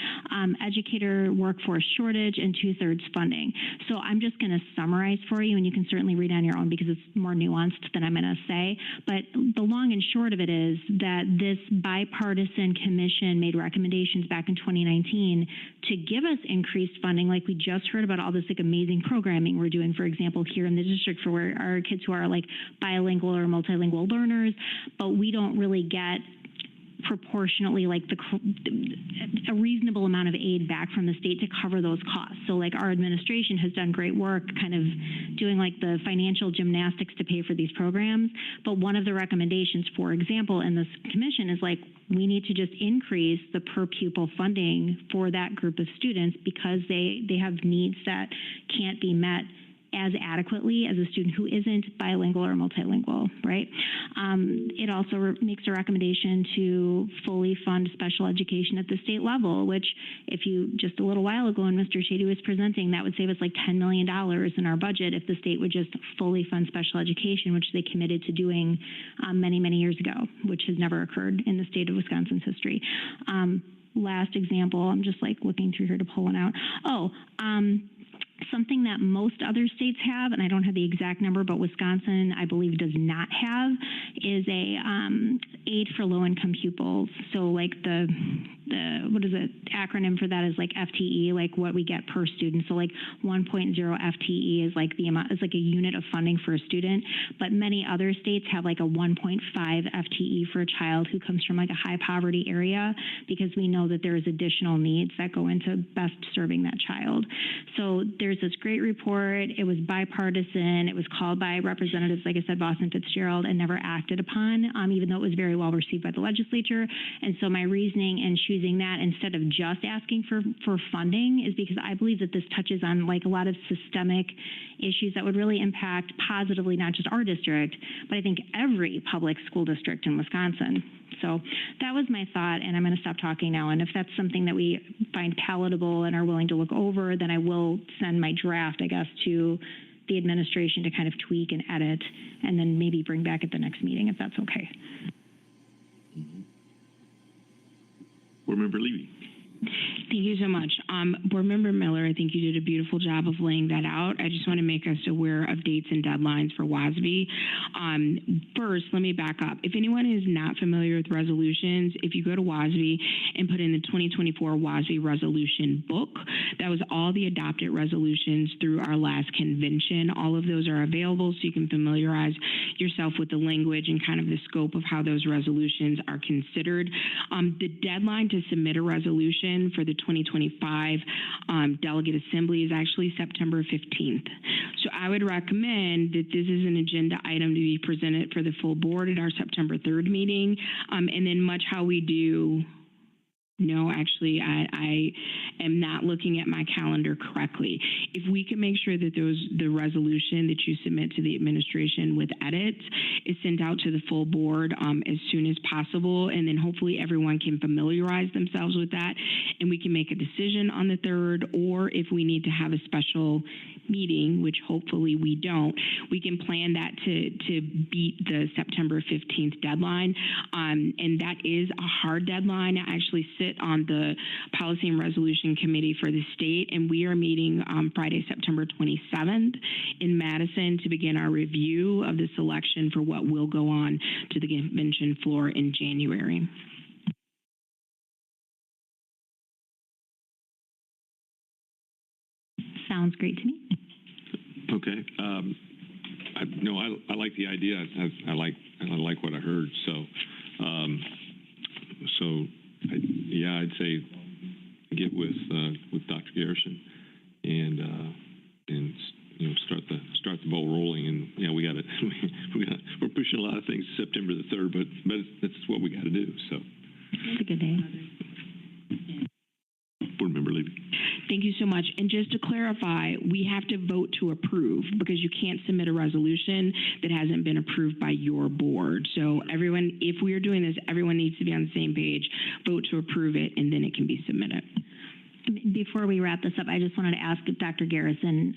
Educator workforce shortage, and 2/3 funding. So I'm just going to summarize for you, and you can certainly read on your own because it's more nuanced than I'm going to say. But the long and short of it is that this bipartisan commission made recommendations back in 2019 to give us increased funding, like we just heard about all this like amazing programming we're doing, for example, here in the district for our kids who are like bilingual or multilingual learners, but we don't really get proportionately like a reasonable amount of aid back from the state to cover those costs. So like our administration has done great work kind of doing like the financial gymnastics to pay for these programs. But one of the recommendations, for example, in this commission is like, we need to just increase the per pupil funding for that group of students because they have needs that can't be met as adequately as a student who isn't bilingual or multilingual, right? It also makes a recommendation to fully fund special education at the state level, which if you, just a little while ago when Mr. Chady was presenting, that would save us like $10 million in our budget if the state would just fully fund special education, which they committed to doing many, many years ago, which has never occurred in the state of Wisconsin's history. last example, I'm just like looking through here to pull one out. Something that most other states have, and I don't have the exact number, but Wisconsin, I believe, does not have, is a aid for low-income pupils. So like the what is it, acronym for that is like FTE, like what we get per student. So like 1.0 FTE is like the amount, is like a unit of funding for a student, but many other states have like a 1.5 FTE for a child who comes from like a high poverty area, because we know that there's additional needs that go into best serving that child. So there's this great report. It was bipartisan. It was called by representatives, like I said, Boston Fitzgerald, and never acted upon, even though it was very well received by the legislature. And so my reasoning in choosing that instead of just asking for funding is because I believe that this touches on like a lot of systemic issues that would really impact positively not just our district, but I think every public school district in Wisconsin. So that was my thought, and I'm going to stop talking now. And if that's something that we find palatable and are willing to look over, then I will send my draft, I guess, to the administration to kind of tweak and edit, and then maybe bring back at the next meeting if that's okay. Board Member Levy. Thank you so much. Board Member Miller, I think you did a beautiful job of laying that out. I just want to make us aware of dates and deadlines for WASB. First, let me back up. If anyone is not familiar with resolutions, if you go to WASB and put in the 2024 WASB resolution book, that was all the adopted resolutions through our last convention. All of those are available, so you can familiarize yourself with the language and kind of the scope of how those resolutions are considered. The deadline to submit a resolution for the 2025 Delegate Assembly is actually September 15th. So I would recommend that this is an agenda item to be presented for the full board at our September 3rd meeting. And then much how we do, no, actually, I am not looking at my calendar correctly. If we can make sure that the resolution that you submit to the administration with edits is sent out to the full board as soon as possible, and then hopefully everyone can familiarize themselves with that, and we can make a decision on the 3rd, or if we need to have a special meeting, which hopefully we don't, we can plan that to beat the September 15th deadline. And that is a hard deadline. I actually sit on the Policy and Resolution Committee for the state, and we are meeting Friday, September 27th in Madison to begin our review of the selection for what will go on to the convention floor in January. Sounds great to me. Okay. I like the idea. I like what I heard. So, I'd say get with Dr. Garrison and start the ball rolling. And we're pushing a lot of things to September the 3rd, but that's what we got to do. So it's a good day. Board Member Levy. Thank you so much. And just to clarify, we have to vote to approve, because you can't submit a resolution that hasn't been approved by your board. So everyone, if we are doing this, everyone needs to be on the same page, vote to approve it, and then it can be submitted. Before we wrap this up, I just wanted to ask if Dr. Garrison,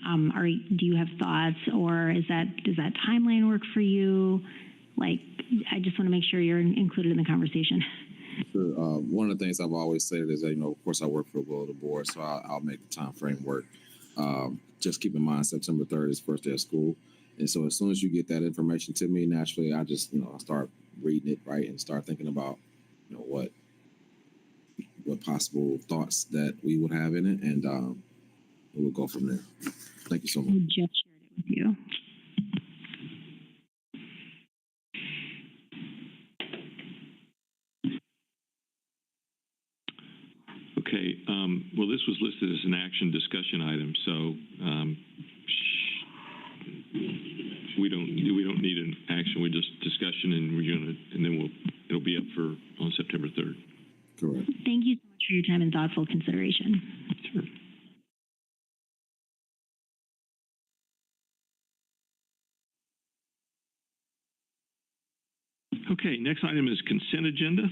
do you have thoughts, or does that timeline work for you? Like, I just want to make sure you're included in the conversation. Sure. One of the things I've always said is that, of course, I work for the will of the board, so I'll make the time frame work. Just keep in mind, September 3rd is first day of school. And so as soon as you get that information to me, naturally, I just, I start reading it, right, and start thinking about, what possible thoughts that we would have in it, and we'll go from there. Thank you so much. I just shared it with you. Okay. Well, this was listed as an action discussion item, so we don't need an action. We just discussion, and then it'll be up on September 3rd. Correct. Thank you so much for your time and thoughtful consideration. Sure. Okay. Next item is consent agenda.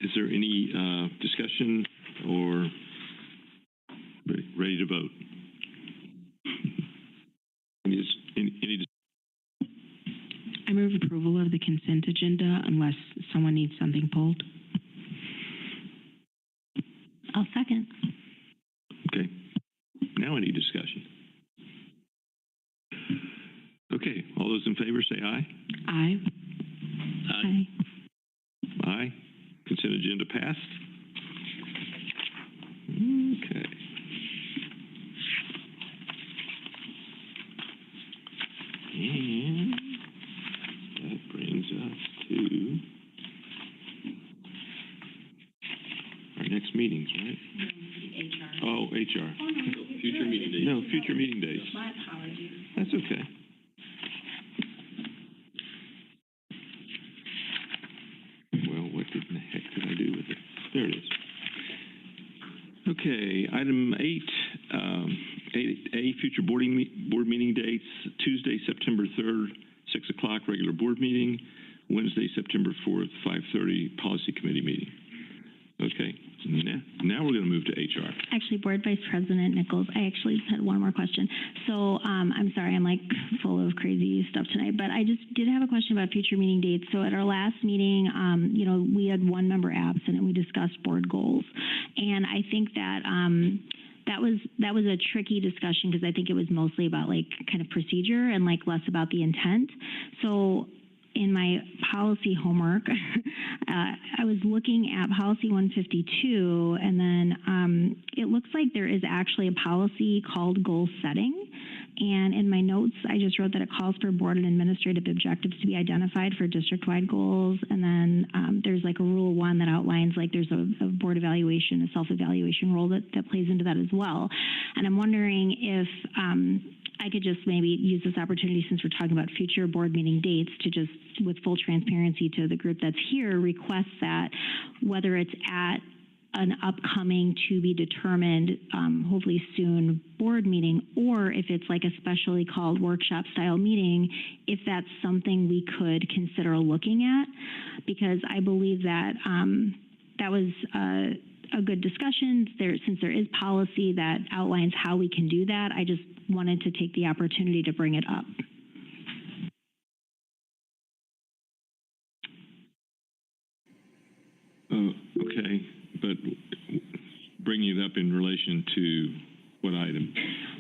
Is there any discussion or ready to vote? I move approval of the consent agenda unless someone needs something pulled. I'll second. Okay. Now any discussion? Okay. All those in favor say aye. Aye. Aye. Aye. Consent agenda passed. Okay. And that brings us to our next meetings, right? HR. Oh, HR. Oh, no, Future meeting days. No, future meeting days. My apologies. That's okay. Well, what in the heck did I do with it? There it is. Okay, item 8A, future board meeting dates, Tuesday, September 3rd, 6 o'clock, regular board meeting, Wednesday, September 4th, 5:30, policy committee meeting. Okay, now we're going to move to HR. Actually, Board Vice President Nichols, I actually just had one more question. So I'm sorry, I'm like full of crazy stuff tonight, but I just did have a question about future meeting dates. So at our last meeting, you know, we had one member absent and we discussed board goals. And I think that that was a tricky discussion because I think it was mostly about like kind of procedure and like less about the intent. So in my policy homework, I was looking at policy 152, and then it looks like there is actually a policy called goal setting. And in my notes, I just wrote that it calls for board and administrative objectives to be identified for district-wide goals. And then there's like a rule 1 that outlines like there's a board evaluation, a self-evaluation role that plays into that as well. And I'm wondering if I could just maybe use this opportunity, since we're talking about future board meeting dates, to just, with full transparency to the group that's here, request that whether it's at an upcoming to be determined, hopefully soon, board meeting, or if it's like a specially called workshop style meeting, if that's something we could consider looking at, because I believe that that was a good discussion there, since there is policy that outlines how we can do that. I just wanted to take the opportunity to bring it up. Okay, but bringing it up in relation to what item?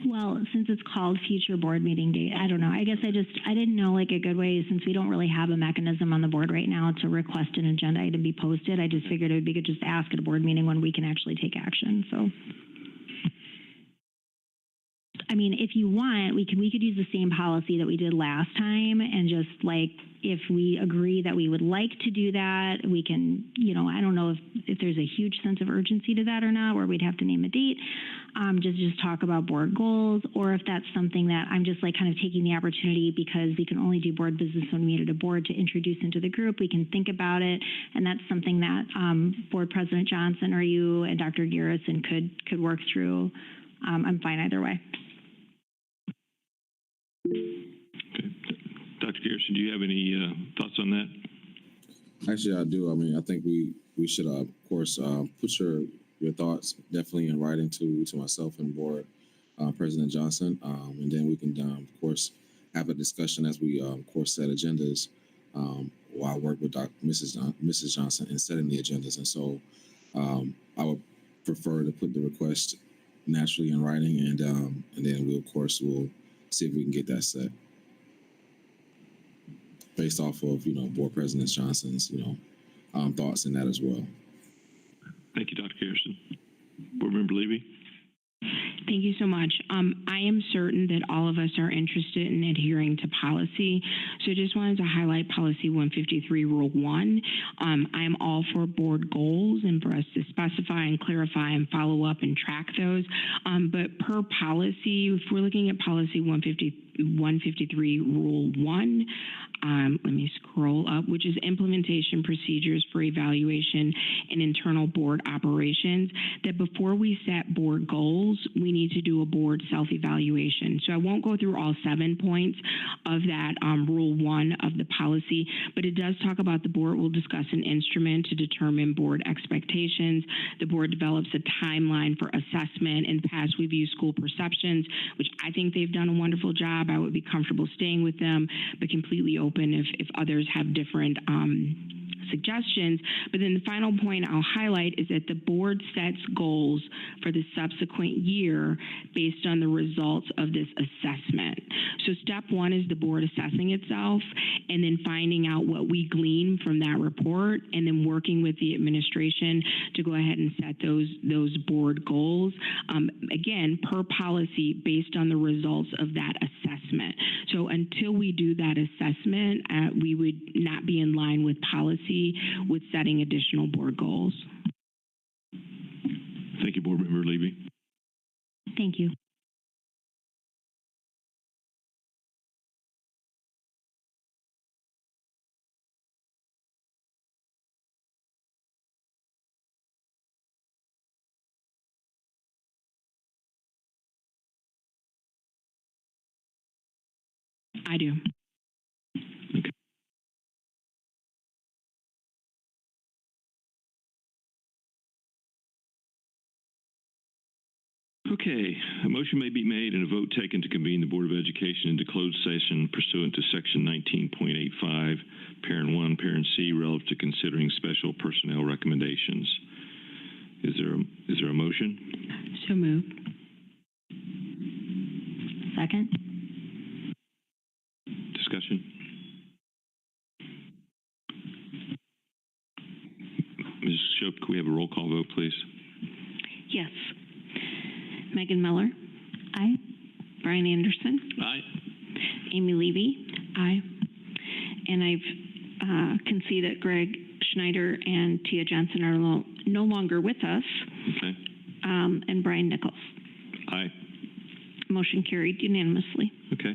Well, since it's called future board meeting date, I don't know. I guess I didn't know like a good way, since we don't really have a mechanism on the board right now to request an agenda item be posted. I just figured it would be good just to ask at a board meeting when we can actually take action. So, I mean, if you want, we could use the same policy that we did last time, and just like, if we agree that we would like to do that, we can, you know, I don't know if there's a huge sense of urgency to that or not, where we'd have to name a date, just talk about board goals, or if that's something that I'm just like kind of taking the opportunity, because we can only do board business when we meet at a board, to introduce into the group. We can think about it, and that's something that Board President Johnson or you and Dr. Garrison could work through. I'm fine either way. Okay. Dr. Garrison, do you have any thoughts on that? Actually, I do. I mean, I think we should, of course, put your thoughts definitely in writing to myself and Board President Johnson, and then we can, of course, have a discussion as we, of course, set agendas. While I work with Mrs. Johnson in setting the agendas, and so I would prefer to put the request naturally in writing, and then we, of course, will see if we can get that set based off of, you know, Board President Johnson's, you know, thoughts in that as well. Thank you, Dr. Garrison. Board Member Levy. Thank you so much. I am certain that all of us are interested in adhering to policy. So I just wanted to highlight policy 153, rule 1. I am all for board goals and for us to specify and clarify and follow up and track those. But per policy, if we're looking at policy 153, rule 1, let me scroll up, which is implementation procedures for evaluation and internal board operations, that before we set board goals, we need to do a board self-evaluation. So I won't go through all 7 points of that rule Schedule 1 of the policy, but it does talk about the board will discuss an instrument to determine board expectations. The board develops a timeline for assessment. In the past, we've used school perceptions, which I think they've done a wonderful job. I would be comfortable staying with them, but completely open if others have different suggestions. But then the final point I'll highlight is that the board sets goals for the subsequent year based on the results of this assessment. So step 1 is the board assessing itself and then finding out what we glean from that report and then working with the administration to go ahead and set those board goals, again, per policy based on the results of that assessment. So until we do that assessment, we would not be in line with policy with setting additional board goals. Thank you, Board Member Levy. Thank you. I do. Okay, a motion may be made and a vote taken to convene the Board of Education into closed session pursuant to Section 19.85, Parent 1, Parent C, relative to considering special personnel recommendations. Is there a motion? So moved. Second. Discussion? Ms. Shope, can we have a roll call vote, please? Yes. Megan Miller. Aye. Brian Anderson. Aye. Amy Levy. Aye. And I've can see that Greg Schneider and Tia Johnson are no longer with us. Okay. And Brian Nichols. Aye. Motion carried unanimously. Okay.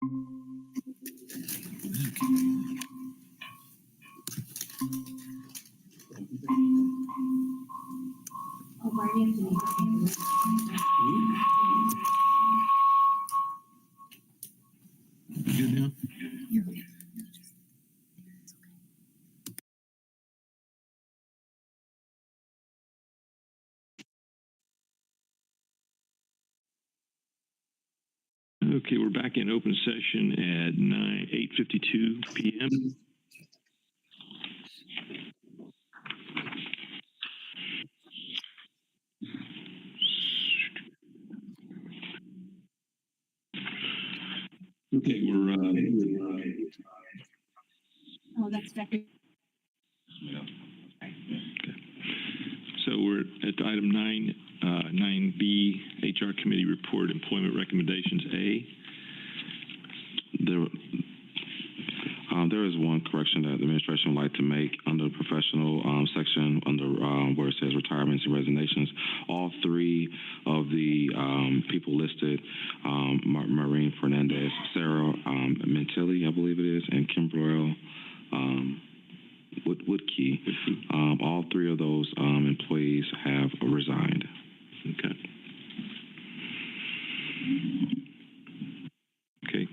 Good now? Okay, we're back in open session at 8:52 p.m. Okay, Oh, that's Dr. so we're at item 9B, HR Committee Report, Employment Recommendations A. There is one correction that the administration would like to make under the professional section under where it says retirements and resignations. All three of the people listed, Maureen Fernandez, Sarah Mentilli, I believe it is, and Kimbrell Woodkey, all three of those employees have resigned. Okay. Okay.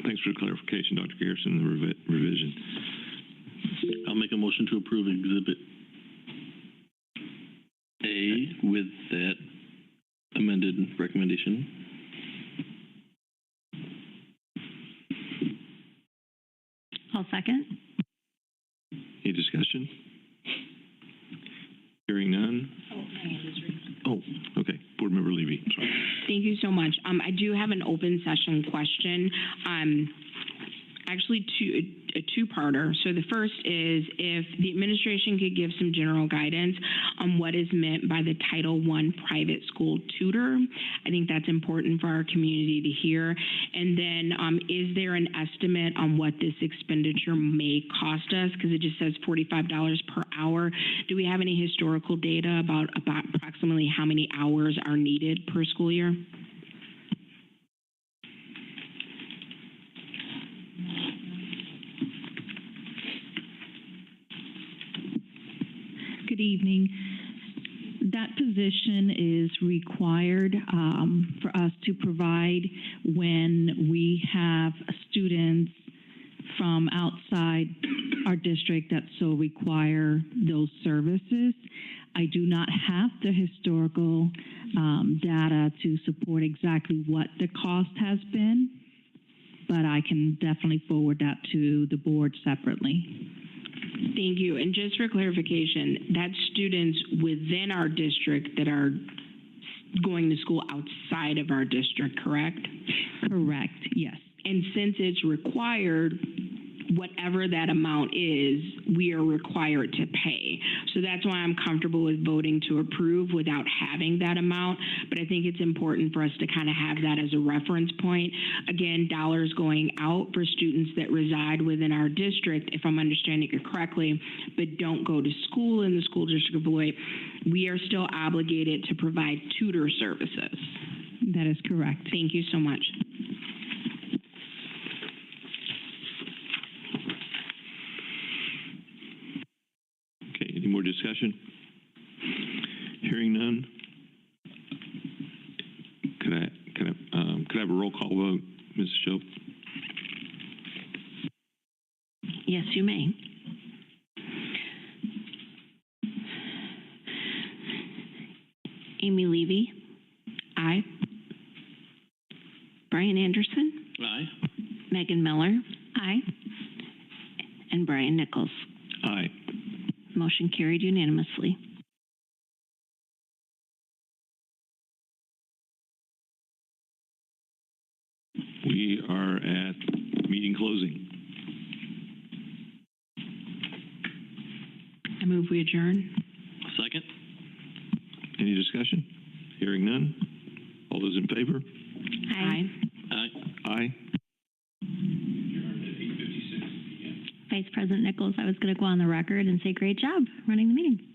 Thanks for the clarification, Dr. Garrison, the revision. I'll make a motion to approve Exhibit A with that amended recommendation. I'll second. Any discussion? Hearing none. Oh, okay. Board Member Levy. Sorry. Thank you so much. I do have an open session question. Actually, a two-parter. So the first is if the administration could give some general guidance on what is meant by the Title I private school tutor. I think that's important for our community to hear. And then is there an estimate on what this expenditure may cost us? Because it just says $45 per hour. Do we have any historical data about approximately how many hours are needed per school year? Good evening. That position is required for us to provide when we have students from outside our district that so require those services. I do not have the historical data to support exactly what the cost has been, but I can definitely forward that to the board separately. Thank you. And just for clarification, that's students within our district that are going to school outside of our district, correct? Correct, yes. And since it's required, whatever that amount is, we are required to pay. So that's why I'm comfortable with voting to approve without having that amount. But I think it's important for us to kind of have that as a reference point. Again, dollars going out for students that reside within our district, if I'm understanding it correctly, but don't go to school in the school district of Beloit, we are still obligated to provide tutor services. That is correct. Thank you so much. Any more discussion? Hearing none. Could I have a roll call vote, Mrs. Shope? Yes, you may. Amy Levy. Aye. Brian Anderson. Aye. Megan Miller. Aye. And Brian Nichols. Aye. Motion carried unanimously. We are at meeting closing. I move we adjourn. Second. Any discussion? Hearing none. All those in favor? Aye. Aye. Aye. Vice President Nichols, I was going to go on the record and say great job running the meeting.